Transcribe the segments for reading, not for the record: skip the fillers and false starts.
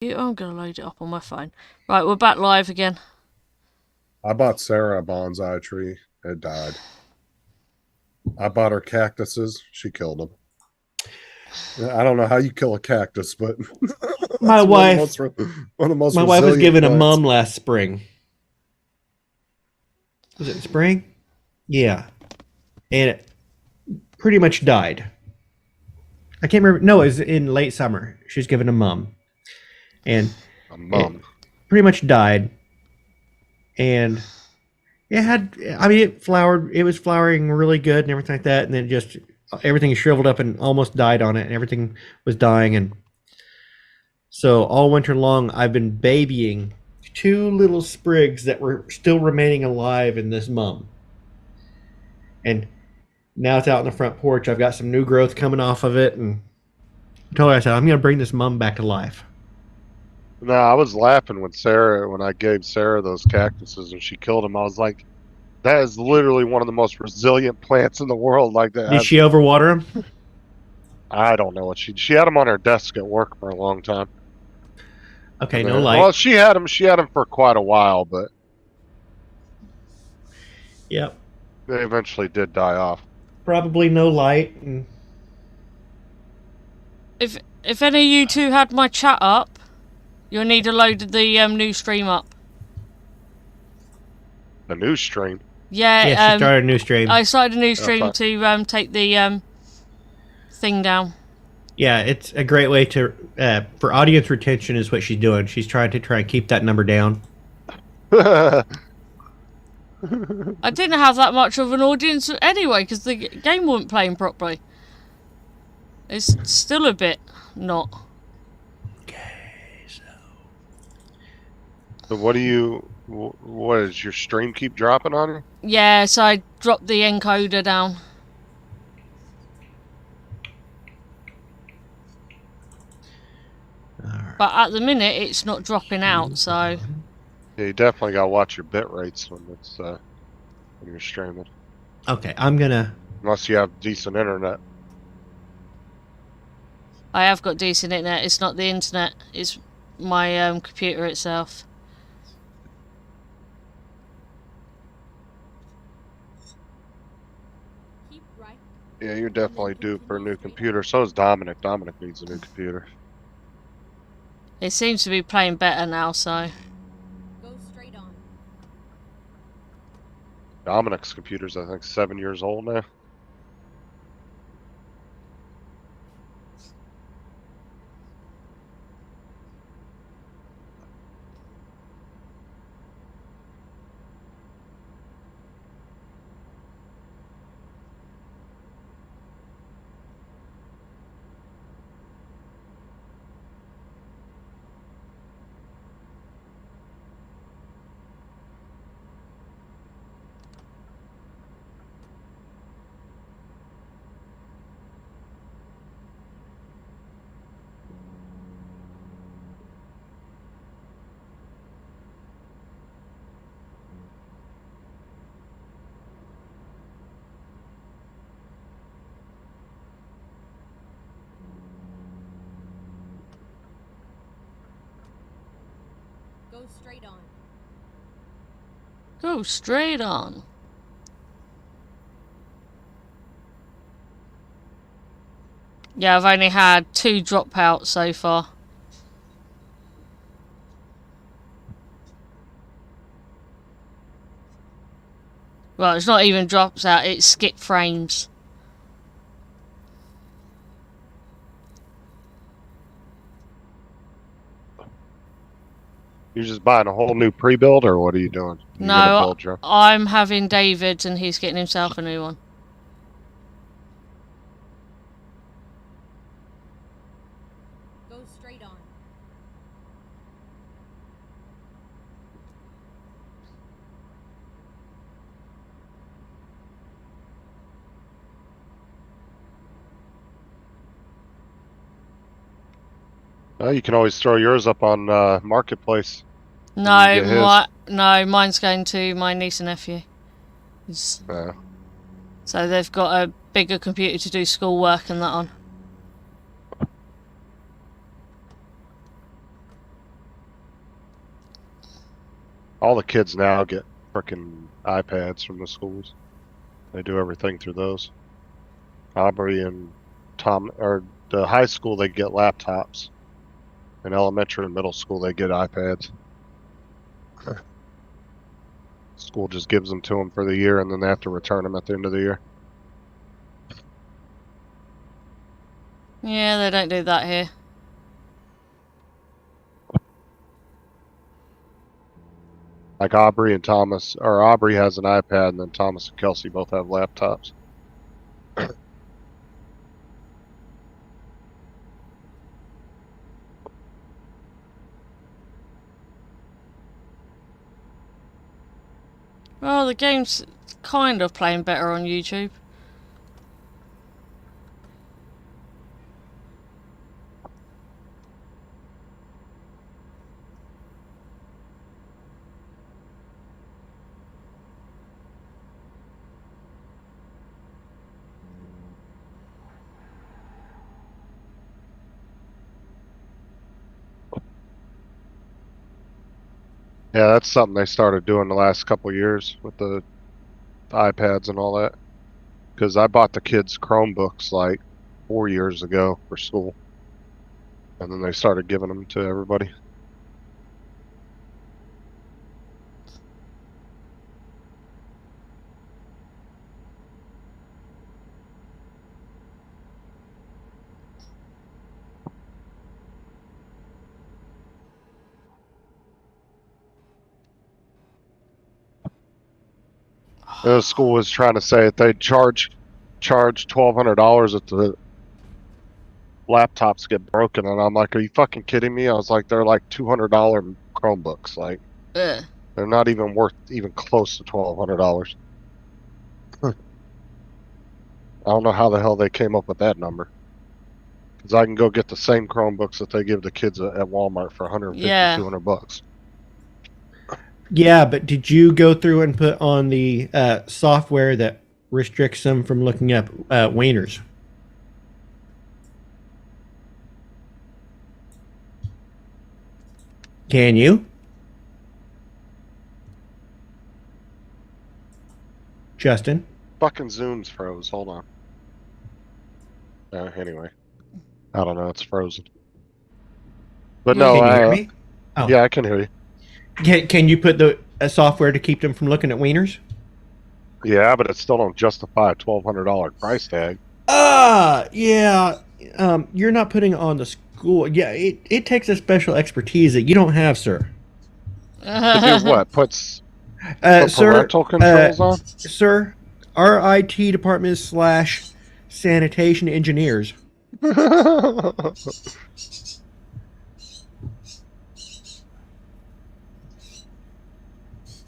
I'm gonna load it up on my phone. Right, we're back live again. I bought Sarah a bonsai tree. It died. I bought her cactuses. She killed them. I don't know how you kill a cactus, but My that's wife, one of the most my wife was resilient given a plants. mum last spring. Was it spring? Yeah, and it pretty much died. I can't remember. No, it was in late summer. She was given a mum, and A it mum. pretty much died. And it had, I mean, it flowered. It was flowering really good and everything like that. And then just everything shriveled up and almost died on it, and everything was dying. And so all winter long, I've been babying two little sprigs that were still remaining alive in this mum. And now it's out on the front porch. I've got some new growth coming off of it, and I told her, I said, I'm going to bring this mum back to life. No, I was laughing when I gave Sarah those cactuses and she killed them. I was like, that is literally one of the most resilient plants in the world. Like that. Did she overwater them? I don't know what she had them on her desk at work for a long time. Okay, And no then, light. well, she had them. She had them for quite a while, but Yep. they eventually did die off. Probably no light. And If any of you two had my chat up, you'll need to load the new stream up. The news stream. Yeah, yeah, she started a new stream. I started a new stream fine. to take the thing down. Yeah, it's a great way to for audience retention is what she's doing. She's trying to keep that number down. I didn't have that much of an audience anyway because the game wasn't playing properly. It's still a bit not. So what do you? What does your stream keep dropping on you? Yeah, so I dropped the encoder down. But at the minute, it's not dropping out, so... Yeah, you definitely gotta watch your bit rates when when you're streaming. Okay, I'm gonna. Unless you have decent internet. I have got decent internet. It's not the internet. It's my computer itself. Yeah, you're definitely due for a new computer. So is Dominic. Dominic needs a new computer. It seems to be playing better now, so... Go straight on. Dominic's computer's, I think, 7 years old now. Go straight on. Go straight on. Yeah, I've only had 2 dropouts so far. Well, it's not even drops out, it's skip frames. You're just buying a whole new pre-build, or what are you doing? You gonna No, build your... I'm having David's and he's getting himself a new one. Go straight on. You can always throw yours up on Marketplace. No, You get his? mine's going to my niece and nephew. It's- Yeah. So they've got a bigger computer to do schoolwork and that on. All the kids now get frickin' iPads from the schools. They do everything through those. Aubrey and Tom, or the high school, they get laptops. In elementary and middle school, they get iPads. School just gives them to them for the year, and then they have to return them at the end of the year. Yeah, they don't do that here. Like Aubrey and Thomas, or Aubrey has an iPad, and then Thomas and Kelsey both have laptops. Well, the game's kind of playing better on YouTube. Yeah, that's something they started doing the last couple years with the iPads and all that. Because I bought the kids Chromebooks like 4 years ago for school. And then they started giving them to everybody. The school was trying to say that they'd charge $1,200 if the laptops get broken, and I'm like, are you fucking kidding me? I was like, they're like $200 Chromebooks, like Ugh. they're not even worth even close to $1,200. I don't know how the hell they came up with that number. Because I can go get the same Chromebooks that they give the kids at Walmart for 150, Yeah. $200. Yeah, but did you go through and put on the software that restricts them from looking up wieners? Can you? Justin? Fucking Zoom's froze. Hold on. Anyway, I don't know. It's frozen. But no, Can you hear me? Oh. Yeah, I can hear you. Can you put the software to keep them from looking at wieners? Yeah, but it still don't justify a $1,200 price tag. Yeah. You're not putting it on the school. Yeah, it takes a special expertise that you don't have, sir. To do what? Put Sir, parental controls on? Sir, our IT department is / sanitation engineers.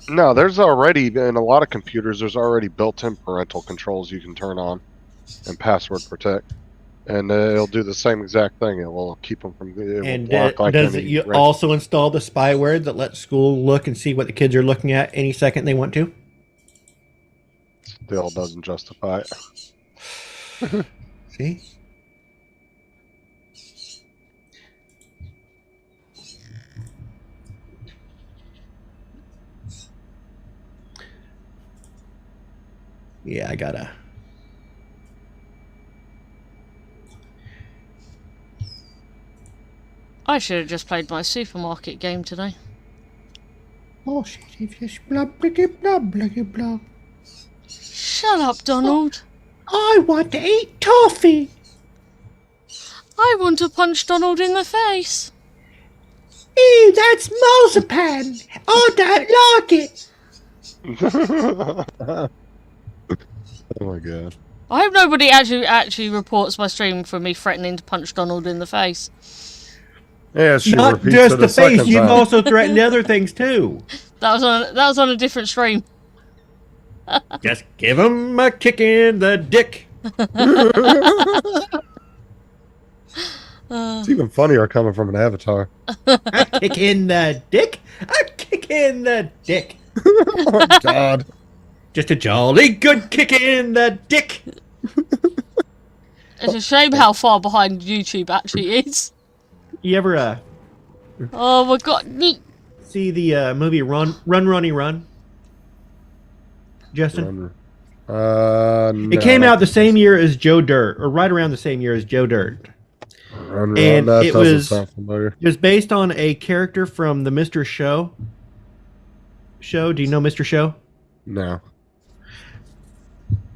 No, there's already, in a lot of computers, there's already built-in parental controls you can turn on and password protect. And it'll do the same exact thing. It will keep them from... It And will block like does any it you rent- also install the spyware that lets school look and see what the kids are looking at any second they want to? Still doesn't justify it. See? Yeah, I gotta. I should have just played my supermarket game today. Oh, shit, blah, blah, blah, blah, blah. Shut up, Donald. I want to eat toffee. I want to punch Donald in the face. Ew, that's marzipan. I don't like it. Oh my god. I hope nobody actually reports my stream for me threatening to punch Donald in the face. Yeah, she Not repeats just it the a second face, you've time. also threatened other things too. That was on a different stream. Just give him a kick in the dick. It's even funnier coming from an avatar. A kick in the dick. A kick in the dick. Oh my god. Just a jolly good kick in the dick. It's a shame how far behind YouTube actually is. You ever Oh my god. see the movie Run, Ronnie Run? Justin? No, It came I don't out the think same year as Joe Dirt, or right around the same year as Joe Dirt. Run, And that it doesn't was sound familiar. it was based on a character from the Mr. Show. Do you know Mr. Show? No.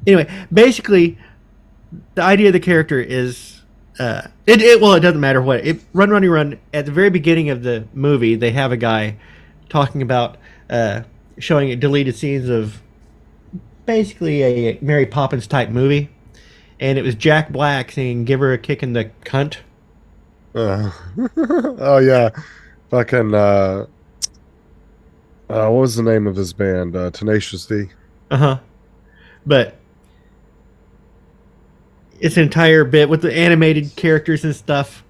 Anyway, basically, the idea of the character is it doesn't matter what Run Ronnie Run. At the very beginning of the movie, they have a guy talking about showing deleted scenes of basically a Mary Poppins type movie, and it was Jack Black saying "Give her a kick in the cunt." Oh yeah, fucking. What was the name of his band? Tenacious D. But it's an entire bit with the animated characters and stuff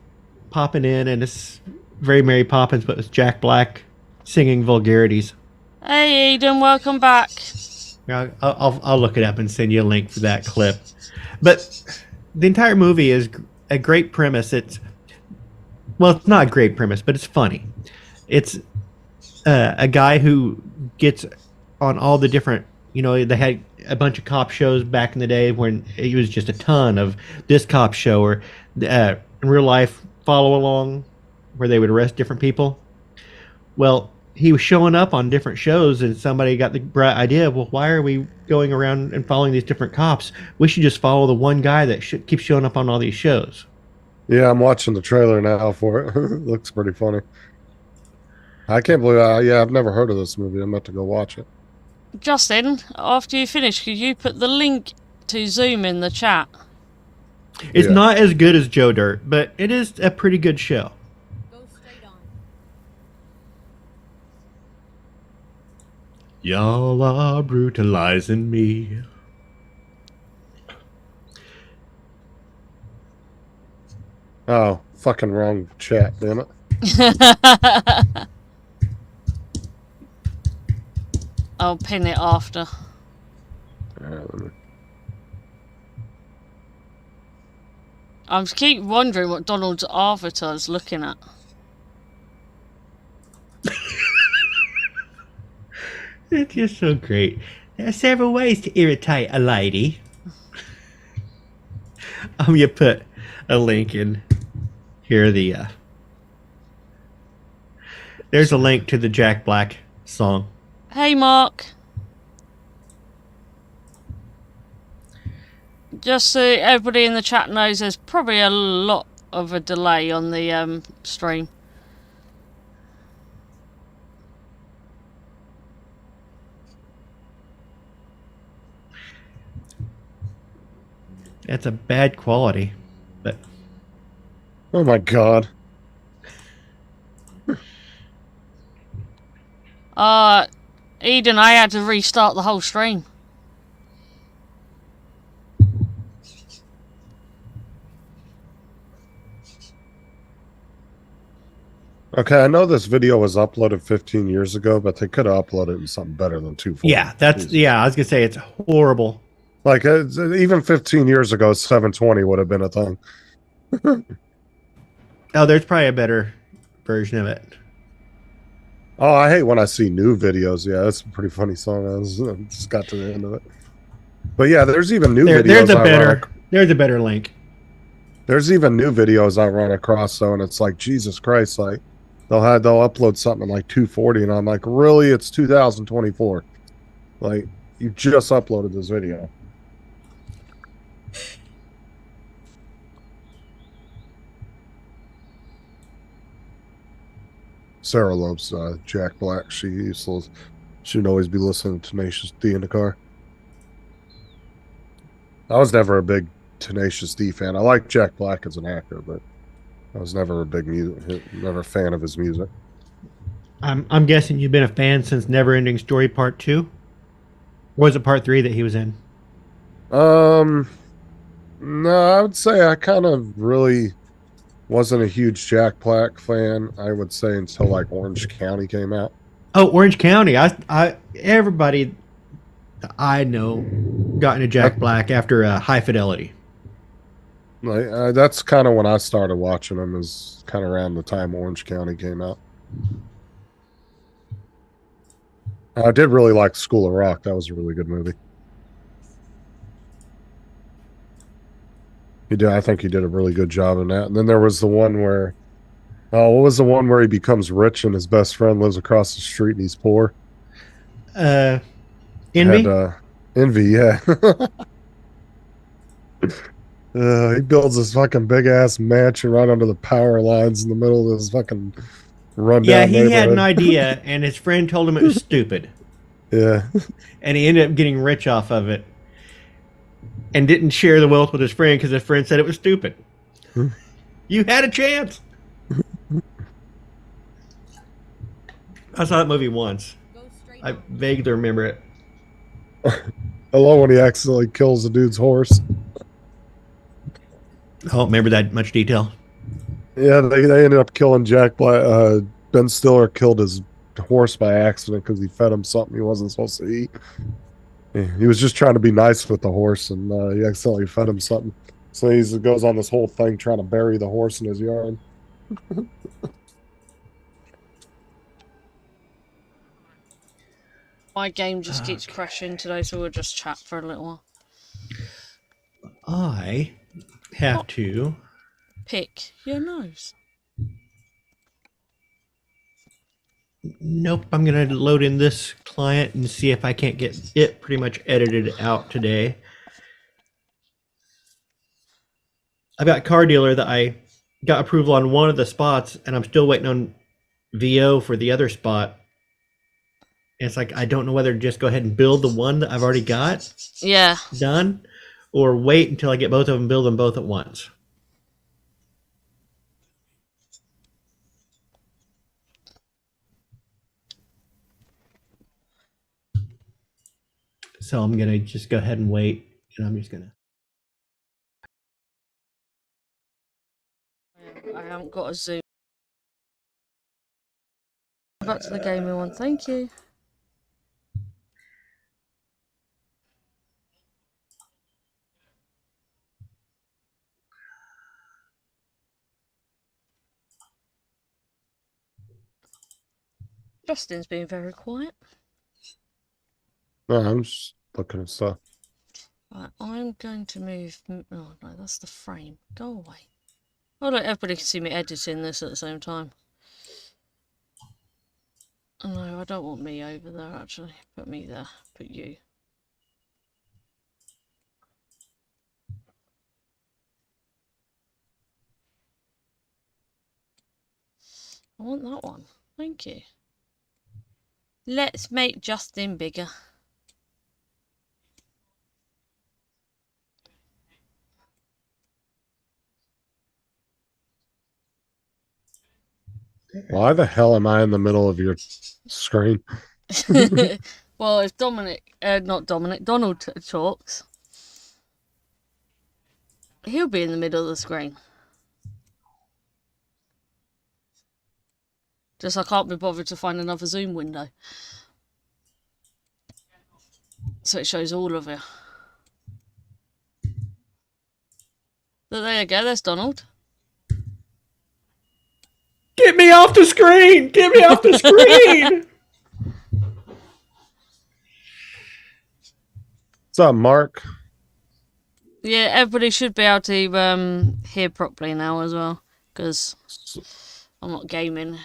popping in, and it's very Mary Poppins, but it's Jack Black singing vulgarities. Hey, Eden, welcome back. I'll look it up and send you a link for that clip. But the entire movie is a great premise. It's not a great premise, but it's funny. It's a guy who gets on all the different, they had a bunch of cop shows back in the day when it was just a ton of this cop show or in real life follow along where they would arrest different people. Well, he was showing up on different shows, and somebody got the bright idea, well, why are we going around and following these different cops? We should just follow the one guy that keeps showing up on all these shows. Yeah, I'm watching the trailer now for it. It looks pretty funny. I can't believe I've never heard of this movie. I'm about to go watch it. Justin, after you finish, could you put the link to Zoom in the chat? It's Yeah. not as good as Joe Dirt, but it is a pretty good show. Go straight on. Y'all are brutalizing me. Oh, fucking wrong chat, damn it. I'll pin it after. Let me- I keep wondering what Donald's avatar's looking at. It's just so great. There are several ways to irritate a lady. You put a link in here. There's a link to the Jack Black song. Hey, Mark. Just so everybody in the chat knows, there's probably a lot of a delay on the stream. That's a bad quality, but Oh my god. Eden, I had to restart the whole stream. Okay, I know this video was uploaded 15 years ago, but they could have uploaded it in something better than 240. yeah, I was gonna say it's horrible. Like, even 15 years ago, 720 would have been a thing. Oh, there's probably a better version of it. Oh, I hate when I see new videos. Yeah, that's a pretty funny song. I just got to the end of it. But yeah, there's even new videos. There's a better link. There's even new videos I run across, so, and it's like, Jesus Christ, like they'll upload something like 240, and I'm like, really? It's 2024. Like, you just uploaded this video. Sarah loves Jack Black. She'd always be listening to Tenacious D in the car. I was never a big Tenacious D fan. I like Jack Black as an actor, but I was never never a fan of his music. I'm guessing you've been a fan since Neverending Story Part 2? Or was it Part 3 that he was in? No, I would say I kind of really wasn't a huge Jack Black fan, I would say, until like Orange County came out. Oh, Orange County. Everybody that I know got into Jack Black after High Fidelity. Like, that's kind of when I started watching him, is kind of around the time Orange County came out. I did really like School of Rock. That was a really good movie. He did. I think he did a really good job in that. And then there was the one where, what was the one where he becomes rich and his best friend lives across the street and he's poor? Envy. Envy, yeah. He builds this fucking big ass mansion right under the power lines in the middle of this fucking rundown. Yeah, he had an neighborhood. idea, and his friend told him it was stupid, Yeah. and he ended up getting rich off of it, and didn't share the wealth with his friend because his friend said it was stupid. You had a chance. I saw that movie once. Go straight I on. vaguely remember it. I love when he accidentally kills the dude's horse. I don't remember that much detail. Yeah, they ended up killing Jack Black. Ben Stiller killed his horse by accident because he fed him something he wasn't supposed to eat. He was just trying to be nice with the horse, and he accidentally fed him something. So he goes on this whole thing trying to bury the horse in his yard. My game just keeps crashing today, so we'll just chat for a little while. I have to. Pick your nose. Nope, I'm going to load in this client and see if I can't get it pretty much edited out today. I've got Car Dealer that I got approval on one of the spots, and I'm still waiting on VO for the other spot. And it's like, I don't know whether to just go ahead and build the one that I've already got Yeah. done, or wait until I get both of them, build them both at once. So I'm going to just go ahead and wait, and I'm just going to. I haven't got a Zoom. Back to the gaming one, thank you. Justin's being very quiet. No, I'm just looking at stuff. Right, I'm going to move. Oh no, that's the frame. Go away. Oh look, everybody can see me editing this at the same time. Oh, no, I don't want me over there actually. Put me there. Put you. I want that one. Thank you. Let's make Justin bigger. Why the hell am I in the middle of your screen? Well, if Donald talks, he'll be in the middle of the screen. Just I can't be bothered to find another Zoom window. So it shows all of you. But there you go, there's Donald. Get me off the screen! Get me off the screen! What's up, Mark? Yeah, everybody should be able to hear properly now as well, because I'm not gaming.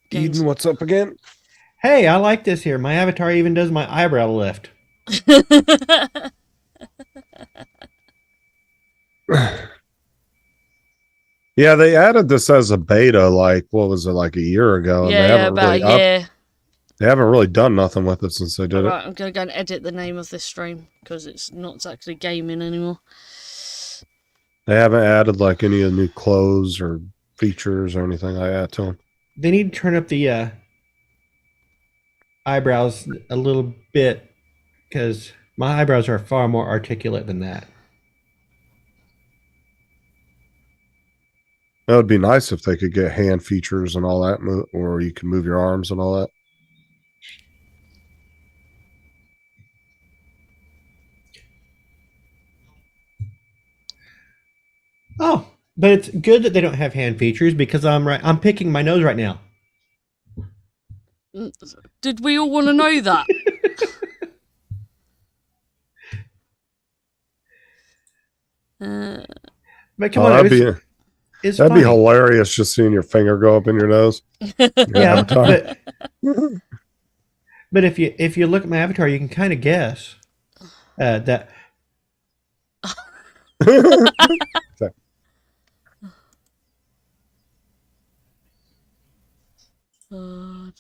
Eden, what's up again? Hey, I like this here. My avatar even does my eyebrow lift. Yeah, they added this as a beta, like, what was it, like a year ago? And they Yeah, haven't about really a year. they haven't really done nothing with it since they did Alright, I'm going to go and edit the name of this stream, because it's not actually gaming anymore. it. They haven't added, like, any of the new clothes or features or anything like that to them. They need to turn up the eyebrows a little bit, because my eyebrows are far more articulate than that. That would be nice if they could get hand features and all that, or you can move your arms and all that. Oh, but it's good that they don't have hand features, because I'm picking my nose right now. Did we all want to know that? But come Oh, on, that'd be it's that'd funny. be hilarious just seeing your finger go up in your nose. Yeah, Avatar. but if you look at my avatar, you can kind of guess that. God.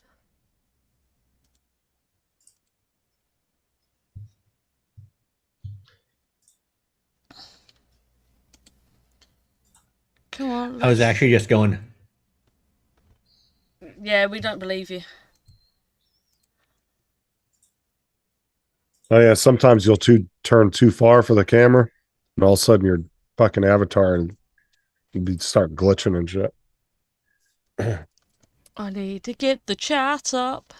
Come on. I was actually just going. Yeah, we don't believe you. Oh yeah, sometimes you'll turn too far for the camera, and all of a sudden your fucking avatar and you start glitching and shit. I need to get the chat up.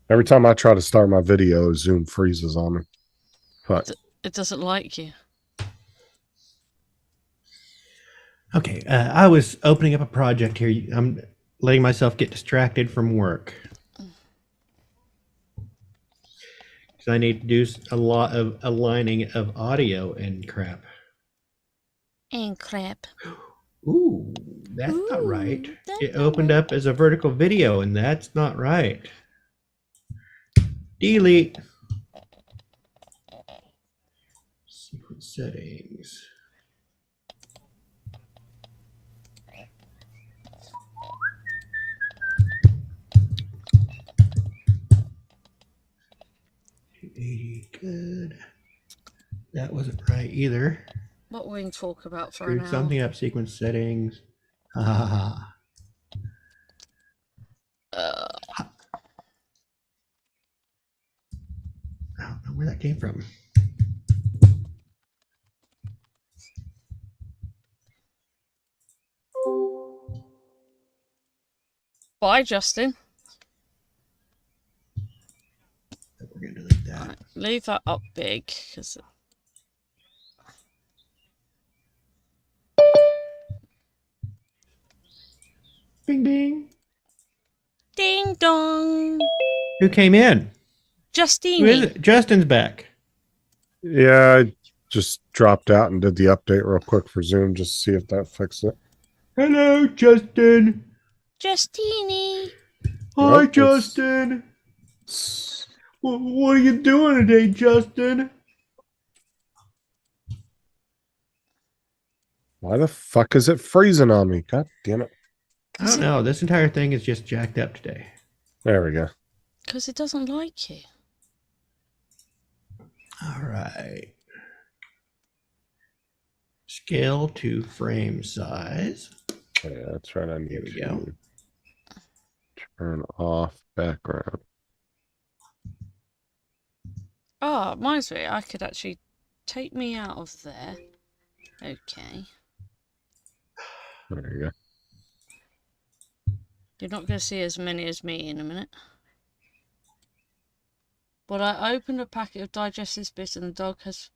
Every time I try to start my video, Zoom freezes on me. But It doesn't like you. Okay, I was opening up a project here. I'm letting myself get distracted from work. Because I need to do a lot of aligning of audio and crap. And crap. Ooh, that's not right. That's It not opened up as a vertical video, and that's not right. Delete. Sequence settings. Good. That wasn't right either. What we can talk about for Screwed an hour. something up. Sequence settings. Ha ha ha. I don't know where that came from. Bye, Justin. We're gonna delete that. Right, leave that up big because Bing bing. ding dong. Who came in? Justine. Who is it? Justin's back. yeah, I just dropped out and did the update real quick for Zoom just to see if that fixed it. Hello, Justin. Justine. Hi, Nope, it's- Justin. What are you doing today, Justin? Why the fuck is it freezing on me? God damn it. I don't know. This entire thing is just jacked up today. There we go. Because it doesn't like you. All right. Scale to frame size. Yeah, that's right. I need Here we to go. turn off background. Oh, reminds me, I could actually take me out of there. Okay. There you go. You're not going to see as many as me in a minute. But I opened a packet of digestive bits and the dog has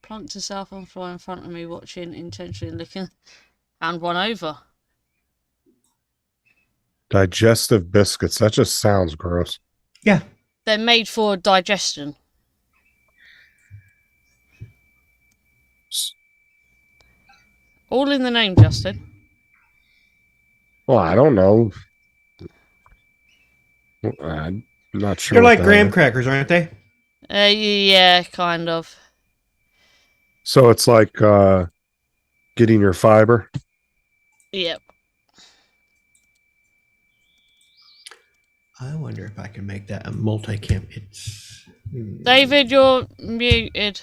plunked herself on the floor in front of me, watching, intentionally licking, and one over. Digestive biscuits. That just sounds gross. Yeah. They're made for digestion. All in the name, Justin. Well, I don't know. I'm not sure. They're what like that graham is. crackers, aren't they? Yeah, kind of. So it's like getting your fiber. Yep. I wonder if I can make that a multi-cam. It's David, you're muted.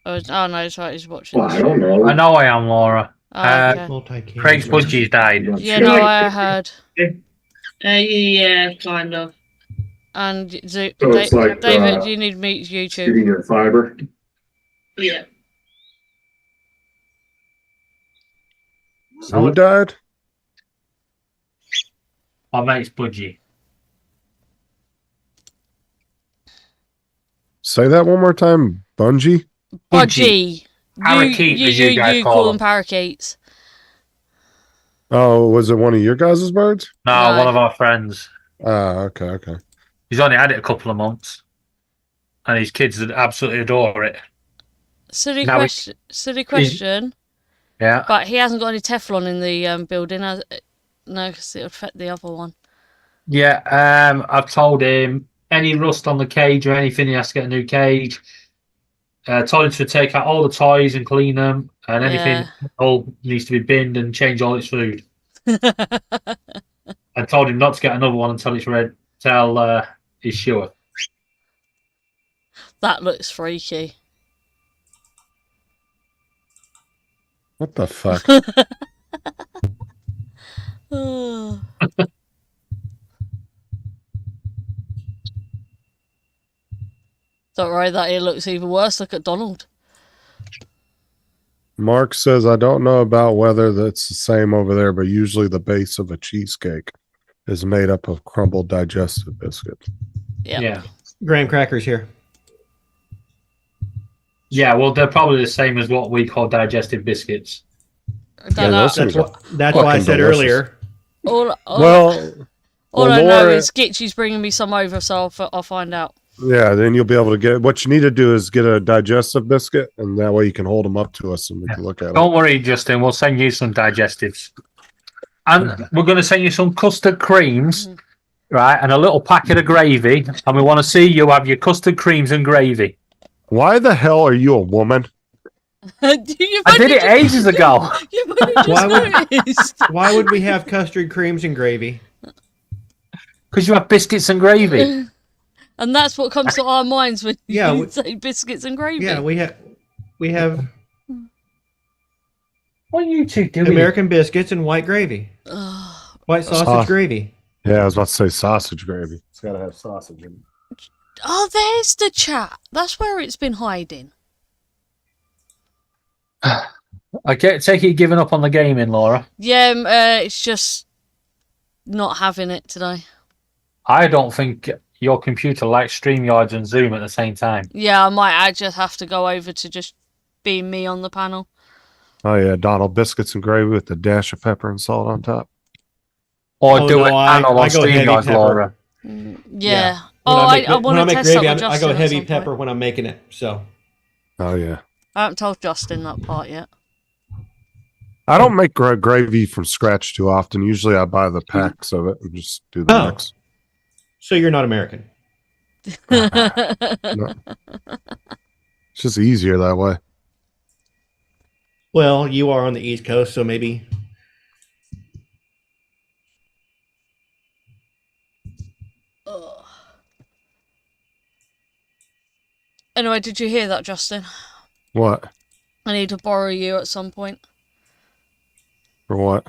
Oh no, it's right, he's watching. Well, I don't know. I know I am, Laura. Oh, okay. multi-cam. Craig's budgie's died. Yeah, no, I heard. Yeah, kind of. And So it's like, David, you need to meet YouTube. Getting your fiber. Yeah. Who died? My mate's budgie. Say that one more time. Bungie. Budgie. Parakeet, as you guys call them them. parakeets. Oh, was it one of your guys' birds? No, No. one of our friends. Okay. He's only had it a couple of months, and his kids would absolutely adore it. Silly Now question. Yeah. But he hasn't got any Teflon in the building. No, because it would affect the other one. Yeah, I've told him any rust on the cage or anything, he has to get a new cage. Told him to take out all the toys and clean them, and anything all needs to be binned and change all its food. I told him not to get another one until it's ready. Till he's sure. That looks freaky. What the fuck? Oh. Don't worry, that ear looks even worse. Look at Donald. Mark says, I don't know about whether that's the same over there, but usually the base of a cheesecake is made up of crumbled digestive biscuits. Yeah. Graham crackers here. Yeah, well, they're probably the same as what we call digestive biscuits. Don't know. those things That's why I fucking said delicious. earlier. All I know Laura- is Gitchy's bringing me some over, so I'll find out. Yeah, then you'll be able to get what you need to do is get a digestive biscuit, and that way you can hold them up to us and we can look at them. Don't worry, Justin. We'll send you some digestives. And we're going to send you some custard creams, right? And a little packet of gravy. And we want to see you have your custard creams and gravy. Why the hell are you a woman? I did it ages ago. You've only just Why would- noticed. Why would we have custard creams and gravy? Because you have biscuits and gravy. And that's what comes to our minds when Yeah, you we- say biscuits and gravy. Yeah, we have What are you two doing? American biscuits and white gravy. Ugh. White sausage Sauce. gravy. Yeah, I was about to say sausage gravy. It's got to have sausage in it. Oh, there's the chat. That's where it's been hiding. I take it you're giving up on the gaming, Laura. Yeah, it's just not having it today. I don't think your computer likes StreamYards and Zoom at the same time. Yeah, I just have to go over to just being me on the panel. Oh yeah, Donald biscuits and gravy with a dash of pepper and salt on top. Or Oh, do no, it panel I on go heavy StreamYards, pepper. Laura. Yeah. When Oh, make- I when want to make test that gravy, with Justin. I go at heavy some pepper point. when I'm making it. So Oh yeah. I haven't told Justin that part yet. I don't make gravy from scratch too often. Usually I buy the packs of it and just do the Oh. mix. so you're not American. No. It's just easier that way. Well, you are on the East Coast, so maybe. Ugh. Anyway, did you hear that, Justin? What? I need to borrow you at some point. For what?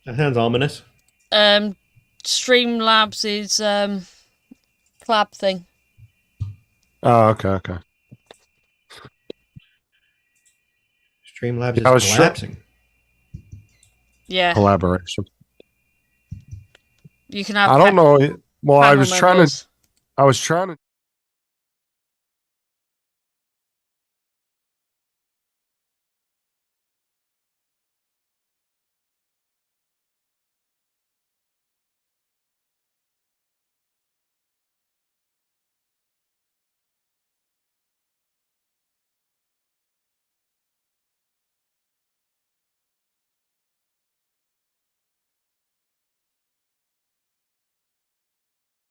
That sounds ominous. Streamlabs is collab thing. Oh, okay. Streamlabs is I was sure- collapsing. Yeah, Collaboration. you can have. I don't know. Well, I panel was trying to. members. I was trying to.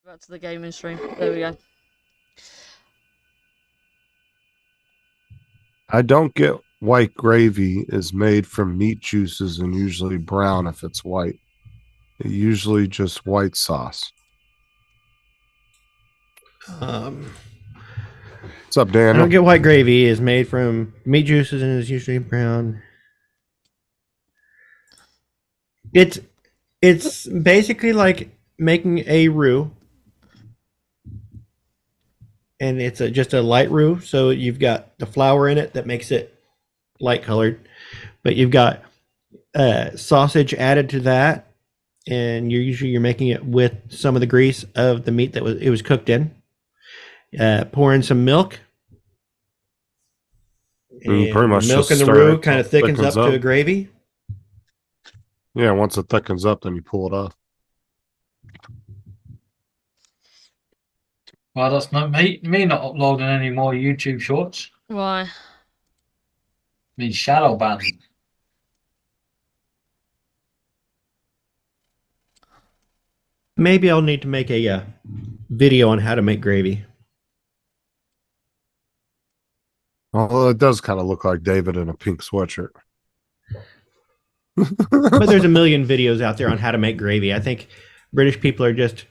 Back to the gaming stream. There we go. I don't get white gravy is made from meat juices and usually brown if it's white. Usually just white sauce. What's up, I Dan? don't get white gravy is made from meat juices and is usually brown. It's basically like making a roux, and it's just a light roux. So you've got the flour in it that makes it light colored, but you've got sausage added to that, and you're making it with some of the grease of the meat that it was cooked in. Pour in some milk. You pretty And much milk just in the stir roux it kind of till it thickens up thickens to a up. gravy. Yeah, once it thickens up, then you pull it off. Well, that's not me not uploading any more YouTube shorts. Why? Me shadow banned. Maybe I'll need to make a video on how to make gravy. Although it does kind of look like David in a pink sweatshirt. But there's a million videos out there on how to make gravy. I think British people are just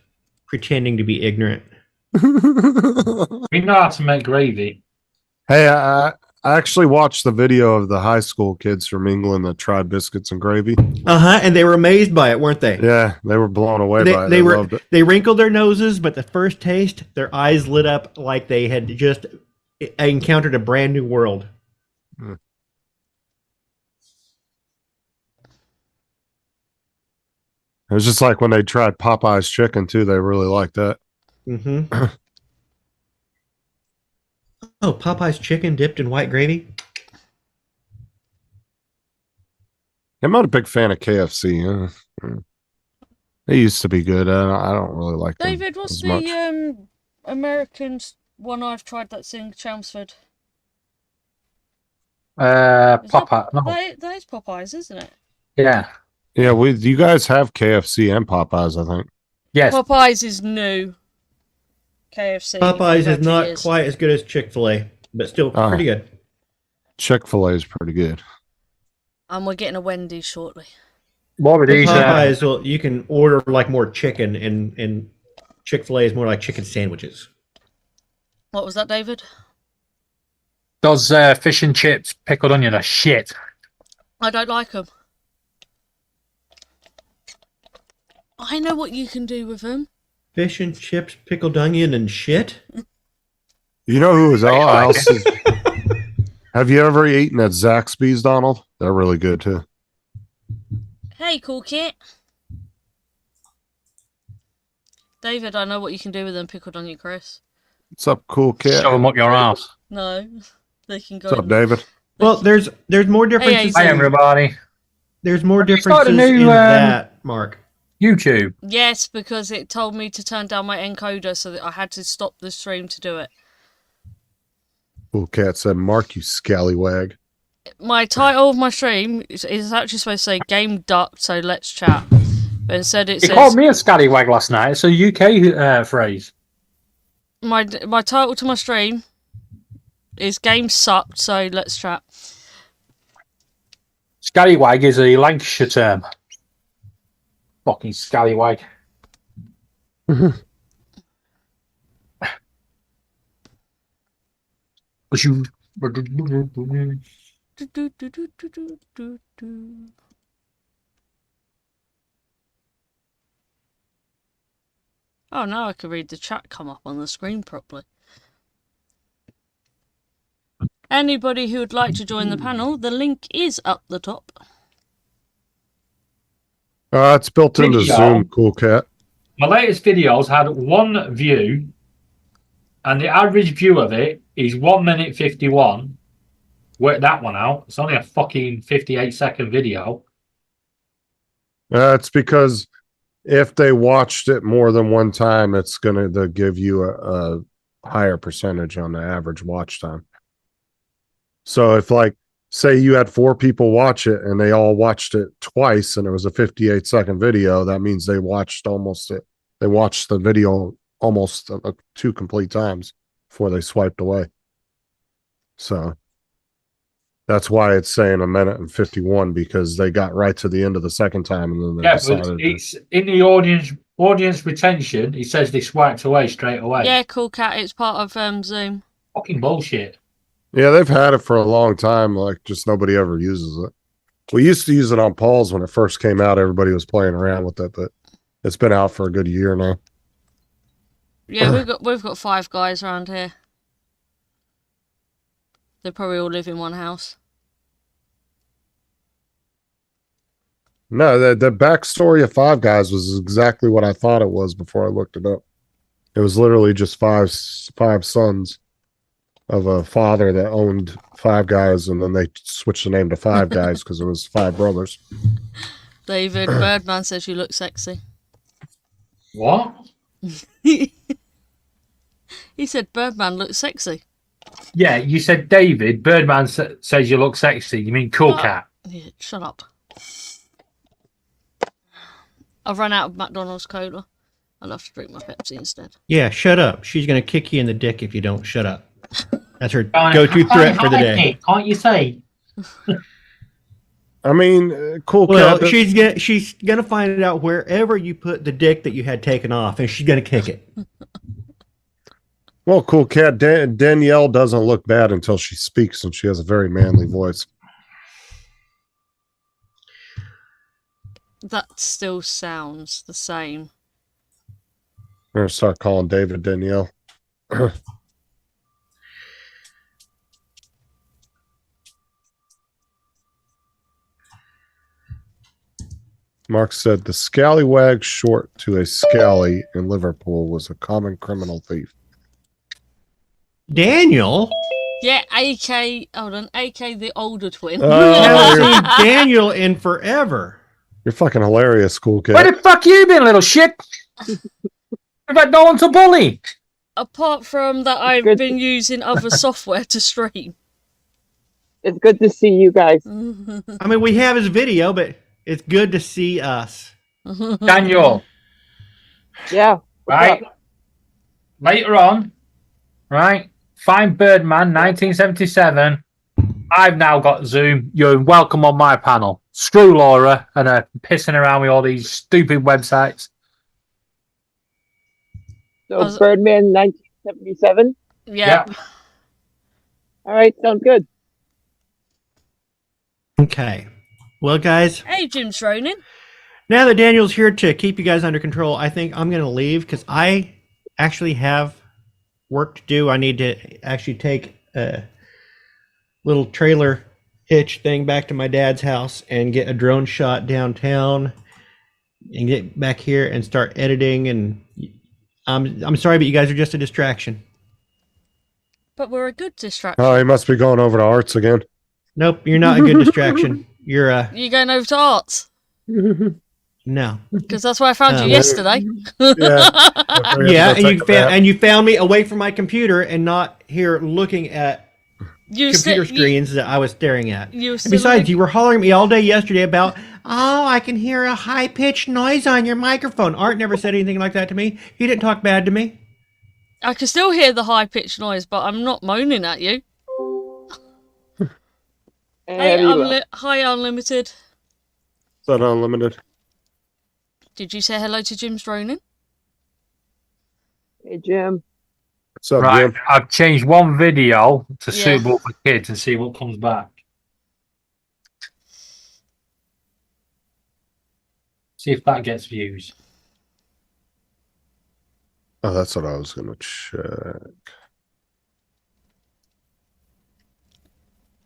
pretending to be ignorant. We know how to make gravy. Hey, I actually watched the video of the high school kids from England that tried biscuits and gravy. And they were amazed by it, weren't they? Yeah, they were blown away by it. They loved it. They wrinkled their noses, but the first taste, their eyes lit up like they had just encountered a brand new world. Mm. It was just like when they tried Popeye's chicken too. They really liked that. Mm-hmm. Oh, Popeye's chicken dipped in white gravy? I'm not a big fan of KFC. They used to be good. I don't really like them David, what's as much. the American one I've tried that's in Chelmsford? Popeye. No. That is Popeyes, isn't it? Yeah. Yeah, you guys have KFC and Popeyes, I think. Yes. Popeyes is new. KFC. Popeyes we've had is for not years. quite as good as Chick-fil-A, but still pretty good. Chick-fil-A is pretty good. And we're getting a Wendy's shortly. What were these? Popeyes, well, you can order like more chicken, and Chick-fil-A is more like chicken sandwiches. What was that, David? Those fish and chips, pickled onion are shit. I don't like them. I know what you can do with them. Fish and chips, pickled onion, and shit? You know who else is... Have you ever eaten at Zaxby's, Donald? They're really good too. Hey, cool kid. David, I know what you can do with them pickled onion, Chris. What's up, cool kid? Shove them up your ass. No, they can go. What's up, David? Well, there's more differences. Hi, everybody. There's more you started differences a new, in that, Mark. YouTube. Yes, because it told me to turn down my encoder, so that I had to stop the stream to do it. Cool cat said, "Mark, you scallywag." My title of my stream is actually supposed to say "Game Duck," so let's chat. But instead, it He says called me a scallywag last night. It's a UK phrase. my title to my stream is "Game Sucked," so let's chat. Scallywag is a Lancashire term. Fucking scallywag. You... Oh, now I can read the chat come up on the screen properly. Anybody who would like to join the panel, the link is up the top. It's built into Video. Zoom, cool cat. My latest videos had 1 view, and the average view of it is 1 minute 51. Work that one out. It's only a fucking 58-second video. It's because if they watched it more than one time, it's going to give you a higher percentage on the average watch time. So if, like, say you had 4 people watch it and they all watched it twice and it was a 58-second video, that means they watched the video almost 2 complete times before they swiped away. So that's why it's saying 1 minute and 51, because they got right to the end of the second time and then they Yeah, decided but it's in the audience retention. It says they swiped away straight away. Yeah, cool cat. It's part of Zoom. Fucking bullshit. Yeah, they've had it for a long time. Like, just nobody ever uses it. We used to use it on Paul's when it first came out. Everybody was playing around with it, but it's been out for a good year now. Yeah, we've got 5 guys around here. They probably all live in one house. No, the backstory of Five Guys was exactly what I thought it was before I looked it up. It was literally just five sons of a father that owned Five Guys, and then they switched the name to Five Guys because it was five brothers. David, Birdman says you look sexy. What? He said Birdman looks sexy. Yeah, you said David. Birdman says you look sexy. You mean Cool Oh. Cat? Yeah, shut up. I've run out of McDonald's cola. I'll have to drink my Pepsi instead. Yeah, shut up. She's going to kick you in the dick if you don't shut up. That's her Can't go-to threat for the day. Can't you say? I mean, Cool Well, Cat. she's gonna find out wherever you put the dick that you had taken off, and she's gonna kick it. Well, Cool Cat. Danielle doesn't look bad until she speaks, and she has a very manly voice. That still sounds the same. I'm gonna start calling David Danielle. Mark said the scallywag short to a scally in Liverpool was a common criminal thief. Daniel, Yeah, AK. Hold on, AK the older twin. I Oh, haven't seen Daniel in forever. You're fucking hilarious, Cool Cat. Where the fuck you been, little shit? We've had no one to bully. Apart from that, I've Good. been using other software to stream. It's good to see you guys. I mean, we have his video, but it's good to see us. Daniel, Yeah. what's right? up? Later on, right? Find Birdman 1977. I've now got Zoom. You're welcome on my panel. Screw Laura and her pissing around with all these stupid websites. So Birdman 1977. Yeah. All right, sounds good. Okay. Well, guys, Hey, Jim Schronin. now that Daniel's here to keep you guys under control, I think I'm going to leave because I actually have work to do. I need to actually take a little trailer hitch thing back to my dad's house and get a drone shot downtown and get back here and start editing. And I'm sorry, but you guys are just a distraction. But we're a good distraction. Oh, he must be going over to Arts again. Nope, you're not a good distraction. You're You going over to Arts? no. Because that's where I found you Um, yesterday. Yeah, and you found me away from my computer and not here looking at You computer said- screens that I was staring at. You And still besides, you were hollering at me all day yesterday about, oh, I can hear a high pitched noise on your microphone. Art never said anything like that to me. He didn't talk bad to me. I can still hear the high pitched noise, but I'm not moaning at you. Hey, Anyway, hi, Unlimited. Is that unlimited? Did you say hello to Jim Schronin? hey Jim. What's up, Right, Jim? I've changed one video to Yeah. suitable for kids and see what comes back. See if that gets views. Oh, that's what I was gonna check.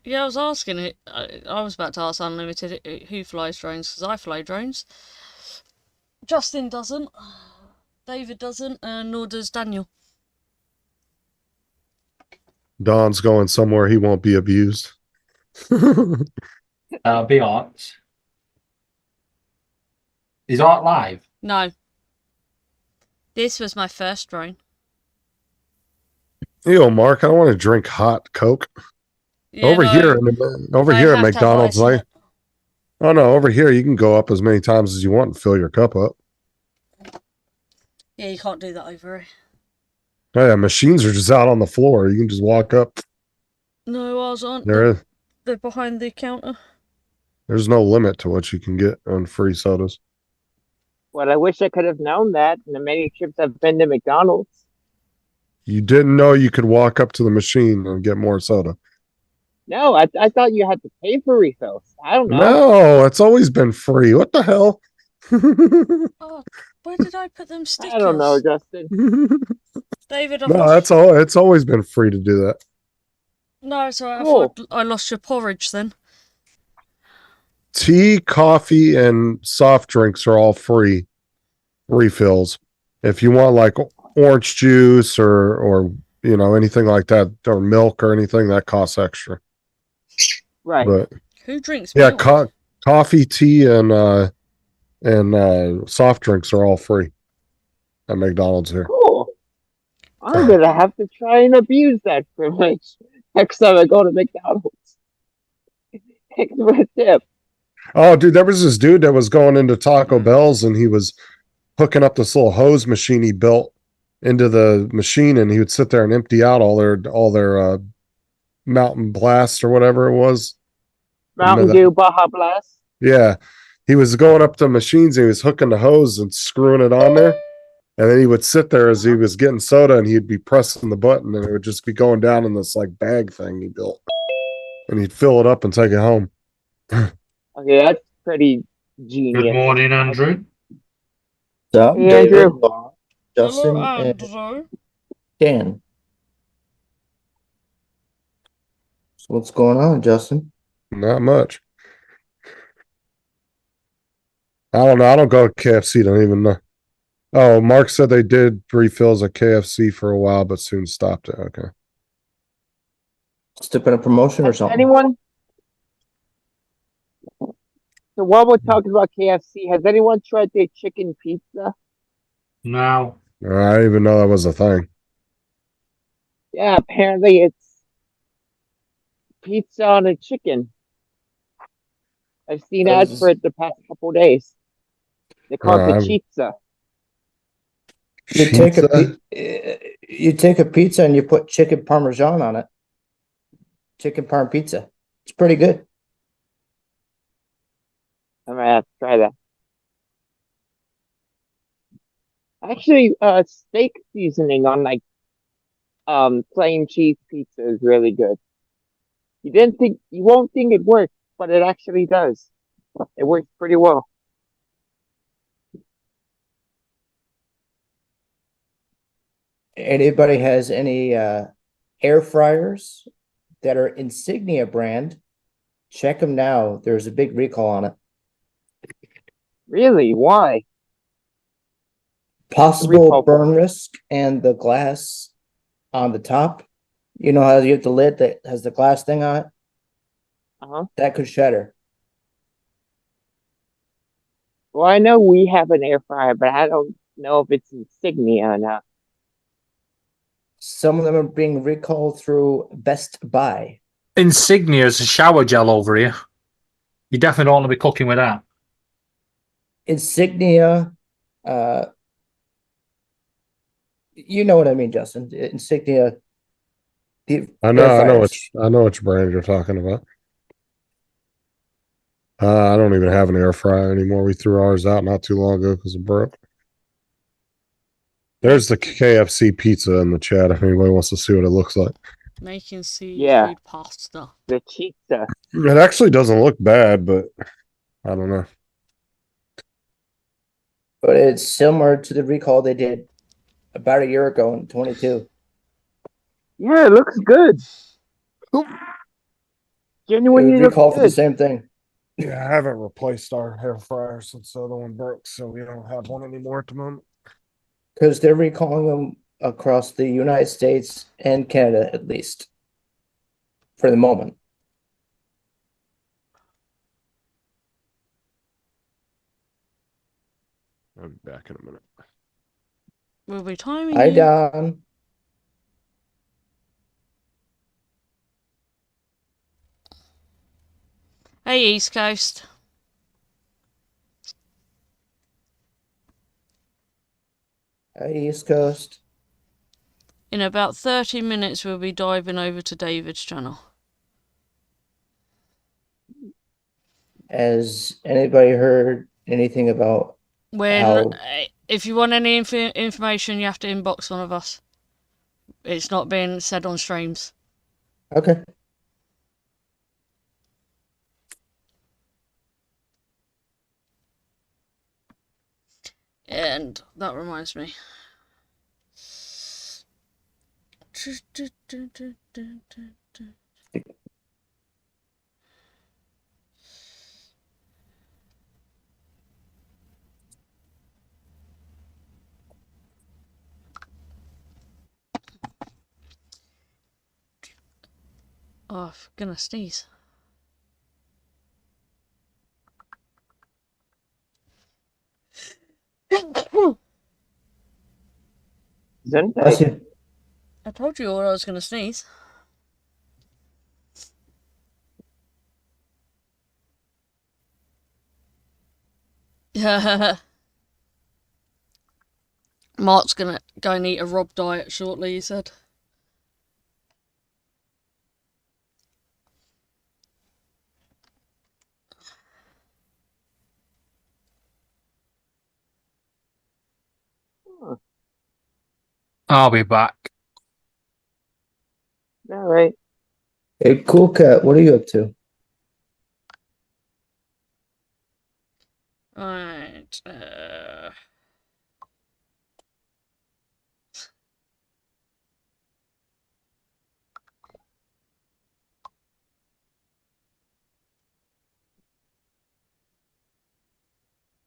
Yeah, I was asking it. I was about to ask Unlimited who flies drones, because I fly drones. Justin doesn't. David doesn't, nor does Daniel. Don's going somewhere he won't be abused. Be Art. Is Art live? No. This was my first drone. Yo, Mark, I don't want to drink hot Coke. Yeah, over no, here, over I here at have to have McDonald's, ice in like, it. oh no, over here you can go up as many times as you want and fill your cup up. Yeah, you can't do that over here. Oh yeah, machines are just out on the floor. You can just walk up. No, ours aren't. They're behind the counter. There's no limit to what you can get on free sodas. Well, I wish I could have known that in the many trips I've been to McDonald's. You didn't know you could walk up to the machine and get more soda. No, I thought you had to pay for refills. I don't know. No, it's always been free. What the hell? Oh, where did I put them stickers? I don't know, Justin. David, I've No, lost... that's all. It's always been free to do that. No, sorry, I Cool. thought I lost your porridge then. Tea, coffee, and soft drinks are all free refills. If you want like orange juice or anything like that, or milk or anything that costs extra. Right. But Who drinks yeah, milk? coffee, tea, and soft drinks are all free at McDonald's here. Cool. I'm gonna have to try and abuse that privilege next time I go to McDonald's. Thanks for the tip. Oh, dude, there was this dude that was going into Taco Mm. Bell's and he was hooking up this little hose machine he built into the machine, and he would sit there and empty out all their Mountain Blast or whatever it was. Mountain Dew Baja Blast. Yeah, he was going up to machines. And he was hooking the hose and screwing it on there, and then he would sit there as he was getting soda, and he'd be pressing the button, and it would just be going down in this like bag thing he built, and he'd fill it up and take it home. Okay, that's pretty genius. Good morning, Andrew. So, Hey, Andrew. David, Justin, Hello, and Andrew. Dan. So what's going on, Justin? Not much. I don't know. I don't go to KFC. Don't even know. Oh, Mark said they did refills at KFC for a while, but soon stopped it. Okay. Still been a promotion or Has something? anyone? So while we're talking about KFC, has anyone tried their chicken pizza? No. I didn't even know that was a thing. Yeah, apparently it's pizza on a chicken. I've seen ads for it the past couple days. They call it the pizza. You take a pizza and you put chicken parmesan on it. Chicken parm pizza. It's pretty good. I might have to try that. Actually, steak seasoning on like plain cheese pizza is really good. You won't think it works, but it actually does. It works pretty well. Anybody has any air fryers that are Insignia brand? Check them now. There's a big recall on it. Really? Why? Possible Recall. burn risk and the glass on the top. You know how you have the lid that has the glass thing on it? Uh-huh. That could shatter. Well, I know we have an air fryer, but I don't know if it's Insignia or not. Some of them are being recalled through Best Buy. Insignia is a shower gel over here. You definitely don't want to be cooking with that. Insignia, you know what I mean, Justin. Insignia. I know which brand you're talking about. I don't even have an air fryer anymore. We threw ours out not too long ago because it broke. There's the KFC pizza in the chat if anybody wants to see what it looks like. Making seafood Yeah. pasta. The pizza. It actually doesn't look bad, but I don't know. But it's similar to the recall they did about a year ago in 22. Yeah, it looks good. Genuinely It looks recall for the good. same thing. Yeah, I haven't replaced our air fryer since the other one broke, so we don't have one anymore at the moment. Because they're recalling them across the United States and Canada, at least. For the moment. I'll be back in a minute. We'll be timing Hi, you. Don. Hey, East Coast. Hi, East Coast. In about 30 minutes, we'll be diving over to David's channel. Has anybody heard anything about When, how... if you want any information, you have to inbox one of us. It's not being said on streams. Okay. And that reminds me. Oh, I'm gonna sneeze. Bless you. I told you all I was gonna sneeze. Yeah. Mark's gonna go and eat a Rob diet shortly, he said. I'll be back. All right. Hey, Cool Cat, what are you up to? Right.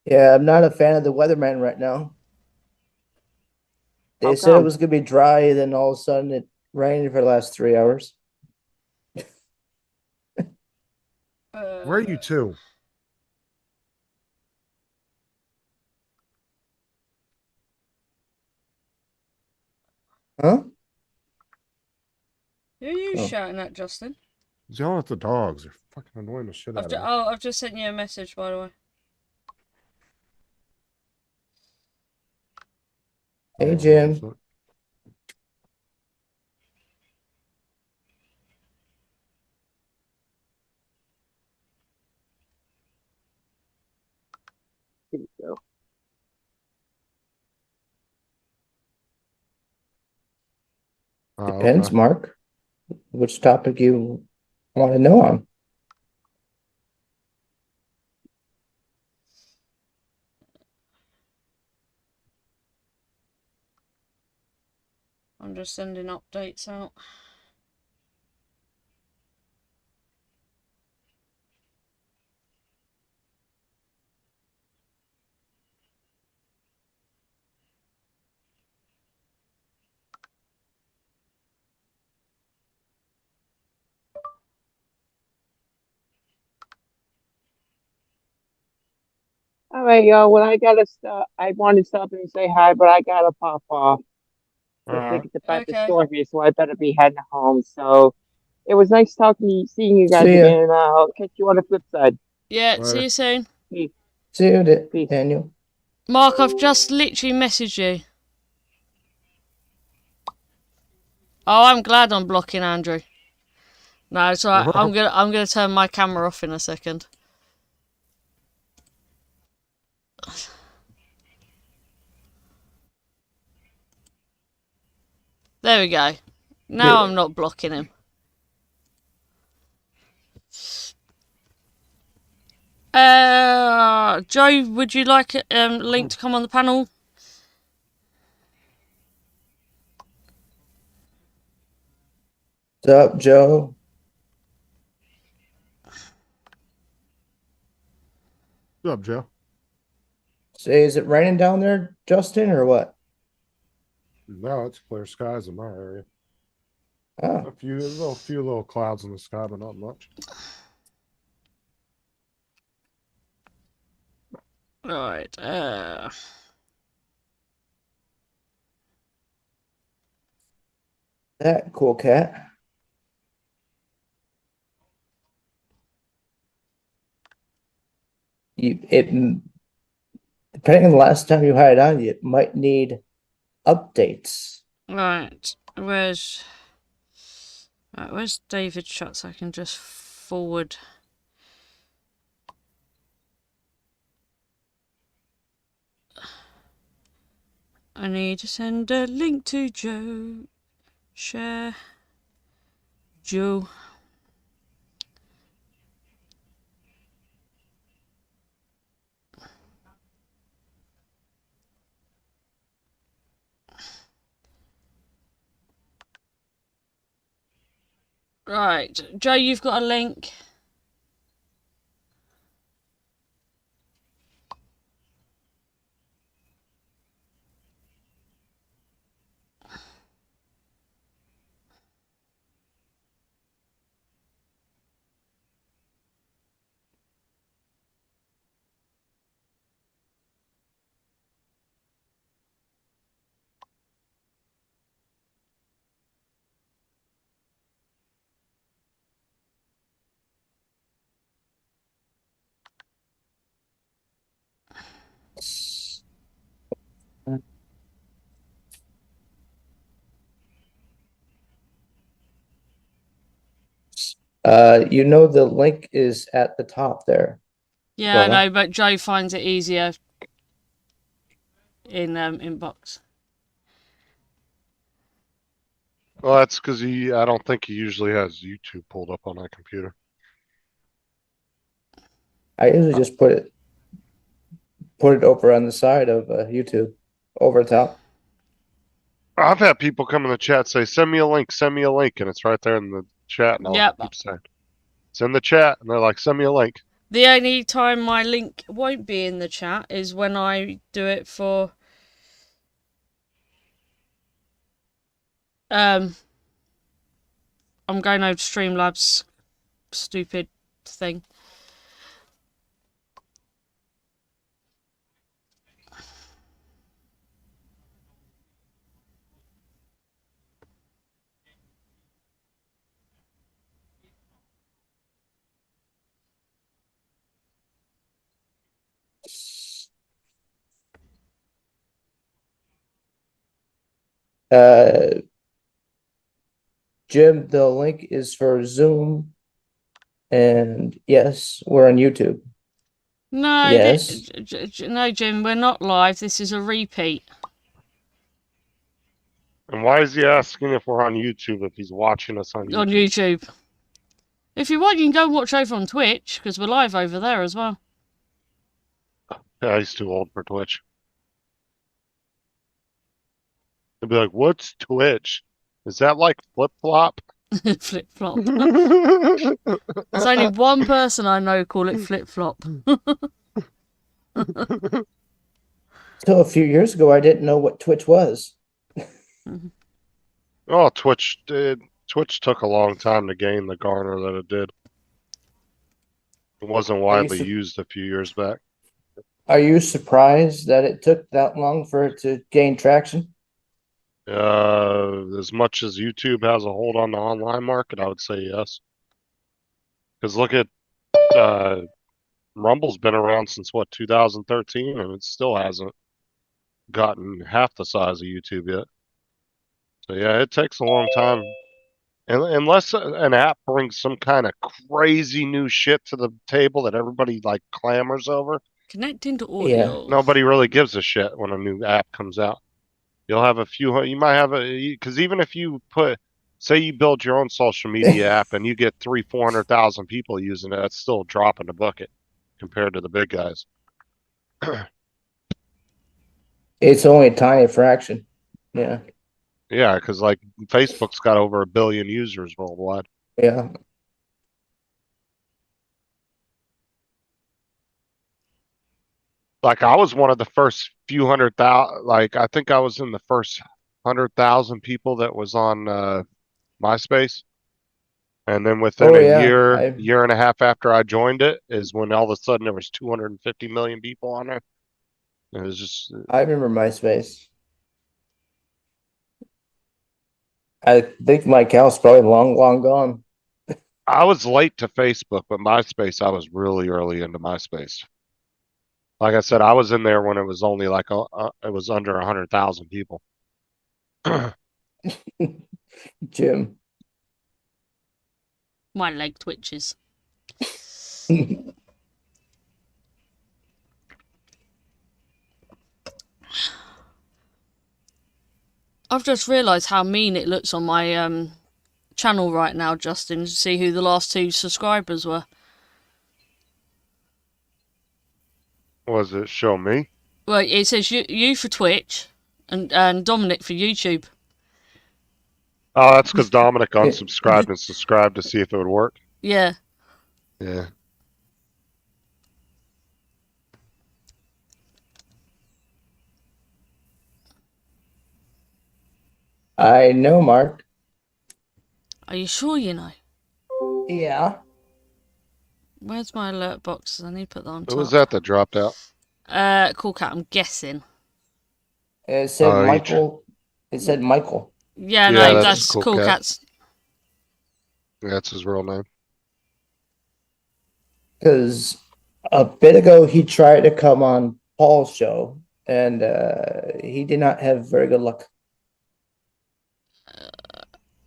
Yeah, I'm not a fan of the weatherman right now. They How said it come? was gonna be dry, then all of a sudden it rained for the last 3 hours. Where are you two? Huh? Who are you Oh. shouting at, Justin? He's yelling at the dogs. They're fucking annoying the shit out of me. I've just sent you a message, by the way. Hey, Oh, Jim. so- Here we go. Depends, okay. Mark. Which topic you want to know on? I'm just sending updates out. All right, y'all. Well, I gotta stop. I wanted to stop and say hi, but I gotta pop off. Looks like it's about to Okay. storm here, so I better be heading home. So it was nice talking to you, seeing you guys See ya. again, and I'll catch you on the flip side. Yeah, Later. see you soon. Peace. See you, Peace. Daniel. Mark, I've just literally messaged you. Oh, I'm glad I'm blocking Andrew. No, it's alright. I'm gonna turn my camera off in a second. There we go. Now Yeah. I'm not blocking him. Joe, would you like Link to come on the panel? What's up, Joe? What's up, Joe? Say, is it raining down there, Justin, or what? No, it's clear skies in my area. Oh, A few little clouds in the sky, but not much. Right. that Cool Cat. Depending on the last time you had it on, you might need updates. Right. Where's David shot so I can just forward. I need to send a link to Joe. Share. Joe. Right. Joe, you've got a link. You know the link is at the top there. Yeah, I Well, know, but Joe finds it easier in inbox. Well, that's because I don't think he usually has YouTube pulled up on that computer. I usually just put it over on the side of YouTube, over top. I've had people come in the chat say, send me a link, and it's right there in the chat, and I'll Yep. keep saying, it's in the chat, and they're like, send me a link. The only time my link won't be in the chat is when I do it for I'm going over to Streamlabs stupid thing. Jim, the link is for Zoom, and yes, we're on YouTube. No, Yes. no, Jim, we're not live. This is a repeat. And why is he asking if we're on YouTube if he's watching us on YouTube? On YouTube. If you want, you can go and watch over on Twitch, because we're live over there as well. Yeah, he's too old for Twitch. He'll be like, what's Twitch? Is that like Flip Flop? Flip flop. There's only one person I know call it flip flop. Till a few years ago, I didn't know what Twitch was. Oh, Twitch took a long time to gain the garner that it did. It wasn't widely used a few years back. Are you surprised that it took that long for it to gain traction? As much as YouTube has a hold on the online market, I would say yes. Because look at Rumble's been around since what, 2013, and it still hasn't gotten half the size of YouTube yet. So yeah, it takes a long time. And unless an app brings some kind of crazy new shit to the table that everybody like clamors over, Connecting to audio. nobody really gives a shit when a new app comes out. You'll have a few, you might have because even if you say you build your own social media app and you get 400,000 people using it, that's still a drop in the bucket compared to the big guys. It's only a tiny fraction. Yeah. Yeah, because like Facebook's got over 1 billion users worldwide. Yeah. Like I was one of the first few 100,000, like I think I was in the first 100,000 people that was on MySpace. And then within year and a half after I joined it is when all of a sudden there was 250 million people on there. It was just. I remember MySpace. I think my account's probably long gone. I was late to Facebook, but MySpace, I was really early into MySpace. Like I said, I was in there when it was only like it was under 100,000 people. Jim. My leg twitches. I've just realised how mean it looks on my channel right now, Justin, to see who the last 2 subscribers were. Was it show me? Well, it says you for Twitch and Dominic for YouTube. Oh, that's because Dominic unsubscribed and subscribed to see if it would work. Yeah. Yeah. I know, Mark. Are you sure you know? Yeah. Where's my alert box? I need to put that on top. Who was that that dropped out? Cool Cat, I'm guessing. It said Michael. It said Michael. Yeah, no, that's Cool Cat's. Yeah, that's his real name. Because a bit ago he tried to come on Paul's show, and he did not have very good luck.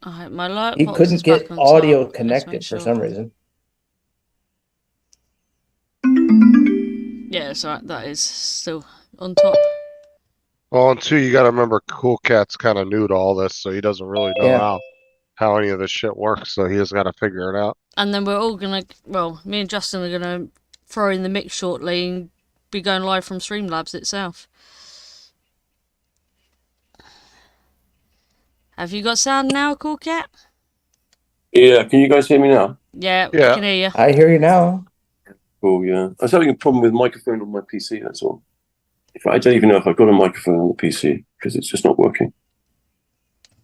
Alright, my light He box couldn't is back get on audio top. Let's make connected for sure. some reason. Yeah, it's alright. That is still on top. Well, and two, you got to remember, Cool Cat's kind of new to all this, so he doesn't really know Yeah. how any of this shit works. So he has got to figure it out. And then we're all gonna, well, me and Justin are gonna throw in the mix shortly and be going live from Streamlabs itself. Have you got sound now, Cool Cat? Yeah, can you guys hear me now? Yeah, Yeah. I can hear you. I hear you now. Cool, yeah. I was having a problem with microphone on my PC, that's all. In fact, I don't even know if I've got a microphone on the PC because it's just not working.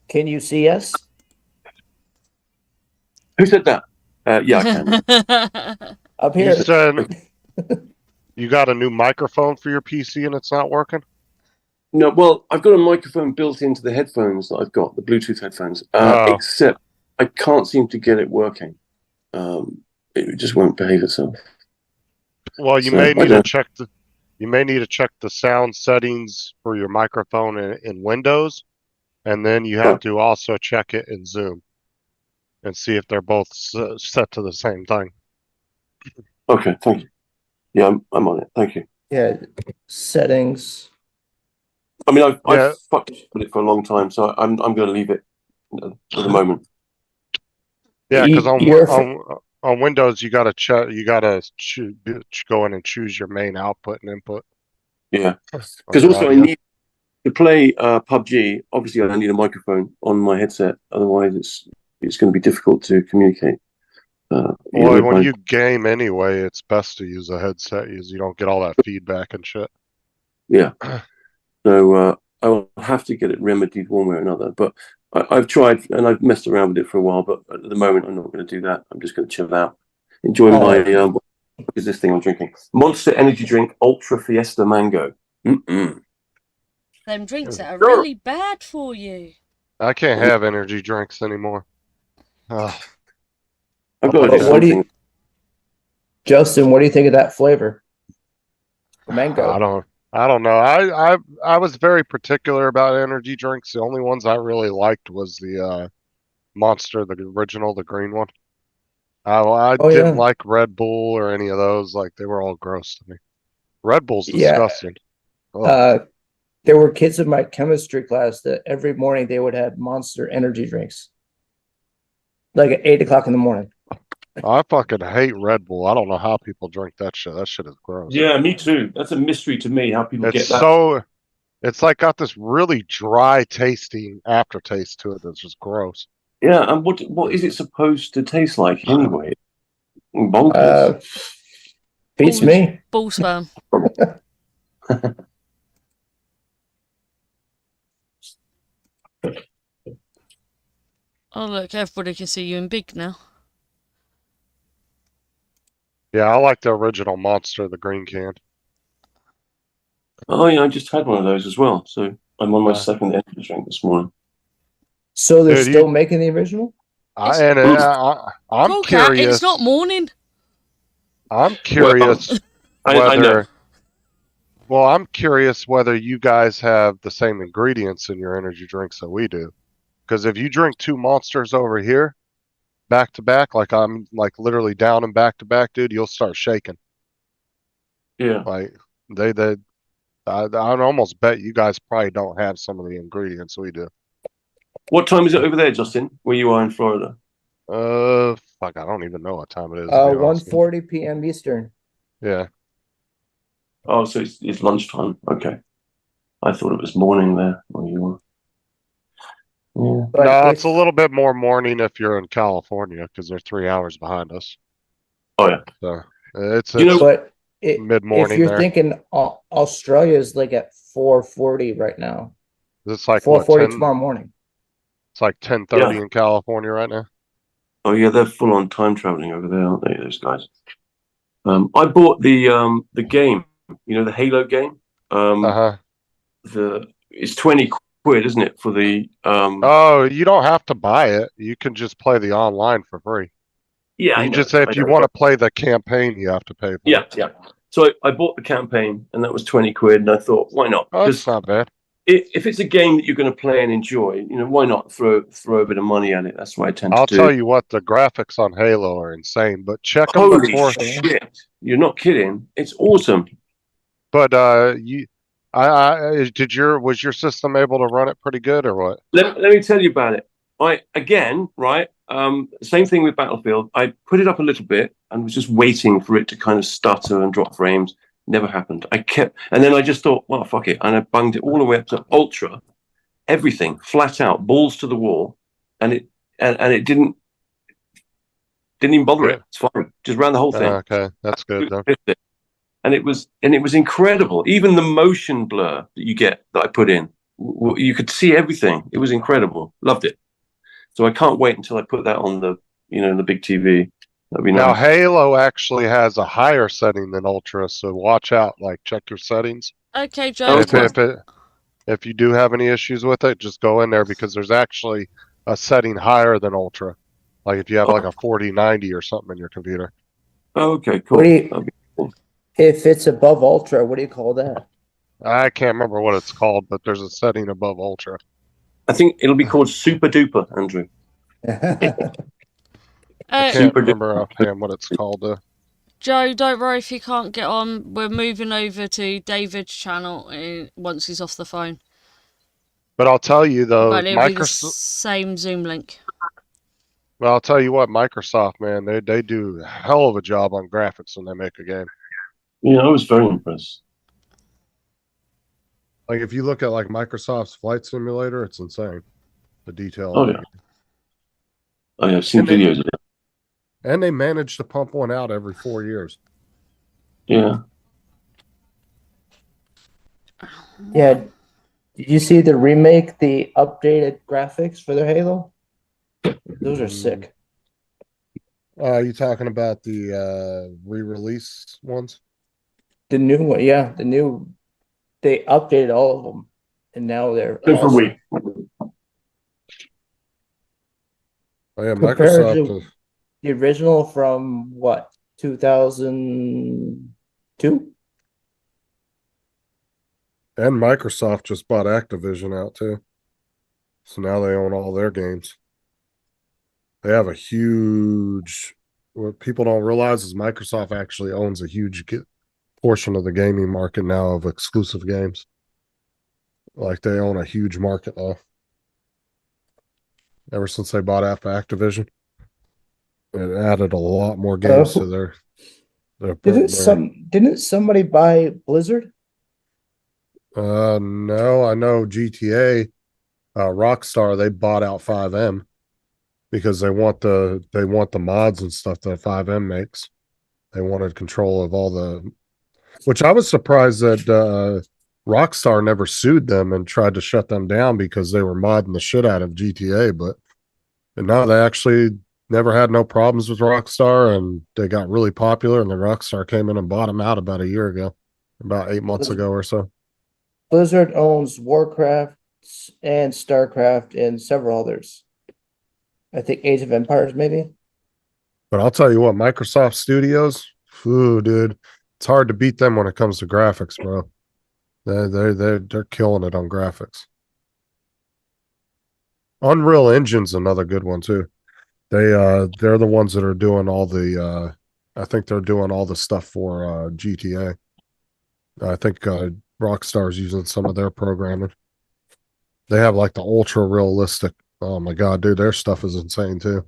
Can you see us? Who said that? Yeah, I can. Up You here. said you got a new microphone for your PC and it's not working? No, well, I've got a microphone built into the headphones that I've got, the Bluetooth headphones, Oh. except I can't seem to get it working. It just won't behave itself. Well, you So, may I need to don't- check the sound settings for your microphone in Windows, and then you have to also check it in Zoom and see if they're both set to the same thing. Okay, thank you. Yeah, I'm on it. Thank you. Yeah. Settings. I mean, I've Yeah. fucked with it for a long time, so I'm going to leave it for the moment. Yeah, because You're on Windows you gotta go in and choose your main output and input. Yeah, of because your also I audio. need to play PUBG. Obviously, I need a microphone on my headset. Otherwise, it's going to be difficult to communicate. Well, with when my- you game anyway, it's best to use a headset, because you don't get all that feedback and shit. Yeah. So I will have to get it remedied one way or another. But I've tried and I've messed around with it for a while. But at the moment, I'm not going to do that. I'm just going to chill out, enjoy my what is this thing I'm drinking? Monster Energy Drink Ultra Fiesta Mango. Mm-mm. Them drinks that are really bad for you. I can't have energy drinks anymore. Ugh. I've got to do What do you, something. Justin? What do you think of that flavor? Mango. I don't know. I was very particular about energy drinks. The only ones I really liked was the Monster, the original, the green one. I Oh, didn't yeah. like Red Bull or any of those. Like, they were all gross to me. Red Bull's Yeah. disgusting. Ugh. There were kids in my chemistry class that every morning they would have Monster energy drinks, like at 8 o'clock in the morning. I fucking hate Red Bull. I don't know how people drink that shit. That shit is gross. Yeah, me too. That's a mystery to me how people It's get that. so, it's like got this really dry tasting aftertaste to it that's just gross. Yeah, and what is it supposed to taste like anyway? Bonkers. Beats me. Ball sperm. Oh look, everybody can see you in big now. Yeah, I like the original Monster, the green can. Oh yeah, I just had one of those as well. So I'm on my Yeah. second energy drink this morning. So they're Dude, still making the original? I'm Cool Cat, curious. it's not morning. I'm curious I know. whether. Well, I'm curious whether you guys have the same ingredients in your energy drinks that we do. Because if you drink two Monsters over here, back to back, like I'm like literally down and back to back, dude, you'll start shaking. Yeah. Like I'd almost bet you guys probably don't have some of the ingredients we do. What time is it over there, Justin? Where you are in Florida? Fuck, I don't even know what time it is. to be honest with you. 1:40 p.m. Eastern. Yeah. Oh, so it's lunchtime. Okay. I thought it was morning there where you were. Yeah. But No, if- it's a little bit more morning if you're in California because they're 3 hours behind us. Oh yeah. So it's You know- But mid if morning you're there. thinking Australia is like at 4:40 right now, It's like 4:40 what, 10, tomorrow morning. it's like 10:30 Yeah. in California right now. Oh yeah, they're full on time traveling over there, aren't they? Those guys. I bought the game. You know, the Halo game. Uh-huh. It's 20 quid, isn't it, for the Oh, you don't have to buy it. You can just play the online for free. Yeah, I You know, just say I if you know. want to play the campaign, you have to pay for Yeah, it. yeah. So I bought the campaign, and that was 20 quid, and I thought, why not? Oh, Because that's not bad. if it's a game that you're going to play and enjoy, why not throw a bit of money at it? That's what I tend I'll to do. tell you what, the graphics on Halo are insane, but check them Holy before. shit! You're not kidding. It's awesome. But was your system able to run it pretty good or what? Let me tell you about it. Same thing with Battlefield. I put it up a little bit and was just waiting for it to kind of stutter and drop frames. Never happened. And then I just thought, well, fuck it, and I bunged it all the way up to ultra, everything flat out, balls to the wall, and it didn't even bother it. It's fine. Just ran the whole thing. Okay, that's good though. And it was incredible. Even the motion blur that you get that I put in, you could see everything. It was incredible. Loved it. So I can't wait until I put that on the the big TV. That'd be Now nice. Halo actually has a higher setting than Ultra, so watch out. Like check your settings. Okay, Joe. If you do have any issues with it, just go in there because there's actually a setting higher than Ultra. Like if you have like a 4090 or something in your computer. Oh, okay, cool. If it's above Ultra, what do you call that? I can't remember what it's called, but there's a setting above Ultra. I think it'll be called Super Duper, Andrew. I can't remember offhand what it's called. Joe, don't worry if you can't get on. We're moving over to David's channel once he's off the phone. But I'll tell you though, But it'll be the same Zoom link. Well, I'll tell you what, Microsoft, man, they do a hell of a job on graphics when they make a game. Yeah, I was very impressed. Like if you look at like Microsoft's Flight Simulator, it's insane. The detail. Oh yeah. Oh yeah, I've seen videos of it. And they manage to pump one out every 4 years. Yeah. Yeah. Did you see the remake, the updated graphics for the Halo? Those are sick. You talking about the re-release ones? The new one, yeah, they updated all of them, and now they're Good for awesome. week. Oh yeah, Compared Microsoft. to the original from what, 2002? And Microsoft just bought Activision out too. So now they own all their games. They have a huge, what people don't realize is Microsoft actually owns a huge portion of the gaming market now of exclusive games. Like they own a huge market now. Ever since they bought out Activision, it added a lot more games to their Didn't somebody buy Blizzard? No, I know GTA, Rockstar, they bought out 5M because they want the mods and stuff that 5M makes. They wanted control of all which I was surprised that Rockstar never sued them and tried to shut them down because they were modding the shit out of GTA, but no, they actually never had no problems with Rockstar, and they got really popular, and then Rockstar came in and bought them out about a year ago, about 8 months ago or so. Blizzard owns Warcraft and StarCraft and several others. I think Age of Empires, maybe. But I'll tell you what, Microsoft Studios, ooh, dude, it's hard to beat them when it comes to graphics, bro. They're killing it on graphics. Unreal Engine's another good one too. They're the ones that are doing all the I think they're doing all the stuff for GTA. I think Rockstar's using some of their programming. They have like the ultra realistic. Oh my god, dude, their stuff is insane too.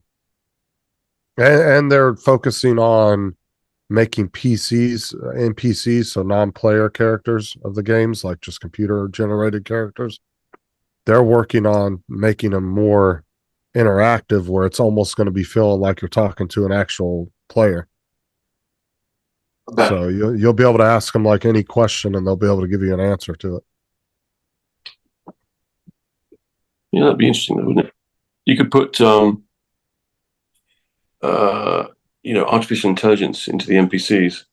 And they're focusing on making NPCs, so non-player characters of the games, like just computer generated characters. They're working on making them more interactive, where it's almost going to be feeling like you're talking to an actual player. So you'll be able to ask them like any question, and they'll be able to give you an answer to it. Yeah, that'd be interesting, though, wouldn't it? You could put, artificial intelligence into the NPCs.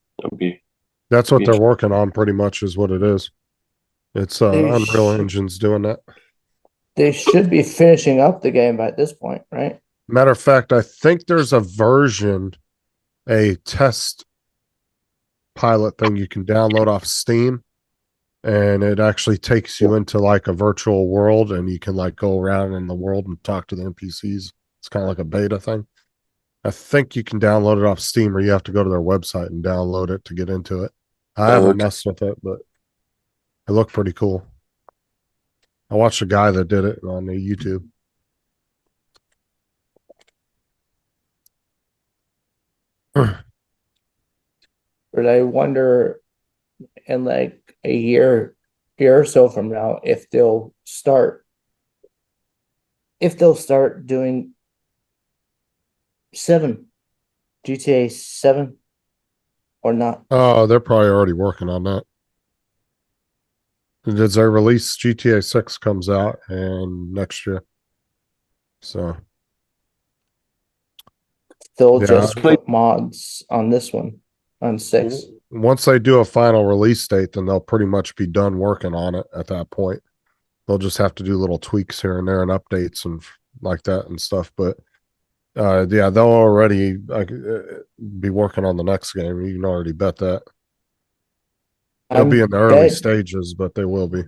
That's what they're working on, pretty much, is what it is. It's Unreal Engine's doing that. They should be finishing up the game by this point, right? Matter of fact, I think there's a version, a test pilot thing you can download off Steam and it actually takes you into like a virtual world, and you can like go around in the world and talk to the NPCs. It's kind of like a beta thing. I think you can download it off Steam, or you have to go to their website and download it to get into it. I haven't messed with it, but it looked pretty cool. I watched a guy that did it on the YouTube. But I wonder in like a year or so from now if they'll start doing GTA 7 or not. Oh, they're probably already working on that. As their release, GTA 6 comes out and next year. So They'll Yeah. just put mods on this one on 6. once they do a final release date, then they'll pretty much be done working on it at that point. They'll just have to do little tweaks here and there and updates and like that and stuff. But yeah, they'll already be working on the next game. You can already bet that. They'll be in the early stages, but they will be.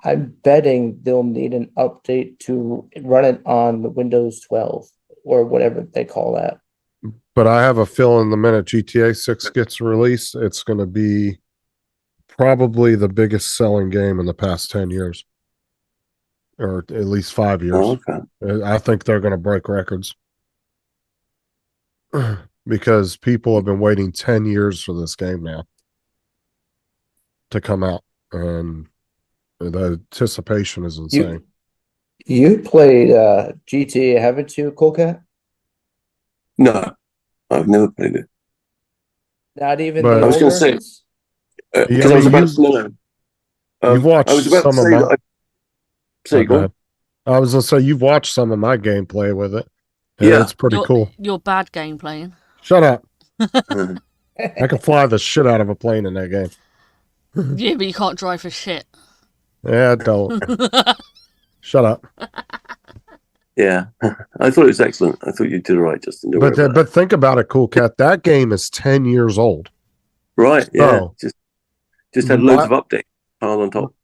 I'm betting they'll need an update to run it on Windows 12 or whatever they call that. But I have a feeling the minute GTA 6 gets released, it's going to be probably the biggest selling game in the past 10 years. Or at least 5 years. Oh, okay. I think they're going to break records. Because people have been waiting 10 years for this game now to come out. And the anticipation is insane. You played GTA, haven't you, Colcat? No, I've never played it. Not even But- the I was old gonna say- versions? Because I was about to know. You've watched I was about to some say of my. that say, go on. I was gonna say you've watched some of my gameplay with it. And Yeah. it's pretty You're, cool. You're bad game playing. Shut up! Uh, I can fly the shit out of a plane in that game. Yeah, but you can't drive for shit. Yeah, don't. Shut up. yeah, I thought it was excellent. I thought you did all right, Justin. Don't worry about But think about it, Cool Cat. That game is 10 years old. it. Right, yeah, Oh. just had loads What? of updates piled on top.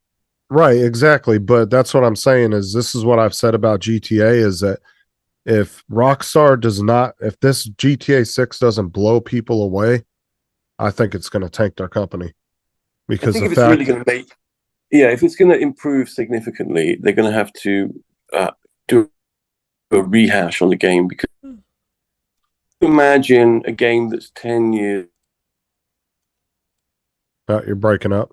Right, exactly. But that's what I'm saying is this is what I've said about GTA is that if Rockstar does not, if this GTA 6 doesn't blow people away, I think it's going to tank their company. I Because think the if it's fact, really going to make, if it's going to improve significantly, they're going to have to do a rehash on the game. Because imagine a game that's 10 years. you're breaking up.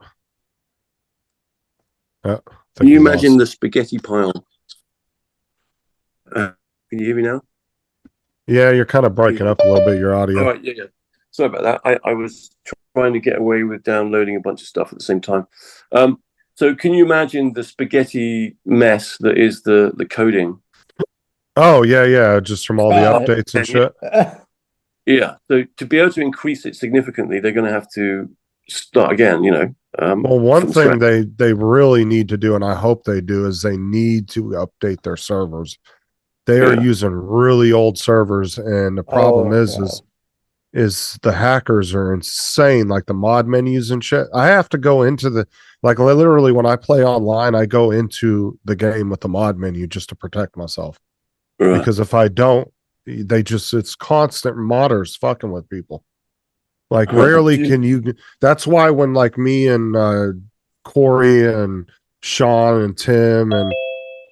Can you imagine the spaghetti pile? Can you hear me now? Yeah, you're kind of breaking up a little bit, your audio. All right, yeah. Sorry about that. I was trying to get away with downloading a bunch of stuff at the same time. So can you imagine the spaghetti mess that is the coding? Oh, yeah. Just from all the Uh, updates and shit. Yeah. So to be able to increase it significantly, they're going to have to start again, Well, one from thing scratch. they really need to do, and I hope they do, is they need to update their servers. They are Yeah. using really old servers, and the problem is the hackers are insane, like the mod menus and shit. I have to go into literally when I play online, I go into the game with the mod menu just to protect myself. Right. Because if I don't, it's constant modders fucking with people. Like rarely can you. That's why when like me and Corey and Sean and Tim and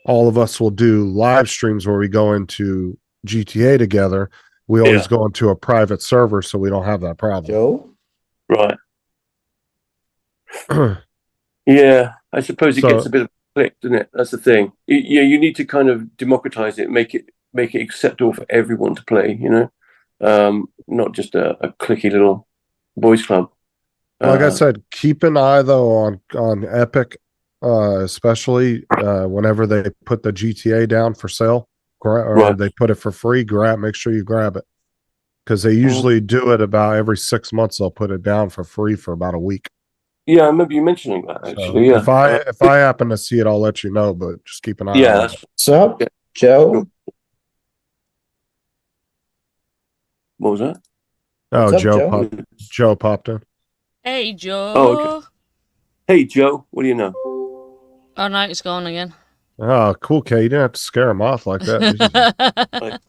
all of us will do live streams where we go into GTA together. We always go into a private server so we don't have that problem. Joe? Right. Yeah, I suppose it gets a bit of a click, doesn't it? That's the thing. You need to kind of democratize it, make it acceptable for everyone to play. Not just a clicky little boys club. Like I said, keep an eye though on Epic, especially whenever they put the GTA down for sale, or they put it for free. Make sure you grab it, because they usually do it about every 6 months. They'll put it down for free for about a week. Yeah, I remember you mentioning that actually. If I happen to see it, I'll let you know. But just keep an eye. on it. What's up, Joe? What was that? Oh, What's up, Joe popped in. Hey, Joe. Oh, okay. Hey, Joe, what do you know? Oh no, it's gone again. Oh, cool, Kay. You didn't have to scare him off like that.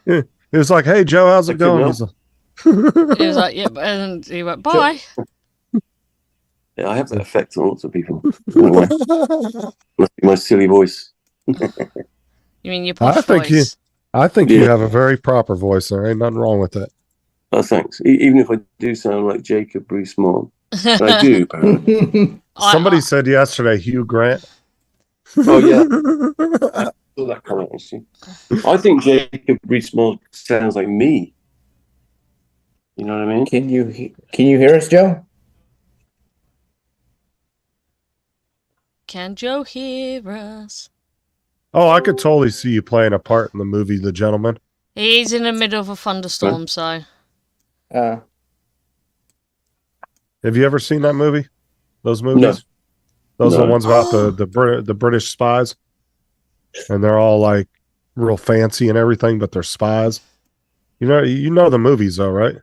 It He was like, "Hey, Joe, how's it I couldn't going?" help. He's like, was like, yep, and he went, bye. Yeah, I have that effect on lots of people. Anyway, must be my silly voice. You mean your posh think voice? I think you Yeah. have a very proper voice. There ain't nothing wrong with it. Oh, thanks. Even if I do sound like Jacob Rees-Mogg, but I do. Apparently. Somebody said yesterday, Hugh Grant. Oh yeah, I saw that comment actually. I think Jacob Rees-Mogg sounds like me. You know what I mean? Can you hear us, Joe? Can Joe hear us? Oh, I could totally see you playing a part in the movie The Gentleman. He's in the middle of a thunderstorm, so. Have you ever seen that movie? Those movies? Those are the No. ones about the British spies, and they're all like real fancy and everything, but they're spies. You know the movies though, right?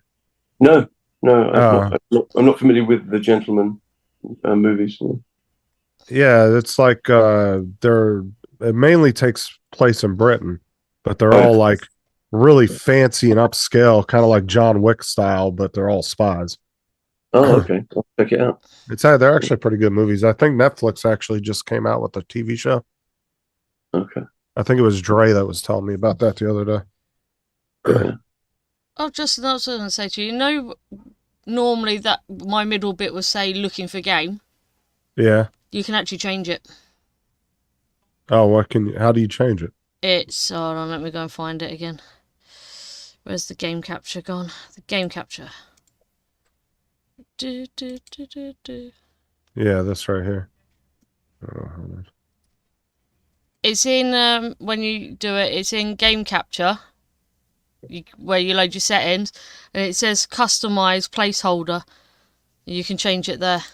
No, I'm not familiar with the Gentleman movies. No. Yeah, it's like it mainly takes place in Britain, but they're all like really fancy and upscale, kind of like John Wick style, but they're all spies. Oh, okay. I'll check it out. They're actually pretty good movies. I think Netflix actually just came out with a TV show. Okay. I think it was Dre that was telling me about that the other day. Okay. Oh, just I was going to say to you, normally that my middle bit was say looking for game. Yeah. You can actually change it. Oh, how do you change it? It's, hold on, let me go and find it again. Where's the game capture gone? The game capture. Do. Yeah, this right here. Oh, hold on. It's in, when you do it, it's in game capture, where you load your settings, and it says customize placeholder. You can change it there.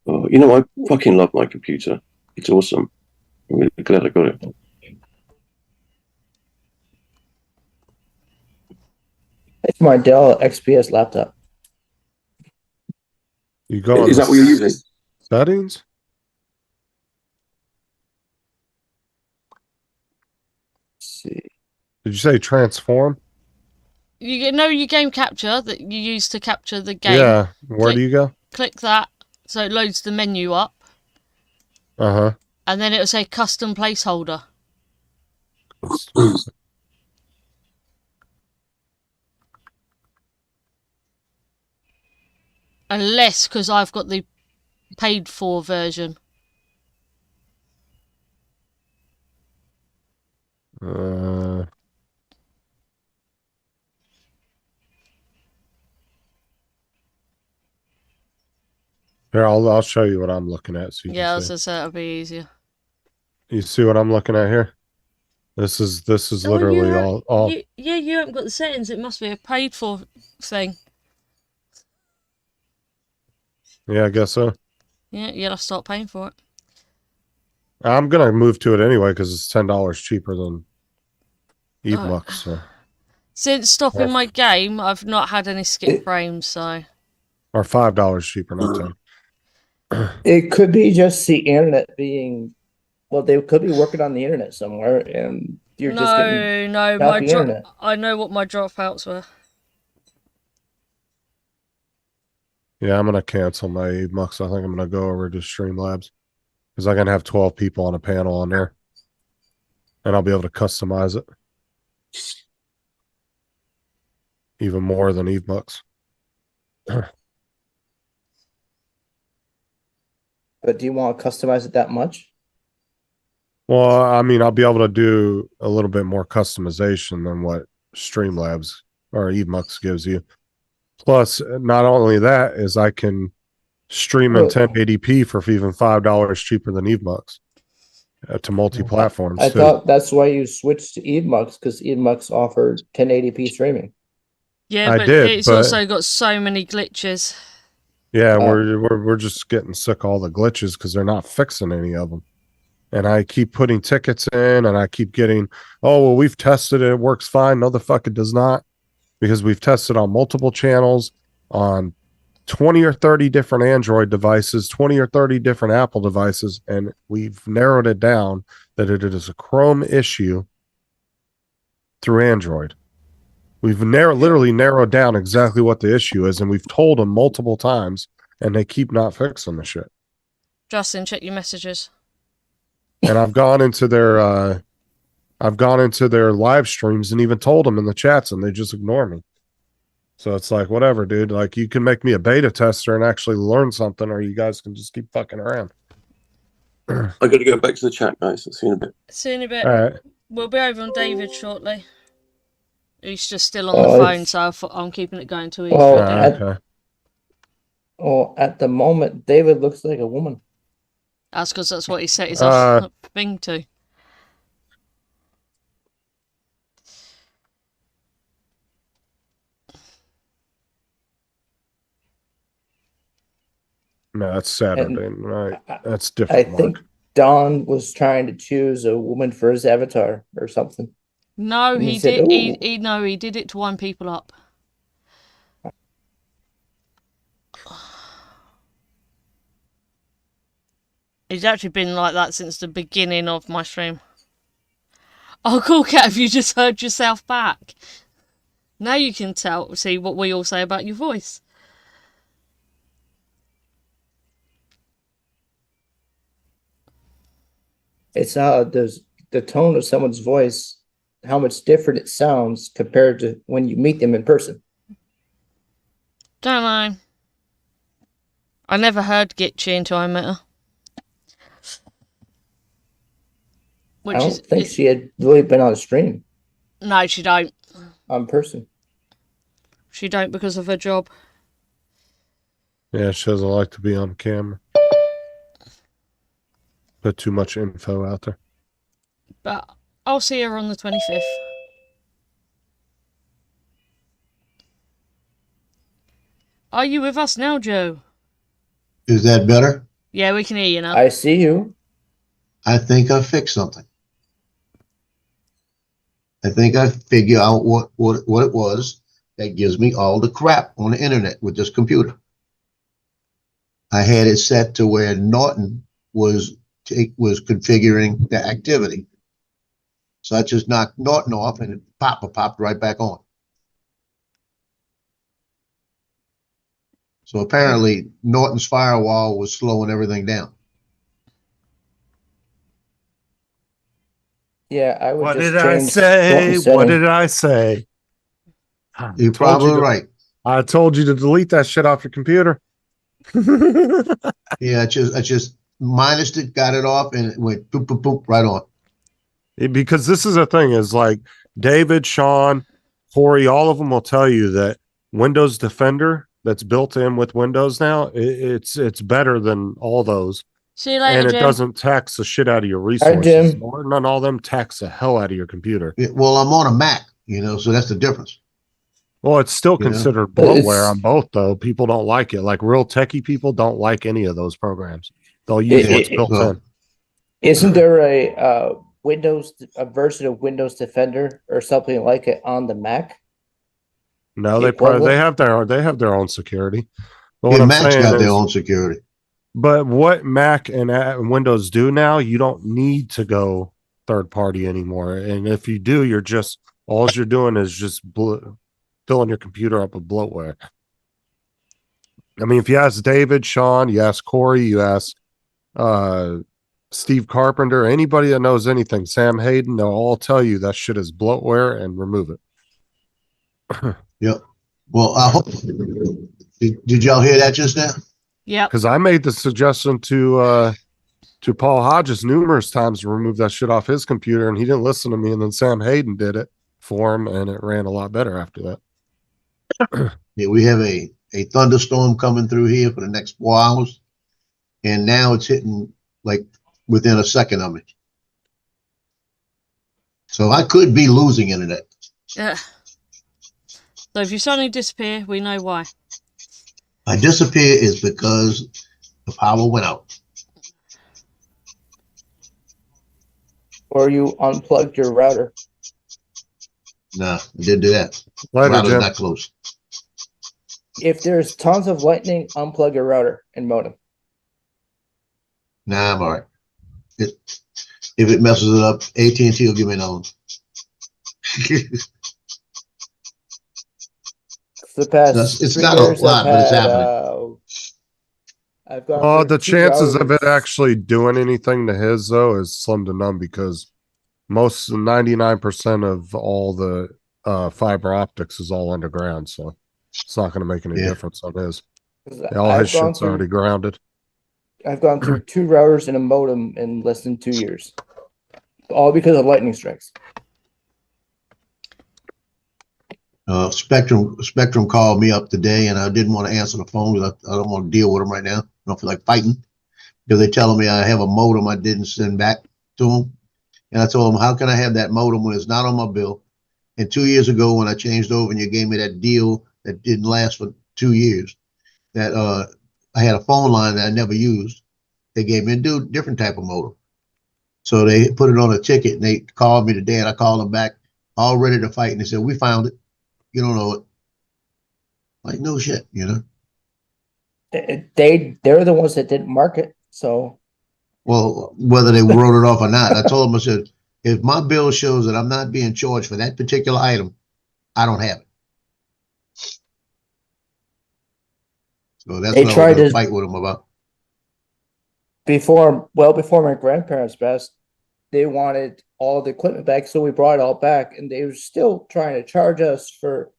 Oh, you know, I fucking love my computer. It's awesome. I'm really glad I got it. It's my Dell XPS laptop. You go. Is that what you're using? Settings? Let's see. Did you say transform? You know your game capture that you use to capture the game. Yeah. Where do you go? Click that, so it loads the menu up, Uh-huh. and then it'll say custom placeholder. Unless, because I've got the paid for version. Here, I'll show you what I'm looking at. So you Yeah, I can was see. gonna say that'll be easier. You see what I'm looking at here? This is literally all. Yeah, you haven't got the settings. It must be a paid for thing. Yeah, I guess so. Yeah, you'll have to start paying for it. I'm gonna move to it anyway because it's $10 cheaper than eBooks. So. Since stopping my game, I've not had any skip frames, so. Or $5 cheaper, not 10. It could be just the internet being, well, they could be working on the internet somewhere, and you're just getting No, choppy internet. I know what my dropouts were. Yeah, I'm gonna cancel my eBooks. I think I'm gonna go over to Streamlabs because I'm gonna have 12 people on a panel on there, and I'll be able to customize it even more than eBooks. But do you want to customize it that much? Well, I mean, I'll be able to do a little bit more customization than what Streamlabs or eBooks gives you. Plus, not only that is I can stream in 1080p for even $5 cheaper than eBooks to multi-platforms. I too. thought that's why you switched to eBooks, because eBooks offered 1080p streaming. Yeah, I but did, it's but- also got so many glitches. Yeah, we're just getting sick of all the glitches because they're not fixing any of them. and I keep putting tickets in, and I keep getting, oh, well, we've tested it. It works fine. No, the fuck it does not, because we've tested on multiple channels on 20 or 30 different Android devices, 20 or 30 different Apple devices, and we've narrowed it down that it is a Chrome issue through Android. We've literally narrowed down exactly what the issue is, and we've told them multiple times, and they keep not fixing the shit. Justin, check your messages. And I've gone into their live streams and even told them in the chats, and they just ignore me. So it's like, whatever, dude. Like, you can make me a beta tester and actually learn something, or you guys can just keep fucking around. I got to go back to the chat, guys. I'll see you in a bit. See you in a bit. All right. We'll be over on David shortly. He's just still on Oh, the phone, it's- so I'm keeping it going till he's Well, ready. Okay. Well, at the moment, David looks like a woman. That's because that's what he set his thing to. No, that's Saturday night. That's different. I think Mark. Don was trying to choose a woman for his avatar or something. No, And he he said, did. "Oh." He did it to wind people up. He's actually been like that since the beginning of my stream. Oh, cool, Cat, have you just heard yourself back? Now you can see what we all say about your voice. It's there's the tone of someone's voice, how much different it sounds compared to when you meet them in person. Don't know. I never heard Gitchy until I met her. I don't think she had really been on stream No, she don't. on person. She don't because of her job. Yeah, she doesn't like to be on camera. Put too much info out there. But I'll see her on the 25th. Are you with us now, Joe? Is that better? Yeah, we can hear you now. I see you. I think I fixed something. I think I figured out what it was that gives me all the crap on the internet with this computer. I had it set to where Norton was configuring the activity. So I just knocked Norton off and it popped right back on. So apparently Norton's firewall was slowing everything down. Yeah, I would What just did I change say? Norton's What setting. did I say? You're Told probably you to- right. I told you to delete that shit off your computer. Yeah, I just minused it, got it off, and it went boop, boop, boop, right on. Because this is the thing is like David, Sean, Corey, all of them will tell you that Windows Defender that's built in with Windows now, it's better than all those. See you later, And it Jim. doesn't tax the shit out of your resources. Jim. Norton and all them tax the hell out of your computer. Well, I'm on a Mac, so that's the difference. Well, it's still You know? considered But it's- bloatware on both, though. People don't like it. Like real techie people don't like any of those programs. They'll use what's built well, in. Isn't there a version of Windows Defender or something like it on the Mac? No, they it probably won't- they have their own security. But Yeah, what I'm Mac's saying got their is, own security. but what Mac and Windows do now, you don't need to go third party anymore. And if you do, all you're doing is just filling your computer up with bloatware. I mean, if you ask David, Sean, you ask Corey, you ask Steve Carpenter, anybody that knows anything, Sam Hayden, they'll all tell you that shit is bloatware and remove it. Yep. Well, I hope. Did y'all hear that just now? Yep. Because I made the suggestion to Paul Hodges numerous times to remove that shit off his computer, and he didn't listen to me. And then Sam Hayden did it for him, and it ran a lot better after that. Yeah, we have a thunderstorm coming through here for the next 4 hours, and now it's hitting like within a second of me. So I could be losing internet. Yeah. So if you suddenly disappear, we know why. I disappear is because the power went out. or you unplugged your router. No, I didn't do that. Later, Router's Jim. not close. If there's tons of lightning, unplug your router and modem. Nah, I'm all right. If it messes it up, AT&T will give me another one. For the past It's 3 not a years, lot, I've but it's had, happening. I've gone through The 2 chances of it routers. actually doing anything to his though is slim to none because 99% of all the fiber optics is all underground, so it's not going to make any Yeah. difference on his. 'Cause All his I've gone shit's already grounded. I've gone through 2 routers and a modem in less than 2 years, all because of lightning strikes. Spectrum called me up today, and I didn't want to answer the phone because I don't want to deal with them right now. I don't feel like fighting because they're telling me I have a modem I didn't send back to them. And I told them, how can I have that modem when it's not on my bill? And 2 years ago, when I changed over and you gave me that deal that didn't last for 2 years, that I had a phone line that I never used. They gave me a different type of modem. So they put it on a ticket, and they called me today, and I called them back, all ready to fight. And they said, we found it. You don't know it. Like, no shit, you know? They're the ones that didn't mark it, so Well, whether they wrote it off or not, I told them, I said, if my bill shows that I'm not being charged for that particular item, I don't have it. So that's They what I tried was going to- to fight with them about. before my grandparents passed, they wanted all the equipment back, so we brought it all back, and they were still trying to charge us for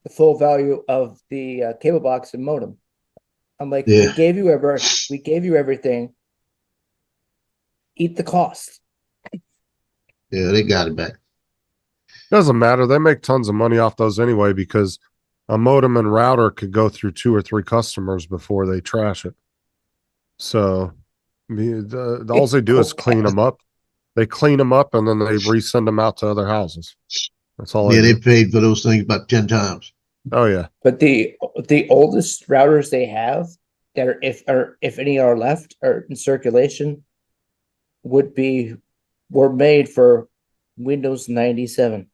the full value of the cable box and modem. I'm like, Yeah. we gave you everything. Eat the cost. Yeah, they got it back. Doesn't matter. They make tons of money off those anyway because a modem and router could go through 2 or 3 customers before they trash it. So all they do is clean them up. They clean them up and then they resend them out to other houses. That's all. Yeah, they they do. paid for those things about 10 times. Oh yeah. But the oldest routers they have that are if any are left or in circulation were made for Windows 97.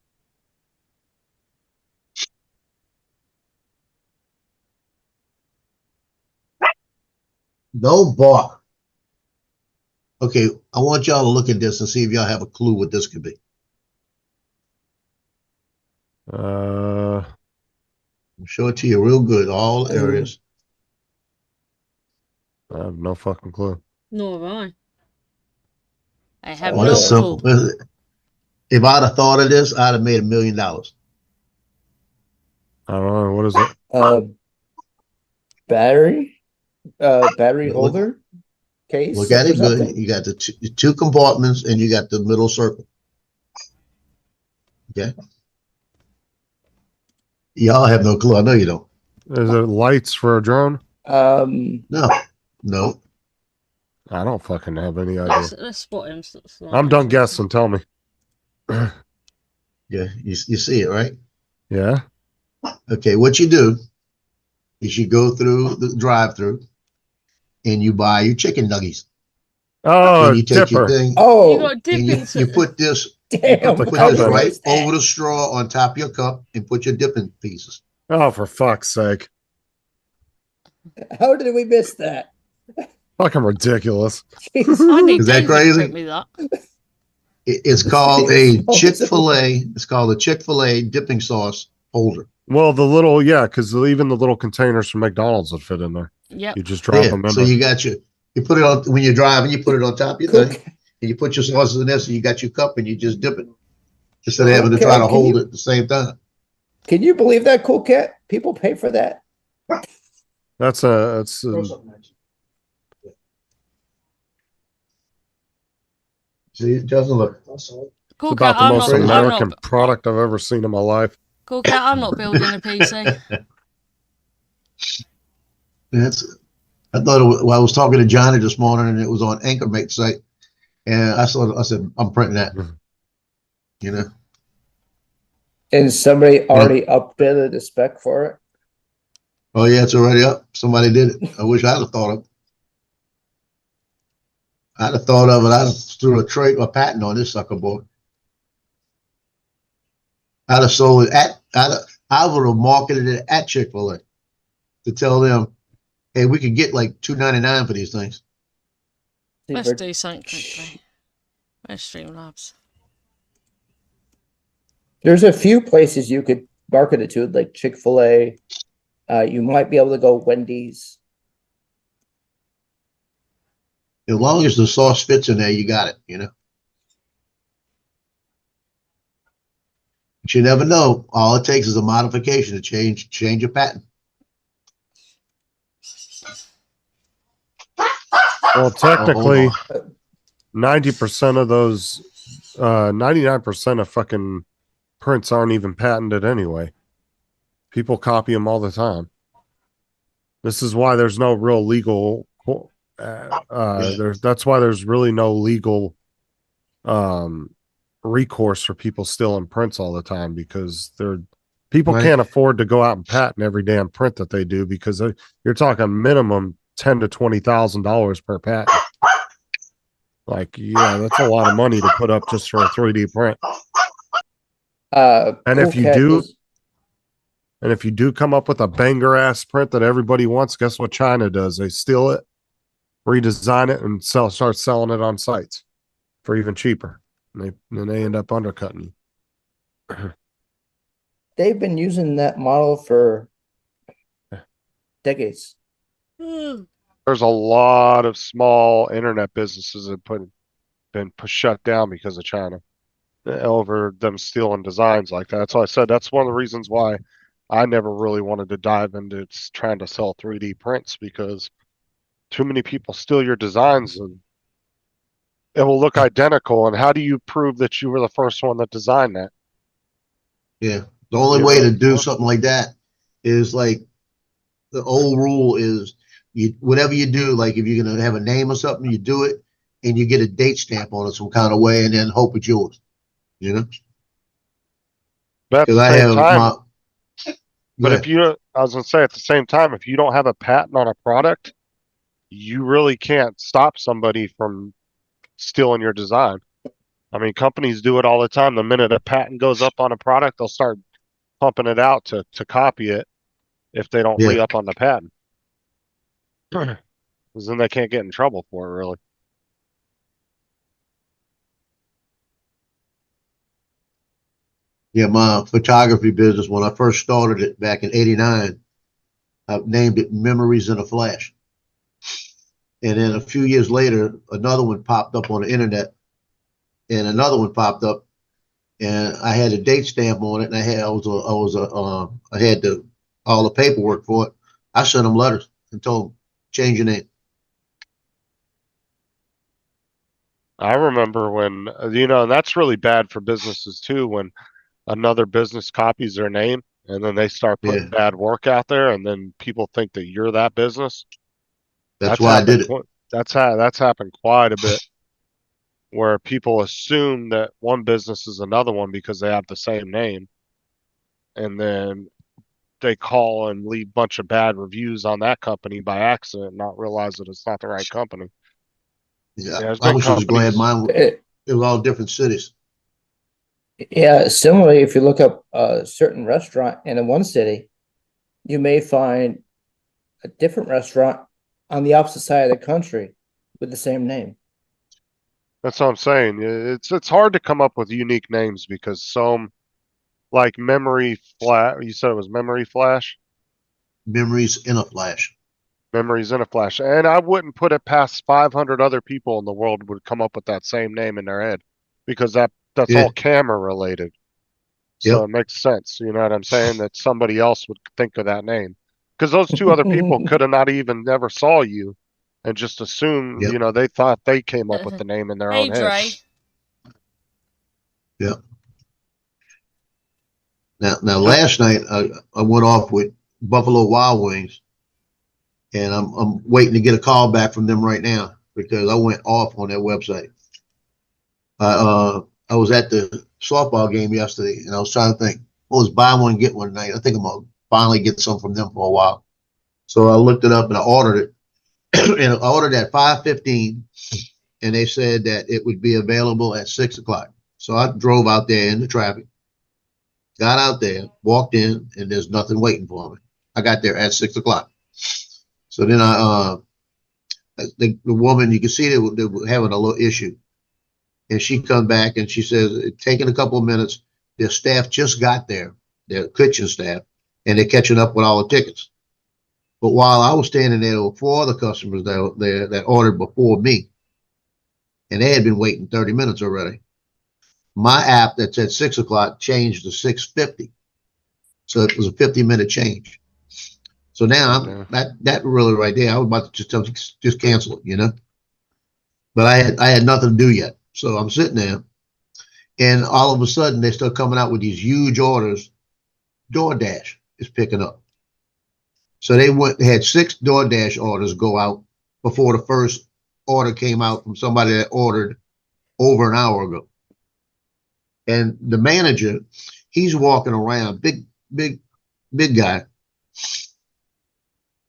Don't bark. Okay, I want y'all to look at this and see if y'all have a clue what this could be. Uh, I'll show it to you real good, all areas. I have no fucking clue. Nor have I. I have Well, no it's simple. clue. If I'd have thought of this, I'd have made $1 million. I don't know. What is it? Battery Look- holder case. Look at or it good. something? You got the 2 compartments and you got the middle circle. Okay. Y'all have no clue. I know you don't. Is it lights for a drone? No. I don't fucking have any idea. Let's spot him. I'm done guessing. Tell me. Yeah, you see it, right? Yeah. Okay, what you do is you go through the drive-through and you buy your chicken nuggies. Oh, And you take your dipper. thing You Oh, got and you dipping. put this damn! put put cup this in it. right over the straw on top of your cup and put your dipping pieces. Oh, for fuck's sake. How did we miss that? Fucking ridiculous. Jeez. I need Is that David to crazy? print me that. It's called a Oh, Chick-fil-A. It's called a Chick-fil-A dipping sauce holder. Well, because even the little containers from McDonald's would fit in there. Yep. You just drop Yeah, them in so there. you got you put it on when you're driving, you put it on top of your thing, Cook. and you put your sauces in there, so you got your cup and you just dip it. Instead of having to Okay, try to can hold you- it at the same time. Can you believe that, Cool Cat? People pay for that. That's See, it doesn't look. Cool about cat. the most I'm American not. product I've ever seen in my life. Cool cat. I'm not building a PC. I thought it was, well, I was talking to Johnny this morning, and it was on AnchorMate site, and I said, I'm printing that. You know, And somebody already updated the spec for it. oh yeah, it's already up. Somebody did it. I wish I'd have thought of it. I'd have thought of it. I'd have threw a patent on this sucker boy. I'd have sold it I would have marketed it at Chick-fil-A to tell them, hey, we could get like $2.99 for these things. Let's do something quickly. Where's Streamlabs? There's a few places you could market it to, like Chick-fil-A. You might be able to go Wendy's. As long as the sauce fits in there, you got it, you know. But you never know. All it takes is a modification to change a patent. Well, technically, 90% of those, 99% of fucking prints aren't even patented anyway. People copy them all the time. This is why there's no real legal. That's why there's really no legal recourse for people stealing prints all the time, because people can't afford to go out and patent every damn print that they do, because you're talking minimum $10,000 to $20,000 per patent. Like, yeah, that's a lot of money to put up just for a 3D print. And if you do come up with a banger ass print that everybody wants, guess what China does? They steal it, redesign it, and start selling it on sites for even cheaper. And they end up undercutting you. They've been using that model for decades. There's a lot of small internet businesses that been shut down because of China over them stealing designs like that. So I said that's one of the reasons why I never really wanted to dive into trying to sell 3D prints, because too many people steal your designs and it will look identical. And how do you prove that you were the first one that designed that? Yeah. The only way to do something like that is like the old rule is whatever you do, like if you're going to have a name or something, you do it and you get a date stamp on it some kind of way and then hope it's yours, you know? But at the same time, but if I was going to say at the same time, if you don't have a patent on a product, you really can't stop somebody from stealing your design. I mean, companies do it all the time. The minute a patent goes up on a product, they'll start pumping it out to copy it if they don't re-up on the patent. Because then they can't get in trouble for it, really. Yeah, my photography business, when I first started it back in '89, I named it Memories in a Flash. And then a few years later, another one popped up on the internet, and another one popped up, and I had a date stamp on it, and I had all the paperwork for it. I sent them letters and told them, change your name. I remember when, and that's really bad for businesses too, when another business copies their name and then they start putting bad work out there, and then people think that you're that business. That's why I did it. That's happened quite a bit, where people assume that one business is another one because they have the same name, and then they call and leave a bunch of bad reviews on that company by accident, not realize that it's not the right company. Yeah, I was just glad mine it was all different cities. Yeah, similarly, if you look up a certain restaurant in one city, you may find a different restaurant on the opposite side of the country with the same name. That's what I'm saying. It's hard to come up with unique names, because some, like Memory Flash, you said it was Memory Flash? Memories in a Flash. Memories in a Flash. And I wouldn't put it past 500 other people in the world would come up with that same name in their head, because that's all camera related. So it makes sense. You know what I'm saying? That somebody else would think of that name, because those two other people could have not even never saw you and just assumed, they thought they came up with the name in their own head. Yeah. Now last night I went off with Buffalo Wild Wings, and I'm waiting to get a call back from them right now, because I went off on their website. I was at the softball game yesterday, and I was trying to think, well, let's buy one, get one tonight. I think I'm going to finally get some from them for a while. So I looked it up and I ordered it. And I ordered at 5:15, and they said that it would be available at 6 o'clock. So I drove out there in the traffic, got out there, walked in, and there's nothing waiting for me. I got there at 6 o'clock. So then the woman, you can see they were having a little issue. And she comes back and she says, it's taking a couple of minutes. Their staff just got there, their kitchen staff, and they're catching up with all the tickets. But while I was standing there, there were 4 other customers that were there that ordered before me. And they had been waiting 30 minutes already. My app that said 6 o'clock changed to 6:50. So it was a 50-minute change. So now that really right there, I was about to just cancel it, But I had nothing to do yet. So I'm sitting there, and all of a sudden they start coming out with these huge orders. DoorDash is picking up. So they had 6 DoorDash orders go out before the first order came out from somebody that ordered over an hour ago. And the manager, he's walking around, big guy.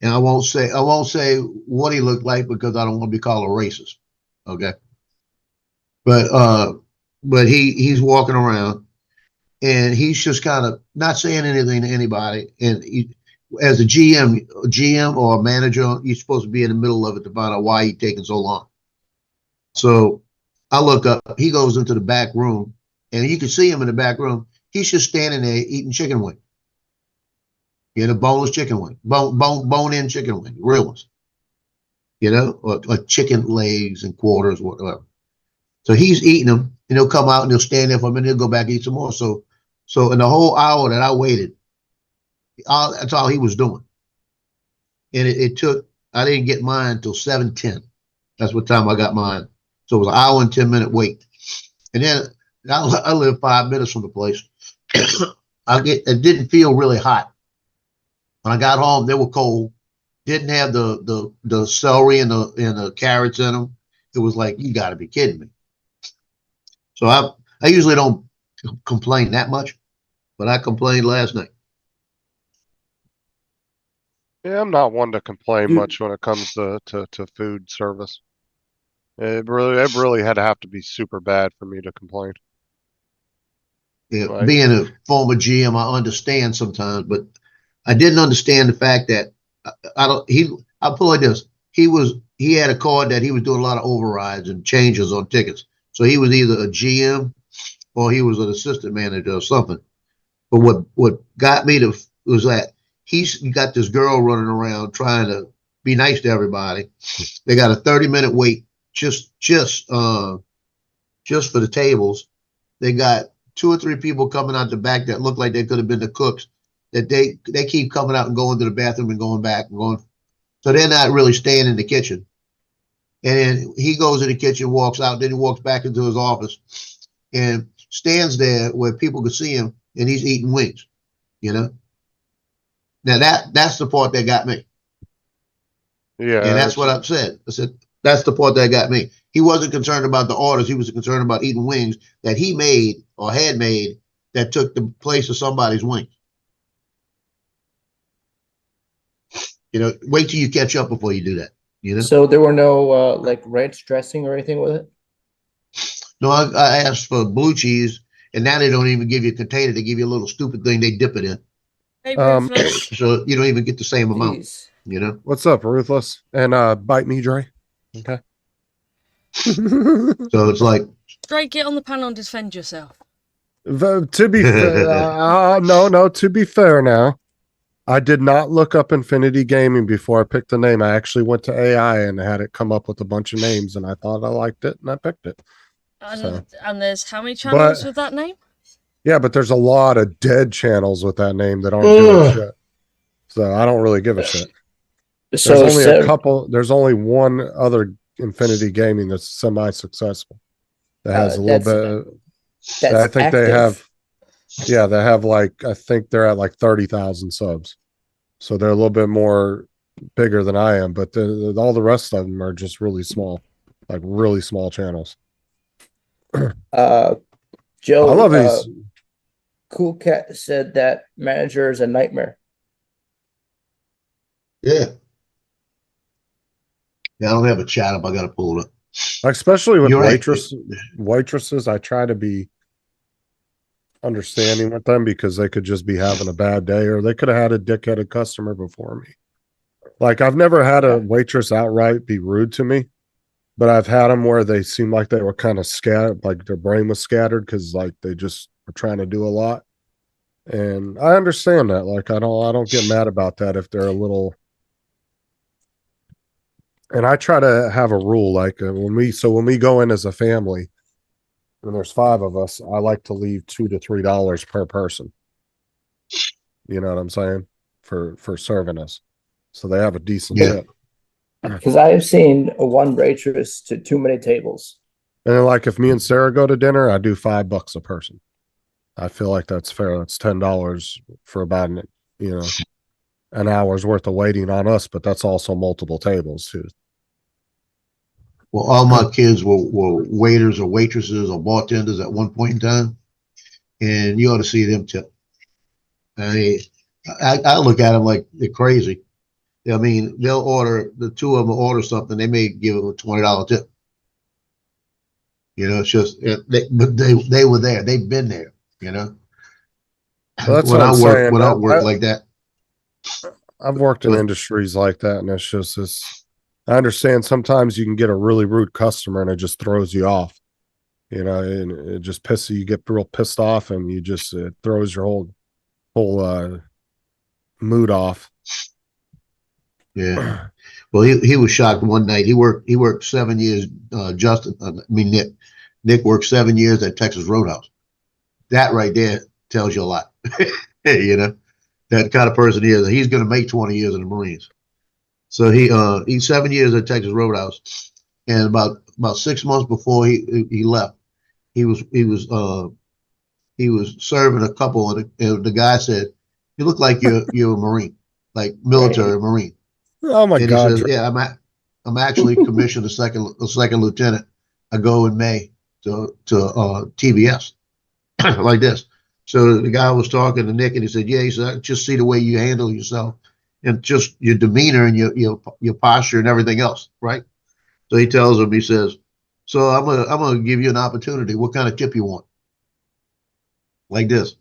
And I won't say what he looked like because I don't want to be called a racist. Okay. But he's walking around and he's just kind of not saying anything to anybody. And as a GM or a manager, you're supposed to be in the middle of it to find out why he's taking so long. So I look up, he goes into the back room, and you can see him in the back room. He's just standing there eating chicken wing. A boneless chicken wing, bone-in chicken wing, real ones. Or chicken legs and quarters, whatever. So he's eating them, and he'll come out and he'll stand there for a minute, he'll go back and eat some more. So in the whole hour that I waited, that's all he was doing. And I didn't get mine until 7:10. That's what time I got mine. So it was an hour and 10-minute wait. And then I live 5 minutes from the place. It didn't feel really hot. When I got home, they were cold. Didn't have the celery and the carrots in them. It was like, you got to be kidding me. So I usually don't complain that much, but I complained last night. Yeah, I'm not one to complain much when it comes to food service. It really had to have to be super bad for me to complain. Yeah, being a former GM, I understand sometimes, but I didn't understand the fact that I'll put it like this. He had a card that he was doing a lot of overrides and changes on tickets. So he was either a GM or he was an assistant manager or something. But what got me was that he's got this girl running around trying to be nice to everybody. They got a 30-minute wait just for the tables. They got 2 or 3 people coming out the back that look like they could have been the cooks. That they keep coming out and going to the bathroom and going back and going. So they're not really staying in the kitchen. And then he goes in the kitchen, walks out, then he walks back into his office and stands there where people could see him, and he's eating wings. Now that's the part that got me. Yeah. And that's what I've said. I said, that's the part that got me. He wasn't concerned about the orders. He was concerned about eating wings that he made or had made that took the place of somebody's wings. Wait till you catch up before you do that. So there were no like ranch dressing or anything with it? No, I asked for blue cheese, and now they don't even give you a container. They give you a little stupid thing they dip it in. Hey, Ruthless. So you don't even get the same amount. Jeez. What's up, Ruthless? And bite me, Dre. Okay. So it's like, Dre, get on the panel and defend yourself. To be fair, no. To be fair, now, I did not look up Infinity Gaming before I picked the name. I actually went to AI and had it come up with a bunch of names, and I thought I liked it, and I picked it. And there's how many channels with that name? Yeah, but there's a lot of dead channels with that name that aren't doing shit. So I don't really give a shit. There's only a couple. There's only one other Infinity Gaming that's semi-successful. That has a little bit. I think active. They have. Yeah, they have I think they're at 30,000 subs. So they're a little bit more bigger than I am, but all the rest of them are just really small, really small channels. Joe, I love these. Cool Cat said that manager is a nightmare. Yeah. I don't have a chat up. I got to pull it up. Especially with You're right. waitresses, I try to be understanding with them because they could just be having a bad day, or they could have had a dickheaded customer before me. Like, I've never had a waitress outright be rude to me, but I've had them where they seemed like they were kind of scattered, like their brain was scattered because like they just were trying to do a lot. And I understand that. Like, I don't get mad about that if they're a little. And I try to have a rule, like when we go in as a family, and there's 5 of us, I like to leave $2 to $3 per person. You know what I'm saying? For serving us, so they have a decent tip. Because I have seen one waitress to too many tables. And then, like, if me and Sarah go to dinner, I do $5 a person. I feel like that's fair. That's $10 for about an hour's worth of waiting on us, but that's also multiple tables too. Well, all my kids were waiters or waitresses or bartenders at one point in time, and you ought to see them tip. I mean, I look at them like they're crazy. I mean, they'll order, the 2 of them will order something, they may give them a $20 tip. You know, it's just but they were there, they've been there. You know, Well, that's what I'm saying. when I work like that. I've worked in industries like that, and it's just this. I understand sometimes you can get a really rude customer and it just throws you off, you know, and it just pisses you, get real pissed off, and you just, it throws your whole mood off. Yeah. Well, he was shocked one night. He worked 7 years. Nick worked 7 years at Texas Roadhouse. That right there tells you a lot. You know, that kind of person he is. He's going to make 20 years in the Marines. So he's 7 years at Texas Roadhouse, and about 6 months before he left, he was serving a couple, and the guy said, "You look like you're a Marine, like military Marine." Oh my God! He says, "Yeah, I'm actually commissioned a second lieutenant. I go in May to TBS like this." So the guy was talking to Nick, and he said, "Yeah," he said, "I just see the way you handle yourself, and just your demeanor and your posture and everything else, right?" So he tells him, he says, "So I'm gonna give you an opportunity. What kind of tip you want?" Like this,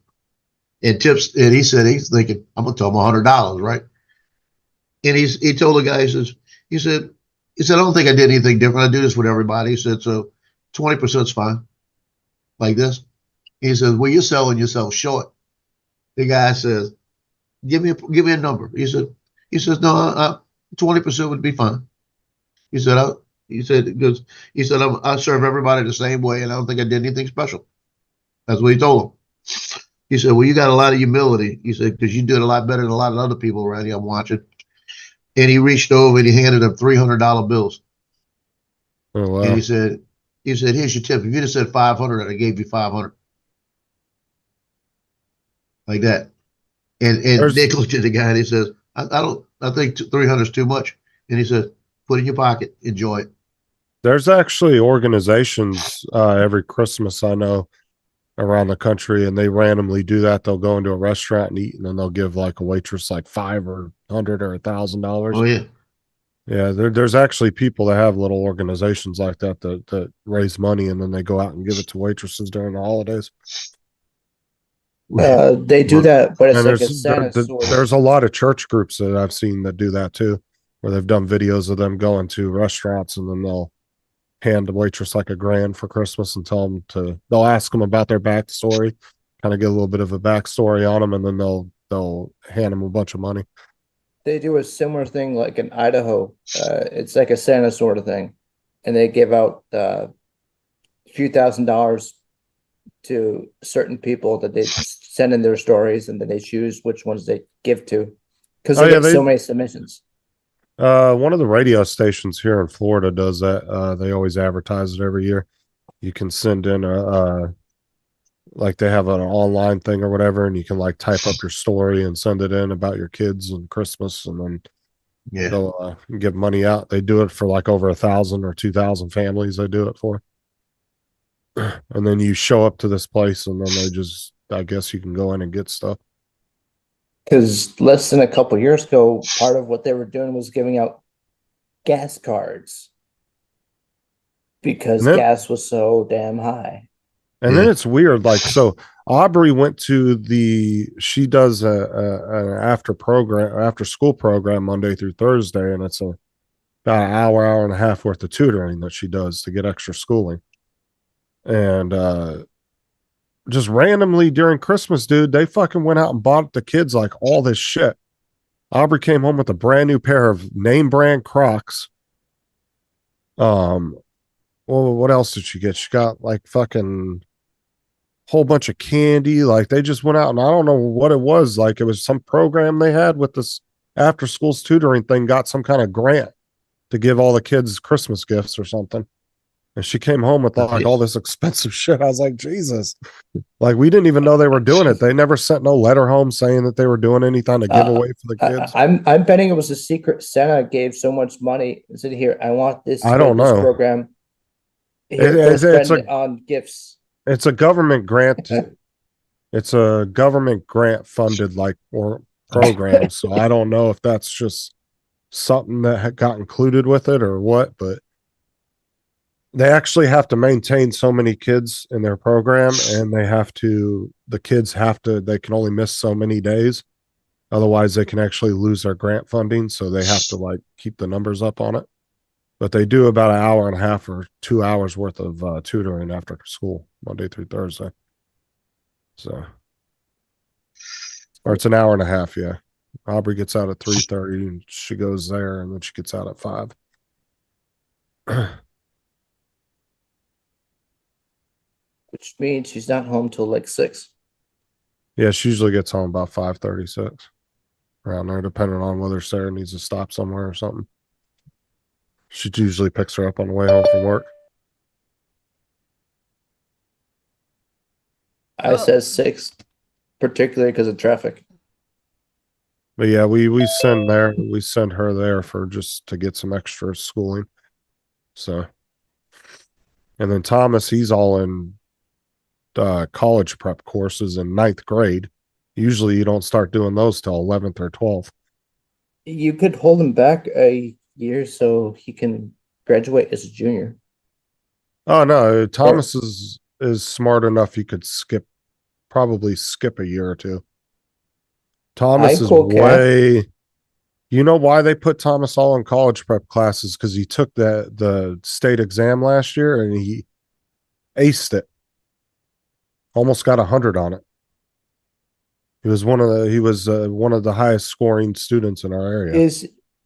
and tips. And he said he's thinking, "I'm gonna tell him $100, right?" And he told the guy, he said, I don't think I did anything different. I do this with everybody. He said, so 20% is fine, like this. He says, well, you're selling yourself short. The guy says, give me a number. He says, no, 20% would be fine. He said, because I serve everybody the same way, and I don't think I did anything special. That's what he told him. He said, well, you got a lot of humility. He said, because you did a lot better than a lot of other people around here I'm watching. And he reached over and he handed him $300 bills. Oh, wow. And he said, here's your tip. If you'd have said 500, I gave you 500. Like that. And Nick looked at the guy and he says, I think 300 is too much. And he says, put it in your pocket, enjoy it. There's actually organizations every Christmas, I know, around the country, and they randomly do that. They'll go into a restaurant and eat, and then they'll give like a waitress like $500 or $100 or $1,000. Oh yeah. Yeah, there's actually people that have little organizations like that raise money, and then they go out and give it to waitresses during the holidays. They do that, but it's like a Santa there's a lot of church groups that I've seen that do that too, where they've done videos of them going to restaurants, and then they'll hand the waitress like $1,000 for Christmas and tell them they'll ask them about their backstory, kind of get a little bit of a backstory on them, and then they'll hand them a bunch of money. They do a similar thing like in Idaho. It's like a Santa sort of thing, and they give out a few $1,000s to certain people that they send in their stories, and then they choose which ones they give to, because they get so many submissions. One of the radio stations here in Florida does that. They always advertise it every year. You can send in like they have an online thing or whatever, and you can like type up your story and send it in about your kids and Christmas, and then they'll give money out. They do it for like over 1,000 or 2,000 families. They do it for, and then you show up to this place, and then they just, I guess you can go in and get stuff. Because less than a couple years ago, part of what they were doing was giving out gas cards. because And then- gas was so damn high. And then it's weird, like, so Aubrey went to she does an after school program Monday through Thursday, and it's about an hour and a half worth of tutoring that she does to get extra schooling. And just randomly during Christmas, dude, they fucking went out and bought the kids like all this shit. Aubrey came home with a brand new pair of name brand Crocs. Well, what else did she get? She got like fucking whole bunch of candy. Like they just went out, and I don't know what it was. Like it was some program they had with this after schools tutoring thing, got some kind of grant to give all the kids Christmas gifts or something. And she came home with like all this expensive shit. I was like, Jesus. Like we didn't even know they were doing it. They never sent no letter home saying that they were doing anything to give away for the kids. I'm betting it was a secret. Santa gave so much money and said, "Here, I want this. I don't this know. program. It's on gifts." It's a government grant. It's a government grant funded like or program. So I don't know if that's just something that had got included with it or what, but they actually have to maintain so many kids in their program, and the kids they can only miss so many days. Otherwise they can actually lose their grant funding. So they have to like keep the numbers up on it. But they do about an hour and a half or 2 hours worth of tutoring after school, Monday through Thursday. So, or it's an hour and a half. Yeah. Aubrey gets out at 3:30 and she goes there, and then she gets out at 5. Which means she's not home till like 6. Yeah, she usually gets home about 5:36 around there, depending on whether Sarah needs to stop somewhere or something. She usually picks her up on the way home from work. I said 6, particularly because of traffic. But yeah, we send her there for just to get some extra schooling. So, and then Thomas, he's all in college prep courses in 9th grade. Usually you don't start doing those till 11th or 12th. You could hold him back a year so he can graduate as a junior. Oh no, Thomas is smart enough he could probably skip a year or two. Thomas is way. You know why they put Thomas all in college prep classes? Because he took the state exam last year and he aced it. Almost got 100 on it. He was one of the highest scoring students in our area.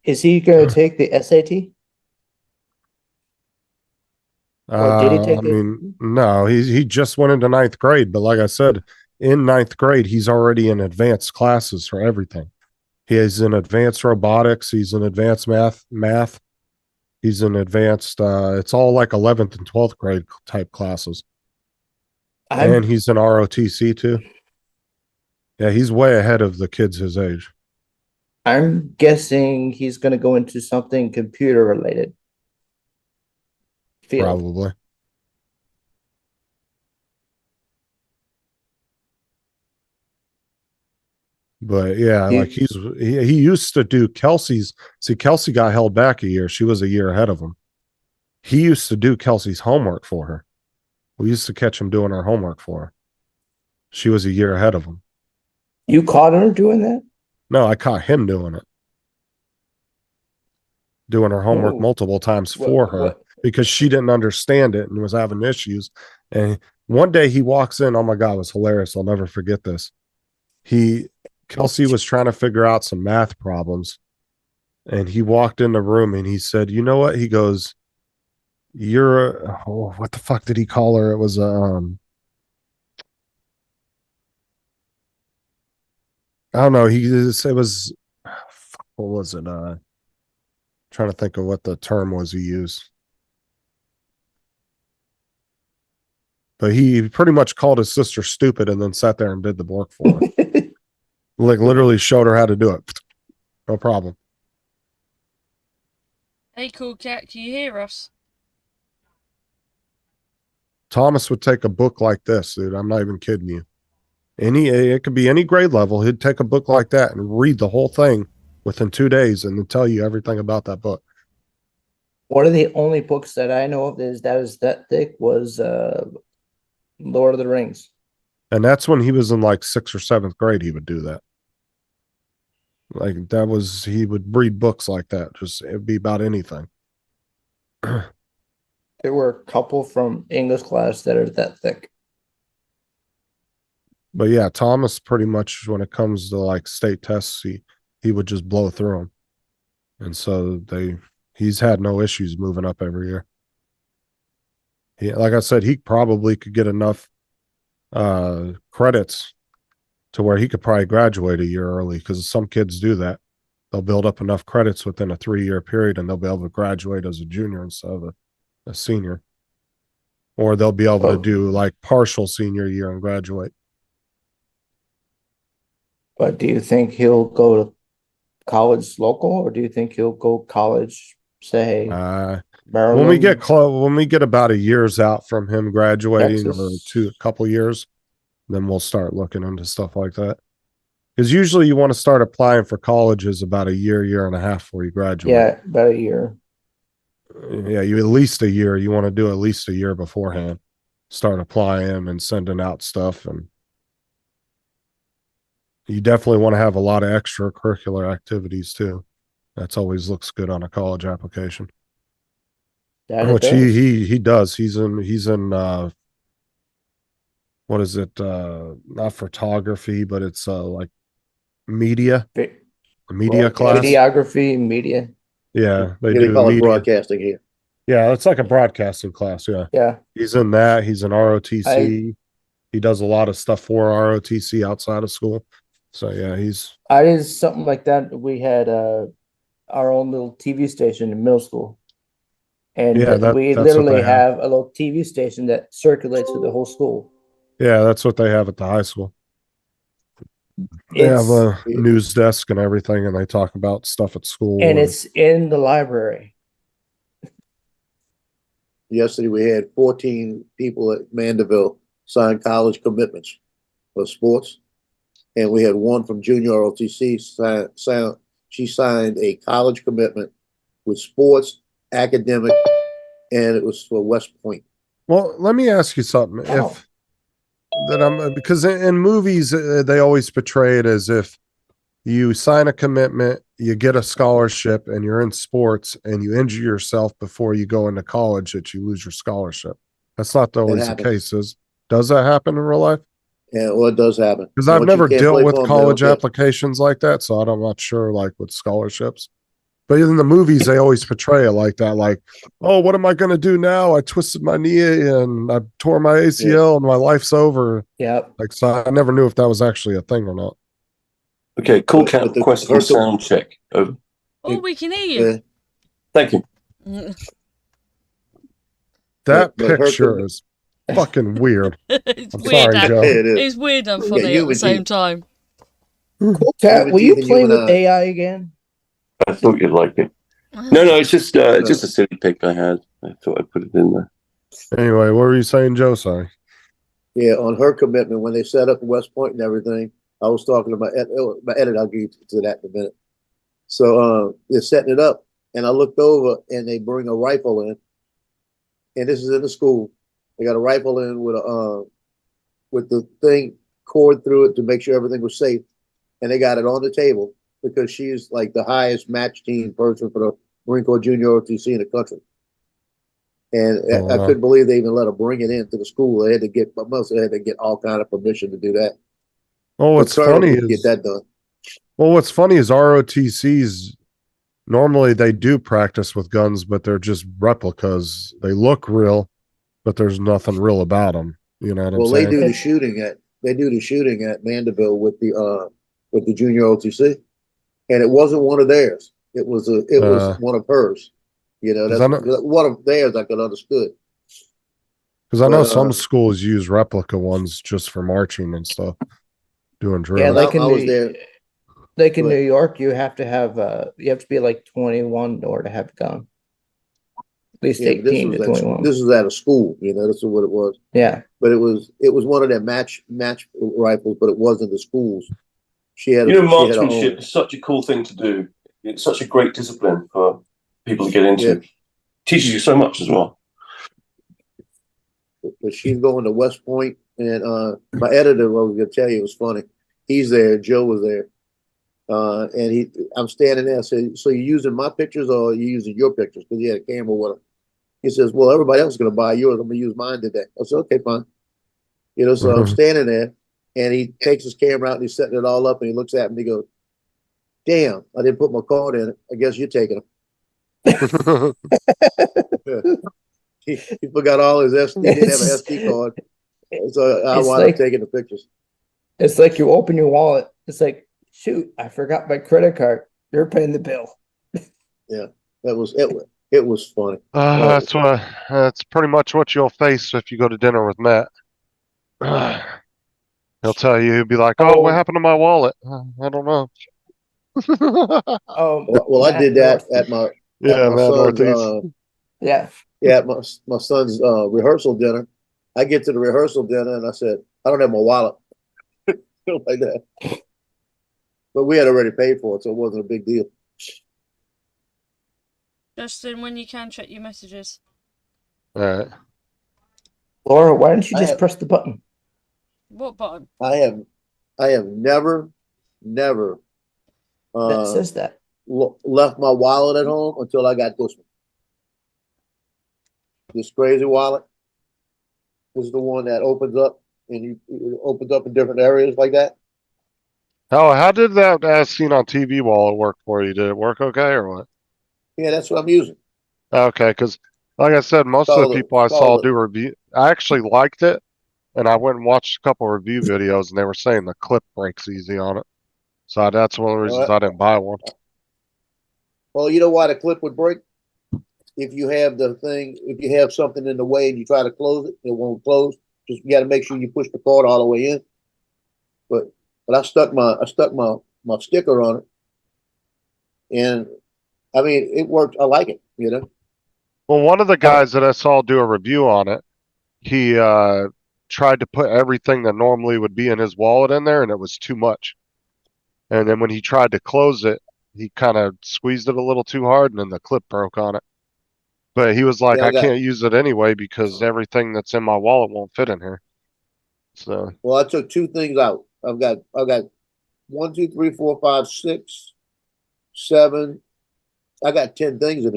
Is he going to take the SAT? Or did he take no, he just went into 9th grade, but like I said, in 9th grade, he's already in advanced classes for everything. He is in advanced robotics. He's in advanced math. He's in advanced, it's all like 11th and 12th grade type classes. And he's in ROTC too. Yeah, he's way ahead of the kids his age. I'm guessing he's going to go into something computer related. Probably. But yeah, like he used to do Kelsey's. See, Kelsey got held back a year. She was a year ahead of him. He used to do Kelsey's homework for her. We used to catch him doing her homework for her. She was a year ahead of him. You caught her doing that? No, I caught him doing it. Doing her homework multiple times for her because she didn't understand it and was having issues. And one day he walks in. Oh my God, it was hilarious. I'll never forget this. Kelsey was trying to figure out some math problems, and he walked in the room and he said, "You know what?" He goes, what the fuck did he call her? It was I don't know. It was what was it? Trying to think of what the term was he used. But he pretty much called his sister stupid and then sat there and did the work for her. Like literally showed her how to do it. No problem. Hey, cool cat, can you hear us? Thomas would take a book like this, dude. I'm not even kidding you. It could be any grade level. He'd take a book like that and read the whole thing within 2 days and then tell you everything about that book. One of the only books that I know of is that thick was Lord of the Rings. And that's when he was in like 6th or 7th grade. He would do that. Like he would read books like that. Just it'd be about anything. There were a couple from English class that are that thick. But yeah, Thomas pretty much when it comes to like state tests, he would just blow through them. And so he's had no issues moving up every year. Like I said, he probably could get enough credits to where he could probably graduate a year early, because some kids do that. They'll build up enough credits within a 3-year period and they'll be able to graduate as a junior instead of a senior. Or they'll be able to do like partial senior year and graduate. But do you think he'll go to college local, or do you think he'll go college, say, Maryland? When we get about a year's out from him graduating, Texas? or a couple years, then we'll start looking into stuff like that. Because usually you want to start applying for colleges about a year and a half before you graduate. Yeah, about a year. Yeah, you at least a year. You want to do at least a year beforehand. Start applying and sending out stuff, and you definitely want to have a lot of extracurricular activities too. That's always looks good on a college application. Which he does. He's in what is it? Not photography, but it's like media class. Videography, media. Yeah, they call it broadcasting here. Yeah, it's like a broadcasting class. Yeah. Yeah. He's in that. He's in ROTC. He does a lot of stuff for ROTC outside of school. So yeah, I did something like that. We had our own little TV station in middle school. And we literally have a little TV station that circulates through the whole school. Yeah, that's what they have at the high school. They have a news desk and everything, and they talk about stuff at school. And it's in the library. Yesterday we had 14 people at Mandeville sign college commitments for sports. And we had one from Junior ROTC she signed a college commitment with sports, academic, and it was for West Point. Well, let me ask you something. Because in movies they always portray it as if you sign a commitment, you get a scholarship, and you're in sports, and you injure yourself before you go into college, that you lose your scholarship. That's not always the case. Does that happen in real life? Yeah, well, it does happen. Because I've never dealt with college applications like that, so I'm not sure, like, with scholarships. But in the movies, they always portray it like that. Like, oh, what am I going to do now? I twisted my knee and I tore my ACL and my life's over. Yeah. Like, so I never knew if that was actually a thing or not. Okay, call count question sound check. Over. Oh, we can hear you. Thank you. That picture is fucking weird. It's I'm weird. sorry, Joe. It's weird and funny at the same time. Cool Cat, will you play with AI again? I thought you'd like it. No, it's just a silly pic I had. I thought I'd put it in there. Anyway, what were you saying, Joe? Sorry. Yeah, on her commitment, when they set up West Point and everything, I was talking to my editor. I'll get to that in a minute. So they're setting it up, and I looked over, and they bring a rifle in, and this is in the school. They got a rifle in with the thing cord through it to make sure everything was safe, and they got it on the table because she's like the highest match team person for the Marine Corps Junior ROTC in the country. And I couldn't believe they even let her bring it into the school. They had to get all kind of permission to do that. Well, what's funny is get that done. Well, what's funny is ROTCs normally they do practice with guns, but they're just replicas. They look real, but there's nothing real about them. You know what I'm saying? They do the shooting at Mandeville with the Junior ROTC, and it wasn't one of theirs. It was one of hers. You know, that's one of theirs I could understood. Because I know some schools use replica ones just for marching and stuff, doing drills. Yeah, like in New York, you have to be like 21 in order to have a gun. At least 18 to 21. This was at a school, you know, this is what it was. Yeah. But it was one of their match rifles, but it wasn't the schools. Marksmanship is such a cool thing to do. It's such a great discipline for people to get into. teaches you so much as well. But she's going to West Point, and my editor was gonna tell you it was funny. He's there. Joe was there, and I'm standing there. I said, "So you using my pictures or are you using your pictures?" Because he had a camera with him. He says, "Well, everybody else is gonna buy yours. I'm gonna use mine today." I said, "Okay, fine." So I'm standing there, and he takes his camera out and he's setting it all up, and he looks at me and he goes, "Damn, I didn't put my card in it. I guess you're taking them." He forgot all his SD. He didn't have an SD card, so I wound up taking the pictures. It's like you open your wallet. It's like, shoot, I forgot my credit card. You're paying the bill. Yeah, that was it. It was funny. That's pretty much what you'll face if you go to dinner with Matt. He'll tell you, he'll be like, "Oh, what happened to my wallet? I don't know." Well, I did that at my Northeast. At my son's rehearsal dinner. I get to the rehearsal dinner and I said, "I don't have my wallet." Like that. But we had already paid for it, so it wasn't a big deal. Justin, when you can, check your messages. All right. Laura, why don't you just press the button? What button? I have never That says that. left my wallet at home until I got this one. This crazy wallet is the one that opens up, and it opens up in different areas like that. Oh, how did that as seen on TV wallet work for you? Did it work okay or what? Yeah, that's what I'm using. Okay, because like I said, most of the people I saw do review. I actually liked it, and I went and watched a couple of review videos, and they were saying the clip breaks easy on it. So that's one of the reasons I didn't buy one. Well, you know why the clip would break? If you have something in the way and you try to close it, it won't close. Just you got to make sure you push the cord all the way in. But I stuck my sticker on it, and I mean it worked. I like it. Well, one of the guys that I saw do a review on it, he tried to put everything that normally would be in his wallet in there, and it was too much. And then when he tried to close it, he kind of squeezed it a little too hard, and then the clip broke on it. But he was like, Yeah, I can't use it anyway because everything that's in my wallet won't fit in here. So, well, I took two things out. I've got 1, 2, 3, 4, 5, 6, 7. I got 10 things in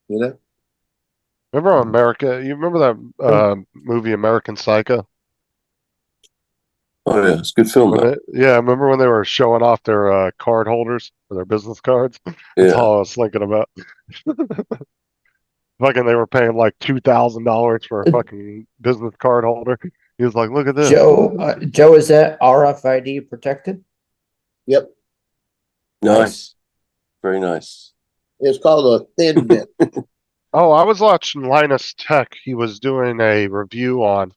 here. remember America? You remember that movie American Psycho? Oh yeah, it's a good film. Yeah, remember when they were showing off their card holders for their business cards? That's all I was thinking about. Fucking, they were paying like $2,000 for a fucking business card holder. He was like, "Look at this." Joe, is that RFID protected? Yep. Nice. Very nice. It's called a thin bit. Oh, I was watching Linus Tech. He was doing a review on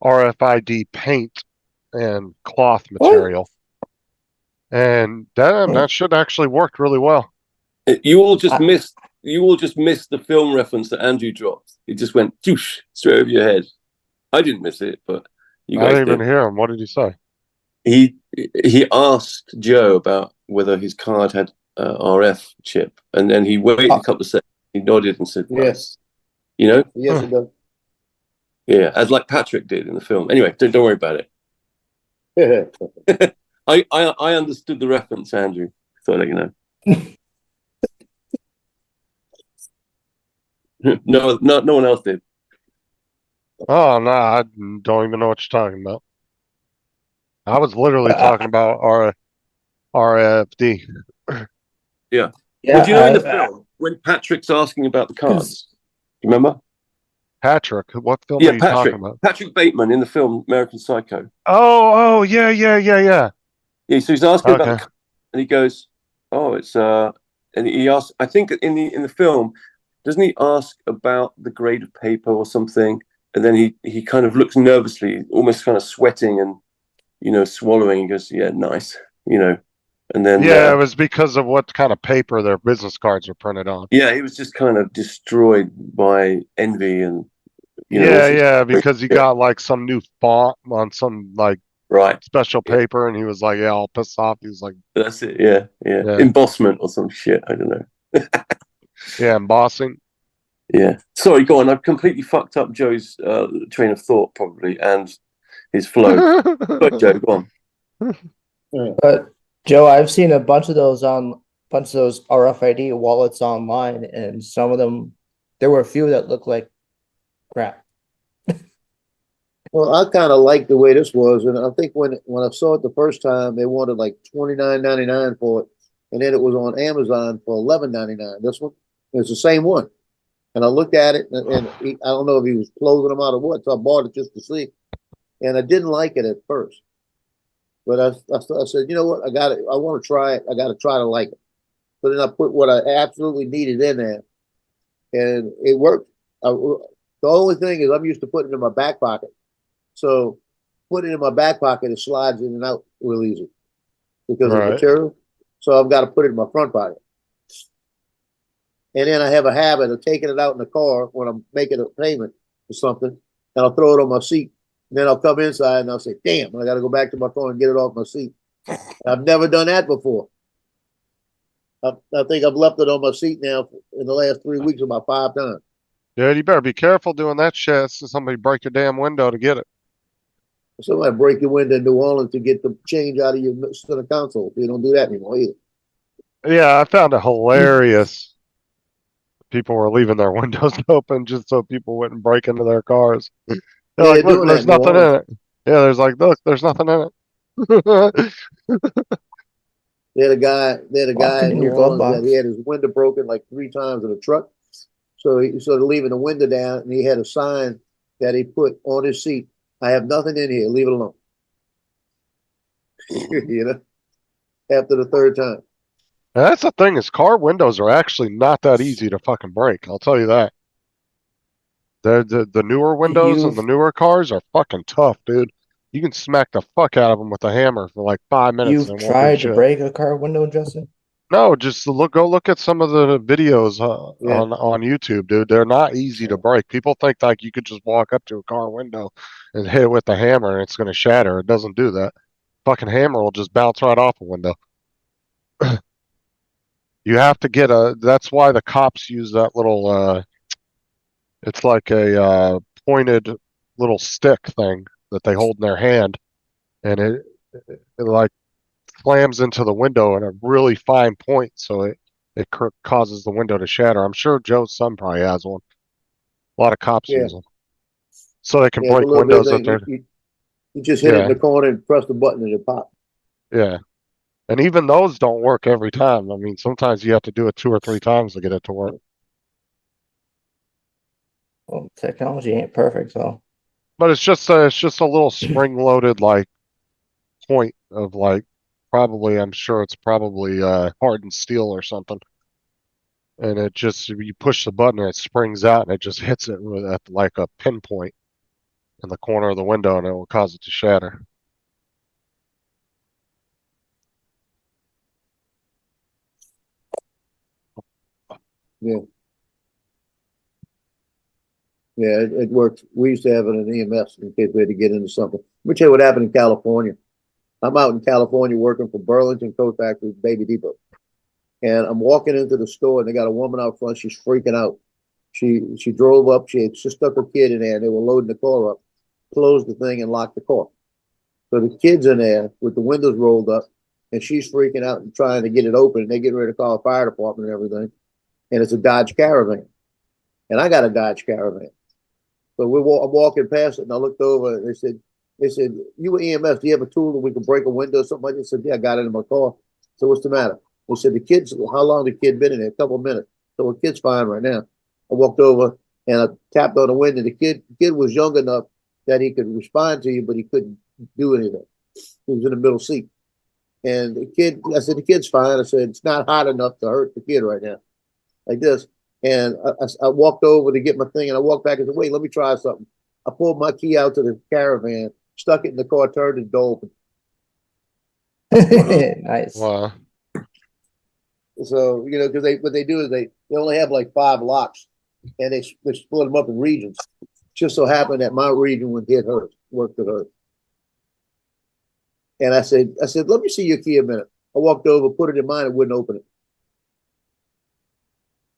RFID paint and cloth material. And that should actually worked really well. You all just missed the film reference that Andrew dropped. It just went straight over your head. I didn't miss it, but you guys I didn't even hear him. What did he say? He asked Joe about whether his card had RF chip, and then he waited a couple of seconds. He nodded and said, "Yes." Yes, it does. Yeah, as like Patrick did in the film. Anyway, don't worry about it. I understood the reference, Andrew. Thought I'd let you know. No one else did. Oh no, I don't even know what you're talking about. I was literally talking about RFD. Yeah. Well, do you know in the film when Patrick's asking about the cards? Do you remember? Patrick, what film are you talking about? Patrick Bateman in the film American Psycho. Oh, yeah. Yeah, so he's asking about the cards, and he goes, "Oh, it's and he asks. I think in the film, doesn't he ask about the grade of paper or something? And then he kind of looks nervously, almost kind of sweating and swallowing. He goes, "Yeah, nice," And then it was because of what kind of paper their business cards were printed on. Yeah, he was just kind of destroyed by envy and because he got like some new font on some like Right. special paper, and he was like, "Yeah, all pissed off." He was like, That's it. Yeah. Yeah. Embossment or some shit. I don't know. "Yeah, embossing." Yeah. Sorry, go on. I've completely fucked up Joe's train of thought, probably, and his flow. But Joe, go on. But Joe, I've seen a bunch of those RFID wallets online, and some of them, there were a few that looked like crap. Well, I kind of like the way this was, and I think when I saw it the first time, they wanted like $29.99 for it, and then it was on Amazon for $11.99. This one, it's the same one, and I looked at it, and I don't know if he was closing them out or what, so I bought it just to see, and I didn't like it at first, but I said, you know what, I got it. I want to try it. I got to try to like it. So then I put what I absolutely needed in there, and it worked. The only thing is I'm used to putting it in my back pocket. So putting it in my back pocket, it slides in and out real easy because of the material. So I've got to put it in my front pocket. And then I have a habit of taking it out in the car when I'm making a payment or something, and I'll throw it on my seat. And then I'll come inside and I'll say, damn, I got to go back to my car and get it off my seat. I've never done that before. I think I've left it on my seat now in the last 3 weeks about 5 times. Dude, you better be careful doing that shit. So somebody break your damn window to get it. Somebody break your window in New Orleans to get the change out of your center console. You don't do that anymore either. Yeah, I found it hilarious. People were leaving their windows open just so people wouldn't break into their cars. They're like, look, there's nothing in it. Yeah, there's like, look, there's nothing in it. They had a guy in New Orleans that he had his window broken like 3 times in a truck. So he started leaving the window down, and he had a sign that he put on his seat. I have nothing in here. Leave it alone. You know, after the 3rd time. And that's the thing is car windows are actually not that easy to fucking break. I'll tell you that. The newer windows and the newer cars are fucking tough, dude. You can smack the fuck out of them with a hammer for like 5 minutes. You've tried to break a car window, Justin? No, just go look at some of the videos on YouTube, dude. They're not easy to break. People think like you could just walk up to a car window and hit it with a hammer and it's going to shatter. It doesn't do that. Fucking hammer will just bounce right off a window. You have to get that's why the cops use that little, it's like a pointed little stick thing that they hold in their hand. And it like slams into the window at a really fine point, so it causes the window to shatter. I'm sure Joe's son probably has one. A lot of cops use them, so they can break windows that they're. You just hit it in the corner and press the button and it pops. Yeah, and even those don't work every time. I mean, sometimes you have to do it 2 or 3 times to get it to work. Well, technology ain't perfect, so. But it's just a little spring-loaded like point of like. Probably, I'm sure it's probably hardened steel or something. And it just, you push the button and it springs out and it just hits it at like a pinpoint in the corner of the window and it will cause it to shatter. Yeah. Yeah, it works. We used to have it in EMS in case we had to get into something. Let me tell you what happened in California. I'm out in California working for Burlington Coat Factory, Baby Depot. And I'm walking into the store and they got a woman out front. She's freaking out. She drove up. She had just stuck her kid in there and they were loading the car up, closed the thing and locked the car. So the kid's in there with the windows rolled up and she's freaking out and trying to get it open. And they get ready to call the fire department and everything. And it's a Dodge Caravan. And I got a Dodge Caravan. So I'm walking past it and I looked over and they said, you were EMS, do you have a tool that we can break a window or something like that? I said, yeah, I got it in my car. So what's the matter? They said, how long the kid been in there? A couple of minutes. So the kid's fine right now. I walked over and I tapped on the window. The kid was young enough that he could respond to you, but he couldn't do anything. He was in the middle seat. And I said, the kid's fine. I said, it's not hot enough to hurt the kid right now. Like this. And I walked over to get my thing and I walked back and said, wait, let me try something. I pulled my key out to the Caravan, stuck it in the car, turned the door open. Nice. Wow. So, because what they do is they only have like 5 locks and they split them up in regions. Just so happened that my region would hit hers, worked with hers. And I said, let me see your key a minute. I walked over, put it in mine, and wouldn't open it.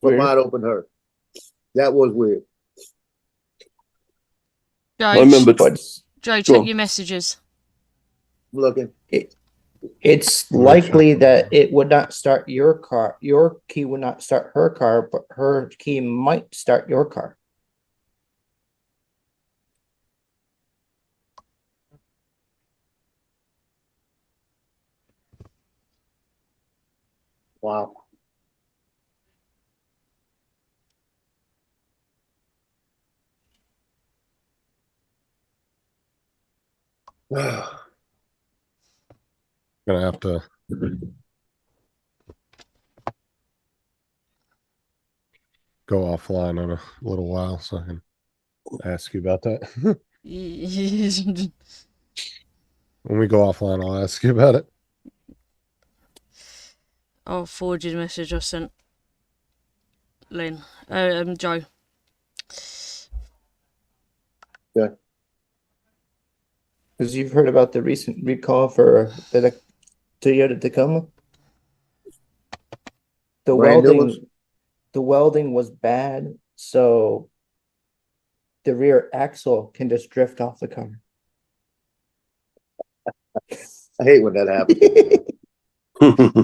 But Weird. mine opened her. That was weird. Joe, I remember. But Joe, Go check on. your messages. I'm looking. it's likely that it would not start your car. Your key would not start her car, but her key might start your car. Wow. Gonna have to go offline in a little while so I can ask you about that. When we go offline, I'll ask you about it. I'll forward you the message I sent Lynn. Joe. Because you've heard about the recent recall for the Toyota Tacoma. The Brand new ones? welding was bad, so the rear axle can just drift off the car. I hate when that happens.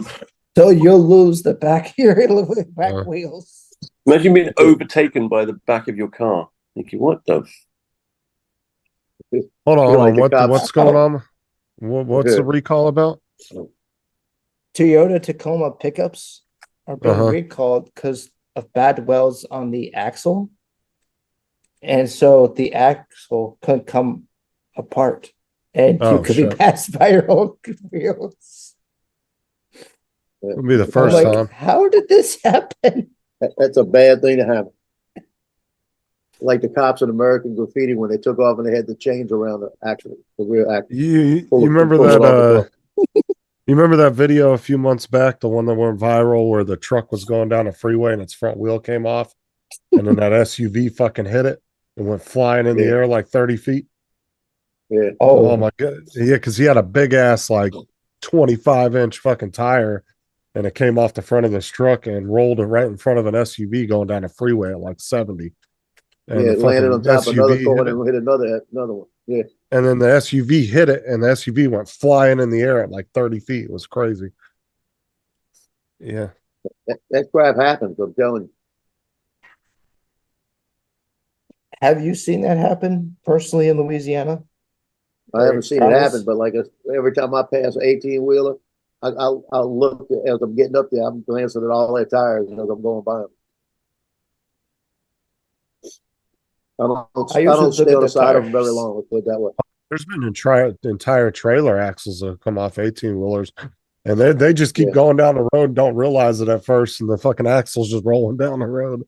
So you'll lose the back back wheels. Imagine being overtaken by the back of your car. Thinking, what the? Hold on, You're like the cops. What's going on? What's the recall about? Toyota Tacoma pickups are being Uh-huh. recalled because of bad welds on the axle. And so the axle could come apart and you Oh, could be shit. passed by your own wheels. It'll be the I'm first like, time. how did this happen? That's a bad thing to happen. Like the cops in American Graffiti when they took off and they had the chains around the rear axle. You Pull it- remember pull it that? off the You remember that video a few months back, the one that went viral, where the truck was going down a freeway and its front wheel came off, and then that SUV fucking hit it and went flying in the Yeah. air like 30 feet. Yeah. Oh my god! Yeah, because he had a big ass like 25-inch fucking tire, and it came off the front of this truck and rolled it right in front of an SUV going down a freeway at like 70. And Yeah, the it landed on fucking top of another SUV car hit it. and hit another one. Yeah. And then the SUV hit it, and the SUV went flying in the air at like 30 feet. It was crazy. Yeah. That crap happens, I'm telling you. Have you seen that happen personally in Louisiana? I haven't seen it Travis? happen, but like every time I pass an 18-wheeler, I'll look as I'm getting up there. I'm glancing at all their tires as I'm going by them. I I usually don't look stay at on the the side of them very tires. long. Let's put it that way. There's been entire trailer axles that come off 18-wheelers, and they just keep Yeah. going down the road, don't realize it at first, and the fucking axle's just rolling down the road.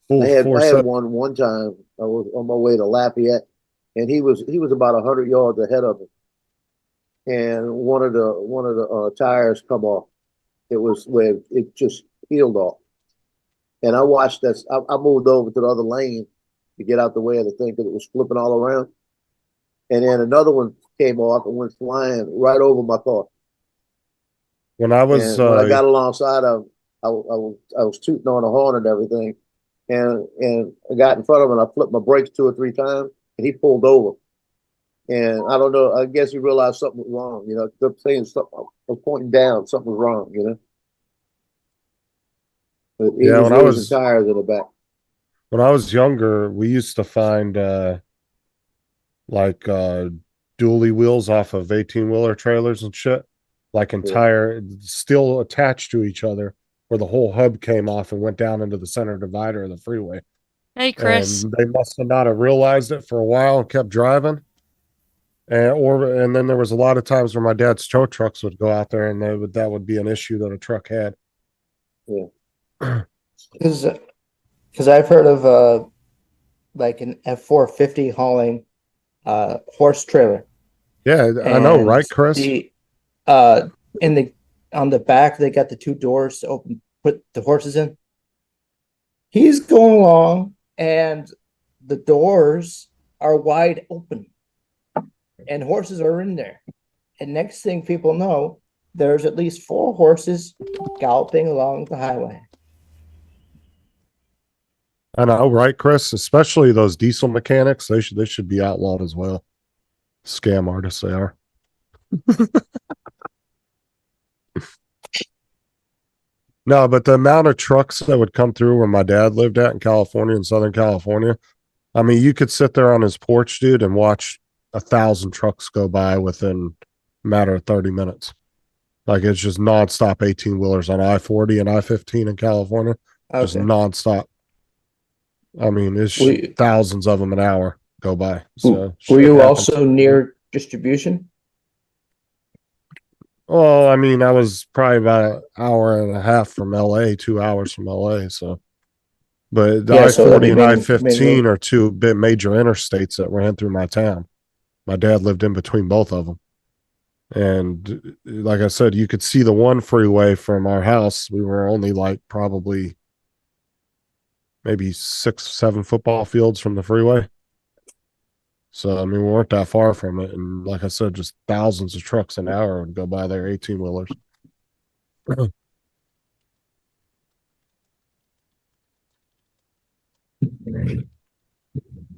Full I had force up. one time. I was on my way to Lafayette, and he was about 100 yards ahead of me, and one of the tires come off. It was where it just peeled off, and I watched that. I moved over to the other lane to get out the way of the thing because it was flipping all around, and then another one came off and went flying right over my car. When I was And when I got alongside of him, I was tooting on the horn and everything. And I got in front of him and I flipped my brakes 2 or 3 times and he pulled over. And I don't know, I guess he realized something was wrong. You know, the thing something I was pointing down, something was wrong, you know. But he Yeah, was when I losing was- tires in the back. when I was younger, we used to find dually wheels off of 18-wheeler trailers and shit, like entire still attached to each other, where the whole hub came off and went down into the center divider of the freeway. Hey, Chris. And they must have not have realized it for a while and kept driving. And then there was a lot of times where my dad's tow trucks would go out there, and that would be an issue that a truck had. Yeah. Because I've heard of like an F450 hauling horse trailer. Yeah, I know, And right, Chris? On the back they got the 2 doors to open, put the horses in. He's going along and the doors are wide open and horses are in there. And next thing people know, there's at least 4 horses galloping along the highway. I know, right, Chris? Especially those diesel mechanics, they should be outlawed as well. Scam artists they are. No, but the amount of trucks that would come through where my dad lived at in California, in Southern California, I mean, you could sit there on his porch, dude, and watch 1,000 trucks go by within a matter of 30 minutes. Like, it's just nonstop 18-wheelers on I-40 and I-15 in California. Just Okay. nonstop. I mean, it's We- thousands of them an hour go by. So Were shit you happens. also near distribution? Well, I mean, I was probably about an hour and a half from LA, 2 hours from LA. So, but the Yeah, so that'd I-40 be and main- I-15 main road. are two big major interstates that ran through my town. My dad lived in between both of them. And like I said, you could see the one freeway from our house. We were only like probably maybe 6, 7 football fields from the freeway. So, I mean, we weren't that far from it. And like I said, just thousands of trucks an hour would go by there, 18-wheelers.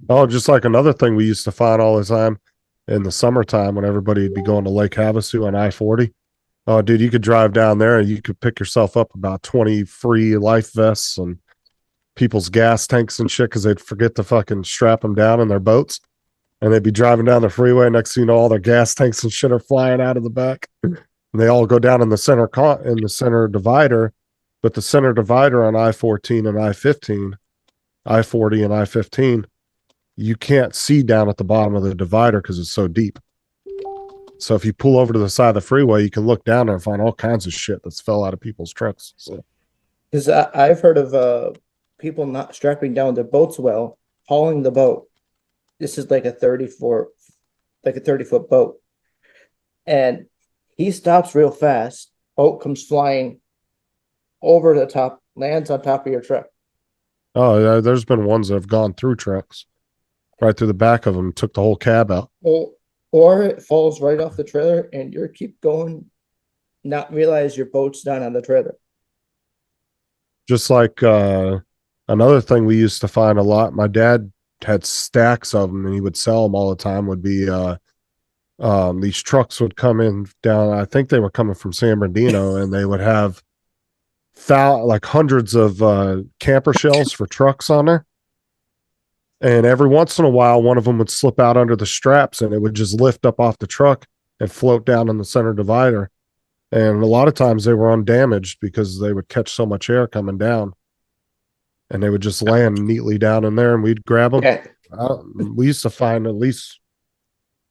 Oh, just like another thing we used to find all the time in the summertime when everybody would be going to Lake Havasu on I-40. Oh, dude, you could drive down there and you could pick yourself up about 20 free life vests and people's gas tanks and shit because they'd forget to fucking strap them down in their boats. And they'd be driving down the freeway. Next thing you know, all their gas tanks and shit are flying out of the back. And they all go down in the center divider. But the center divider on I-14 and I-15, I-40 and I-15, you can't see down at the bottom of the divider because it's so deep. So if you pull over to the side of the freeway, you can look down there and find all kinds of shit that's fell out of people's trucks. So, Because I've heard of people not strapping down their boats well, hauling the boat. This is like a 30-foot boat. And he stops real fast. Boat comes flying over the top, lands on top of your truck. oh, yeah, there's been ones that have gone through trucks right through the back of them, took the whole cab out. Or it falls right off the trailer and you keep going, not realize your boat's down on the trailer. Just like another thing we used to find a lot, my dad had stacks of them and he would sell them all the time, would be these trucks would come in down, I think they were coming from San Bernardino, and they would have like hundreds of camper shells for trucks on there. And every once in a while, one of them would slip out under the straps and it would just lift up off the truck and float down in the center divider. And a lot of times they were undamaged because they would catch so much air coming down. And they would just land neatly down in there and we'd grab them. Yeah. We used to find at least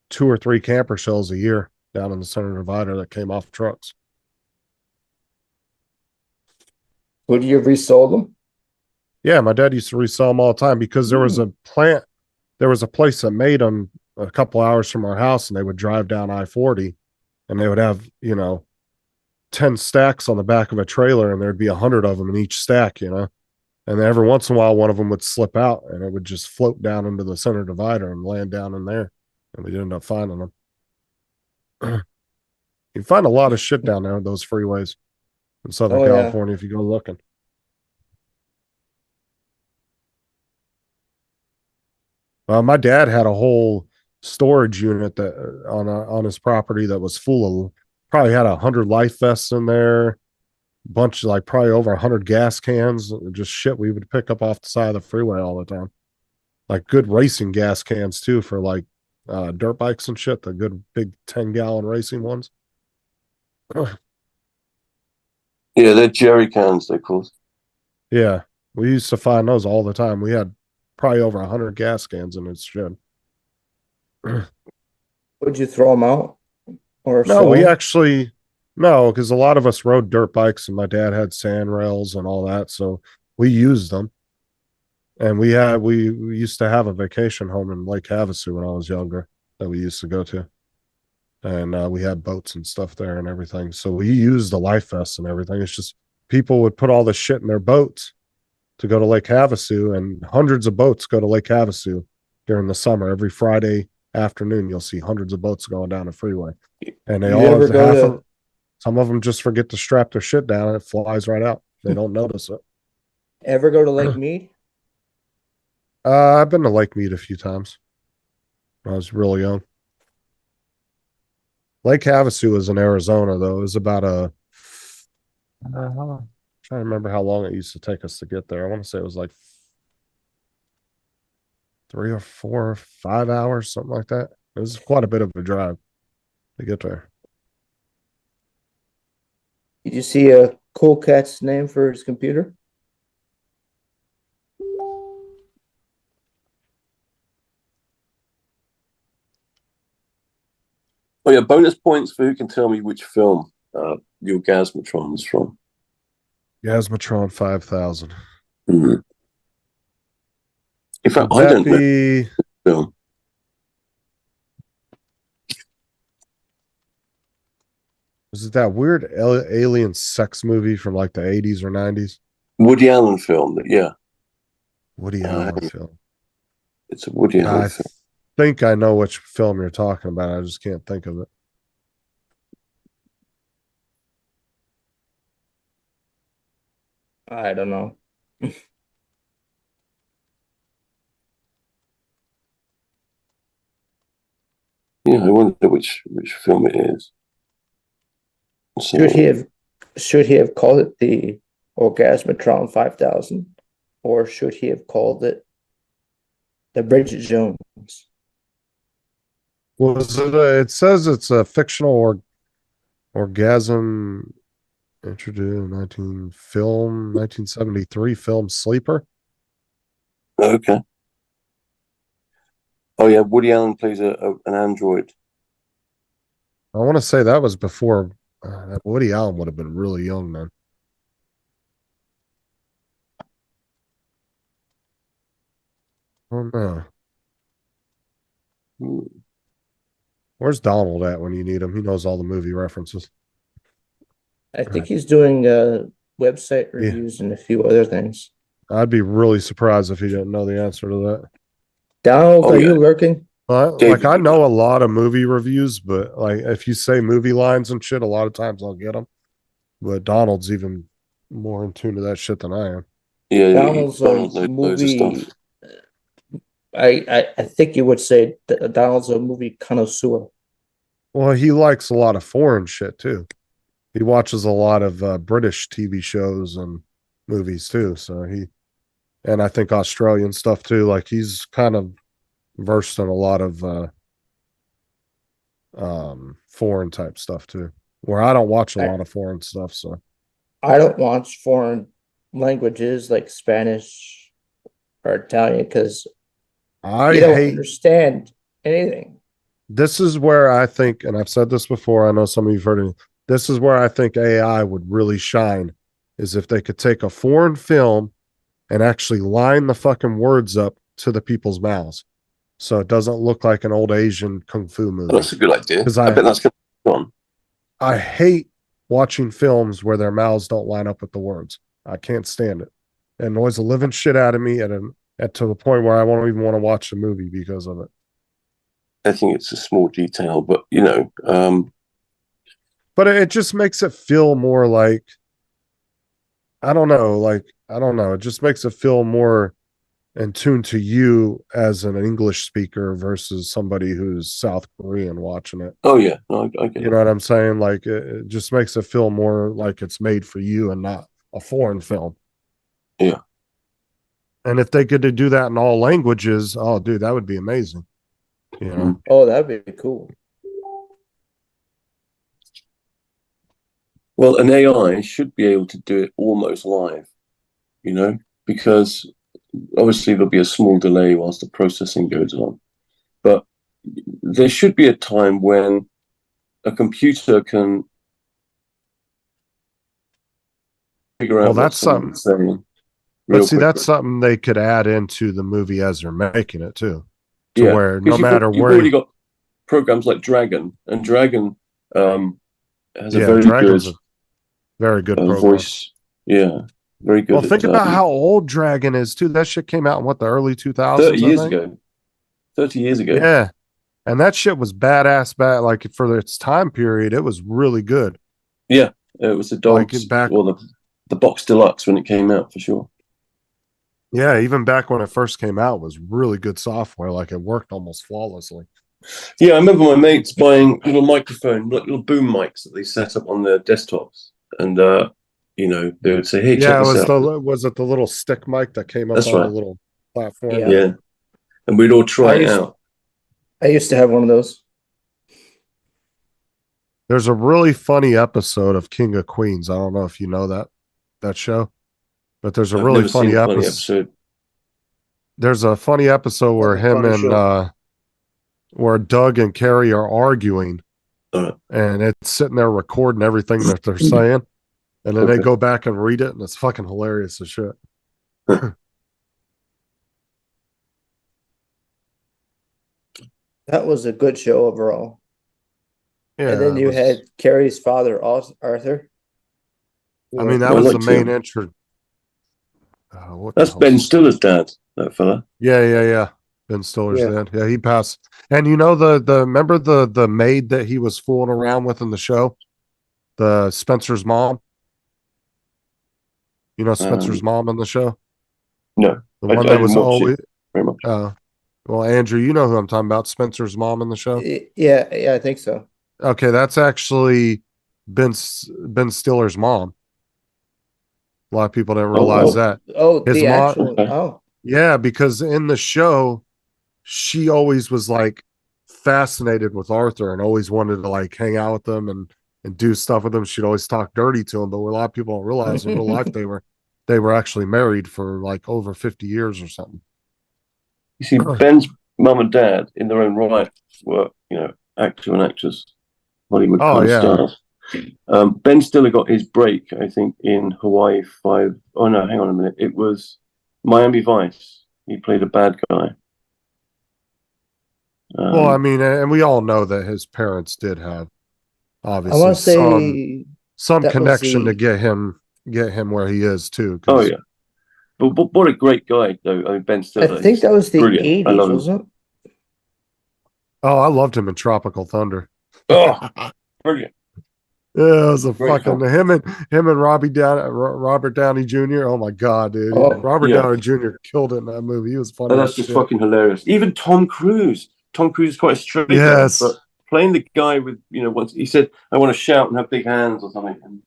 2 or 3 camper shells a year down in the center divider that came off trucks. Would you have resold them? Yeah, my dad used to resell them all the time because there was a plant, there was a place that made them a couple hours from our house, and they would drive down I-40 and they would have, 10 stacks on the back of a trailer and there'd be 100 of them in each stack, And then every once in a while, one of them would slip out and it would just float down into the center divider and land down in there. And we'd end up finding them. You find a lot of shit down there on those freeways in Southern Oh, yeah. California if you go looking. My dad had a whole storage unit that on his property that was full of, probably had 100 life vests in there, bunch of like probably over 100 gas cans, just shit we would pick up off the side of the freeway all the time. Like good racing gas cans too for like dirt bikes and shit, the good big 10-gallon racing ones. Yeah, they're jerry cans, they're called. Yeah, we used to find those all the time. We had probably over 100 gas cans in its shed. Would you throw them out? Or No, sell we 'em? actually, no, because a lot of us rode dirt bikes and my dad had sand rails and all that. So we used them. And we used to have a vacation home in Lake Havasu when I was younger that we used to go to. And we had boats and stuff there and everything. So we used the life vests and everything. It's just people would put all this shit in their boats to go to Lake Havasu, and hundreds of boats go to Lake Havasu during the summer. Every Friday afternoon, you'll see hundreds of boats going down the freeway, and they You all ever have go half to- of, some of them just forget to strap their shit down and it flies right out. They don't notice it. Ever go to Lake Mead? I've been to Lake Mead a few times when I was real young. Lake Havasu is in Arizona, though. It was about I'm trying to remember how long it used to take us to get there. I want to say it was like 3 or 4 or 5 hours, something like that. It was quite a bit of a drive to get there. Did you see a Cool Cat's name for his computer? Oh yeah, bonus points for who can tell me which film the Orgasmatron is from. Gasmatron 5000. Hmm. In fact, Would I that don't know be the film. was it that weird alien sex movie from like the 80s or 90s? Woody Allen film. Yeah, Woody Allen film. it's a Woody Allen I film. think I know which film you're talking about. I just can't think of it. I don't know. Yeah, I wonder which film it is. So, Should he have called it the Orgasmatron 5000, or should he have called it the Bridget Jones? Was it? It says it's a fictional orgasm introduced in 1973 film Sleeper. okay. Oh yeah, Woody Allen plays an android. I want to say that was before Woody Allen would have been really young then. Oh no. Hmm. Where's Donald at when you need him? He knows all the movie references. I think he's doing website reviews and a few other things. I'd be really surprised if he didn't know the answer to that. Donald, Oh, are yeah. you lurking? Like I know a lot of movie reviews, but like if you say movie lines and shit, a lot of times I'll get them. But Donald's even more in tune to that shit than I am. Yeah, Donald's Donald a knows loads of movie. stuff. I think you would say that Donald's a movie connoisseur. Well, he likes a lot of foreign shit too. He watches a lot of British TV shows and movies too. So and I think Australian stuff too. Like he's kind of versed in a lot of foreign type stuff too. Where I don't watch a lot of foreign stuff. So I don't watch foreign languages like Spanish or Italian because I you don't hate. understand anything. This is where I think, and I've said this before, I know some of you've heard it. This is where I think AI would really shine, is if they could take a foreign film and actually line the fucking words up to the people's mouths. So it doesn't look like an old Asian kung fu movie. That's a good idea. 'Cause I bet that's going to be fun. I hate watching films where their mouths don't line up with the words. I can't stand it. It annoys the living shit out of me to the point where I won't even want to watch the movie because of it. I think it's a small detail, but But it just makes it feel more like, I don't know. It just makes it feel more in tune to you as an English speaker versus somebody who's South Korean watching it. oh yeah, no, I get You it. know what I'm saying? Like it just makes it feel more like it's made for you and not a foreign film. Yeah. And if they could do that in all languages, oh dude, that would be amazing. You know? Oh, that'd be cool. Well, an AI should be able to do it almost live, because obviously there'll be a small delay whilst the processing goes on. But there should be a time when a computer can figure out Well, what that's someone's something. saying. But real see, that's quickly. something they could add into the movie as they're making it too. To Yeah, where 'cause no matter you've where already got programs like Dragon, and Dragon has a very Dragon's good a very good program. voice. Yeah, very good. Well, think at, about how old Dragon is too. That shit came out in what, the early 2000s, 30 years I think? ago. 30 years ago. Yeah. And that shit was badass. Like for its time period, it was really good. Yeah, it was the dogs Like back- or the box deluxe when it came out for sure. Yeah, even back when it first came out, it was really good software. Like it worked almost flawlessly. Yeah, I remember my mates buying little microphone, like little boom mics that they set up on their desktops, and you know, they would say, "Hey, check Yeah, this out." was it the little stick mic that came up That's on right. a little platform? Yeah. Yeah, and we'd all try it out. I used to have one of those. There's a really funny episode of King of Queens. I don't know if you know that show, but there's a I've really never seen funny a funny episode. There's a funny episode where him Funny and show. where Doug and Carrie are arguing, Alright. and it's sitting there recording everything that they're saying, and then they Okay. go back and read it, and it's fucking hilarious as shit. That was a good show overall. Yeah, And then it you was- had Carrie's father, Arthur. I mean, that I was the liked main him. intro. What the That's hell's Ben his- Stiller's dad, that fella. Yeah. Ben Stiller's Yeah. dad. Yeah, he passed. And you know the remember the maid that he was fooling around with in the show, the Spencer's mom. You know Spencer's mom in the show, No, the I one that didn't was watch always. it very much. Well, Andrew, you know who I'm talking about. Spencer's mom in the show. Yeah, I think so. Okay, that's actually Ben Stiller's mom. A lot of people didn't realize that. Oh, His the mom- actual. Okay. Oh, Yeah, because in the show, she always was like fascinated with Arthur and always wanted to like hang out with him and do stuff with him. She'd always talk dirty to him, but what a lot of people don't realize in real life they were actually married for like over 50 years or something. You see, Ben's mum and dad, in their own right, were, you know, actor and actress, Hollywood Oh, kind of yeah. stars. Ben Stiller got his break, I think, in Hawaii 5. Oh, no, hang on a minute. It was Miami Vice. He played a bad guy. Well, I mean, and we all know that his parents did have I obviously want to say some that was connection to the- get him where he is too. 'cause- Oh, yeah. But what a great guy, though. I mean, Ben Stiller. I think he's that was the brilliant. I 80s, love him. wasn't it? Oh, I loved him in Tropical Thunder. Oh, brilliant. Yeah, it was a Great fucking film. him and Robert Downey Jr. Oh my god, dude! Oh, Robert yeah. Downey Jr. killed it in that movie. He was funny. And as that's just shit. fucking hilarious. Even Tom Cruise. Tom Cruise is quite a straight guy, Yes. but playing the guy with, you know, once he said, "I want to shout and have big hands" or something, and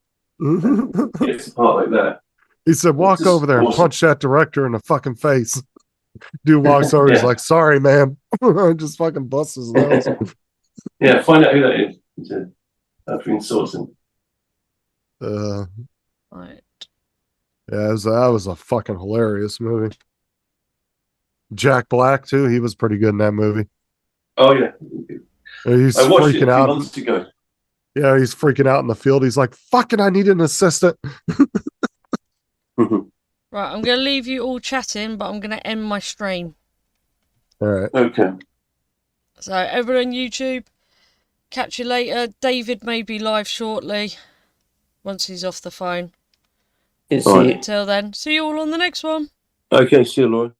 it's a part like that. He said, "Walk just over there and awesome. punch that director in the fucking face." Dude walks over. He's Yeah. like, "Sorry, man." Just fucking busts his nose. Yeah, find out who that is. He said, after insulting. Right. Yeah, that was a fucking hilarious movie. Jack Black too. He was pretty good in that movie. Oh yeah, He's I watched it a freaking few out. months ago. Yeah, he's freaking out in the field. He's like, "Fucking, I need an assistant." Right, I'm going to leave you all chatting, but I'm going to end my stream. All right. Okay. So, everyone on YouTube, catch you later. David may be live shortly, once he's off the phone. Is All he? right. Until then, see you all on the next one. Okay, see you, Lauren.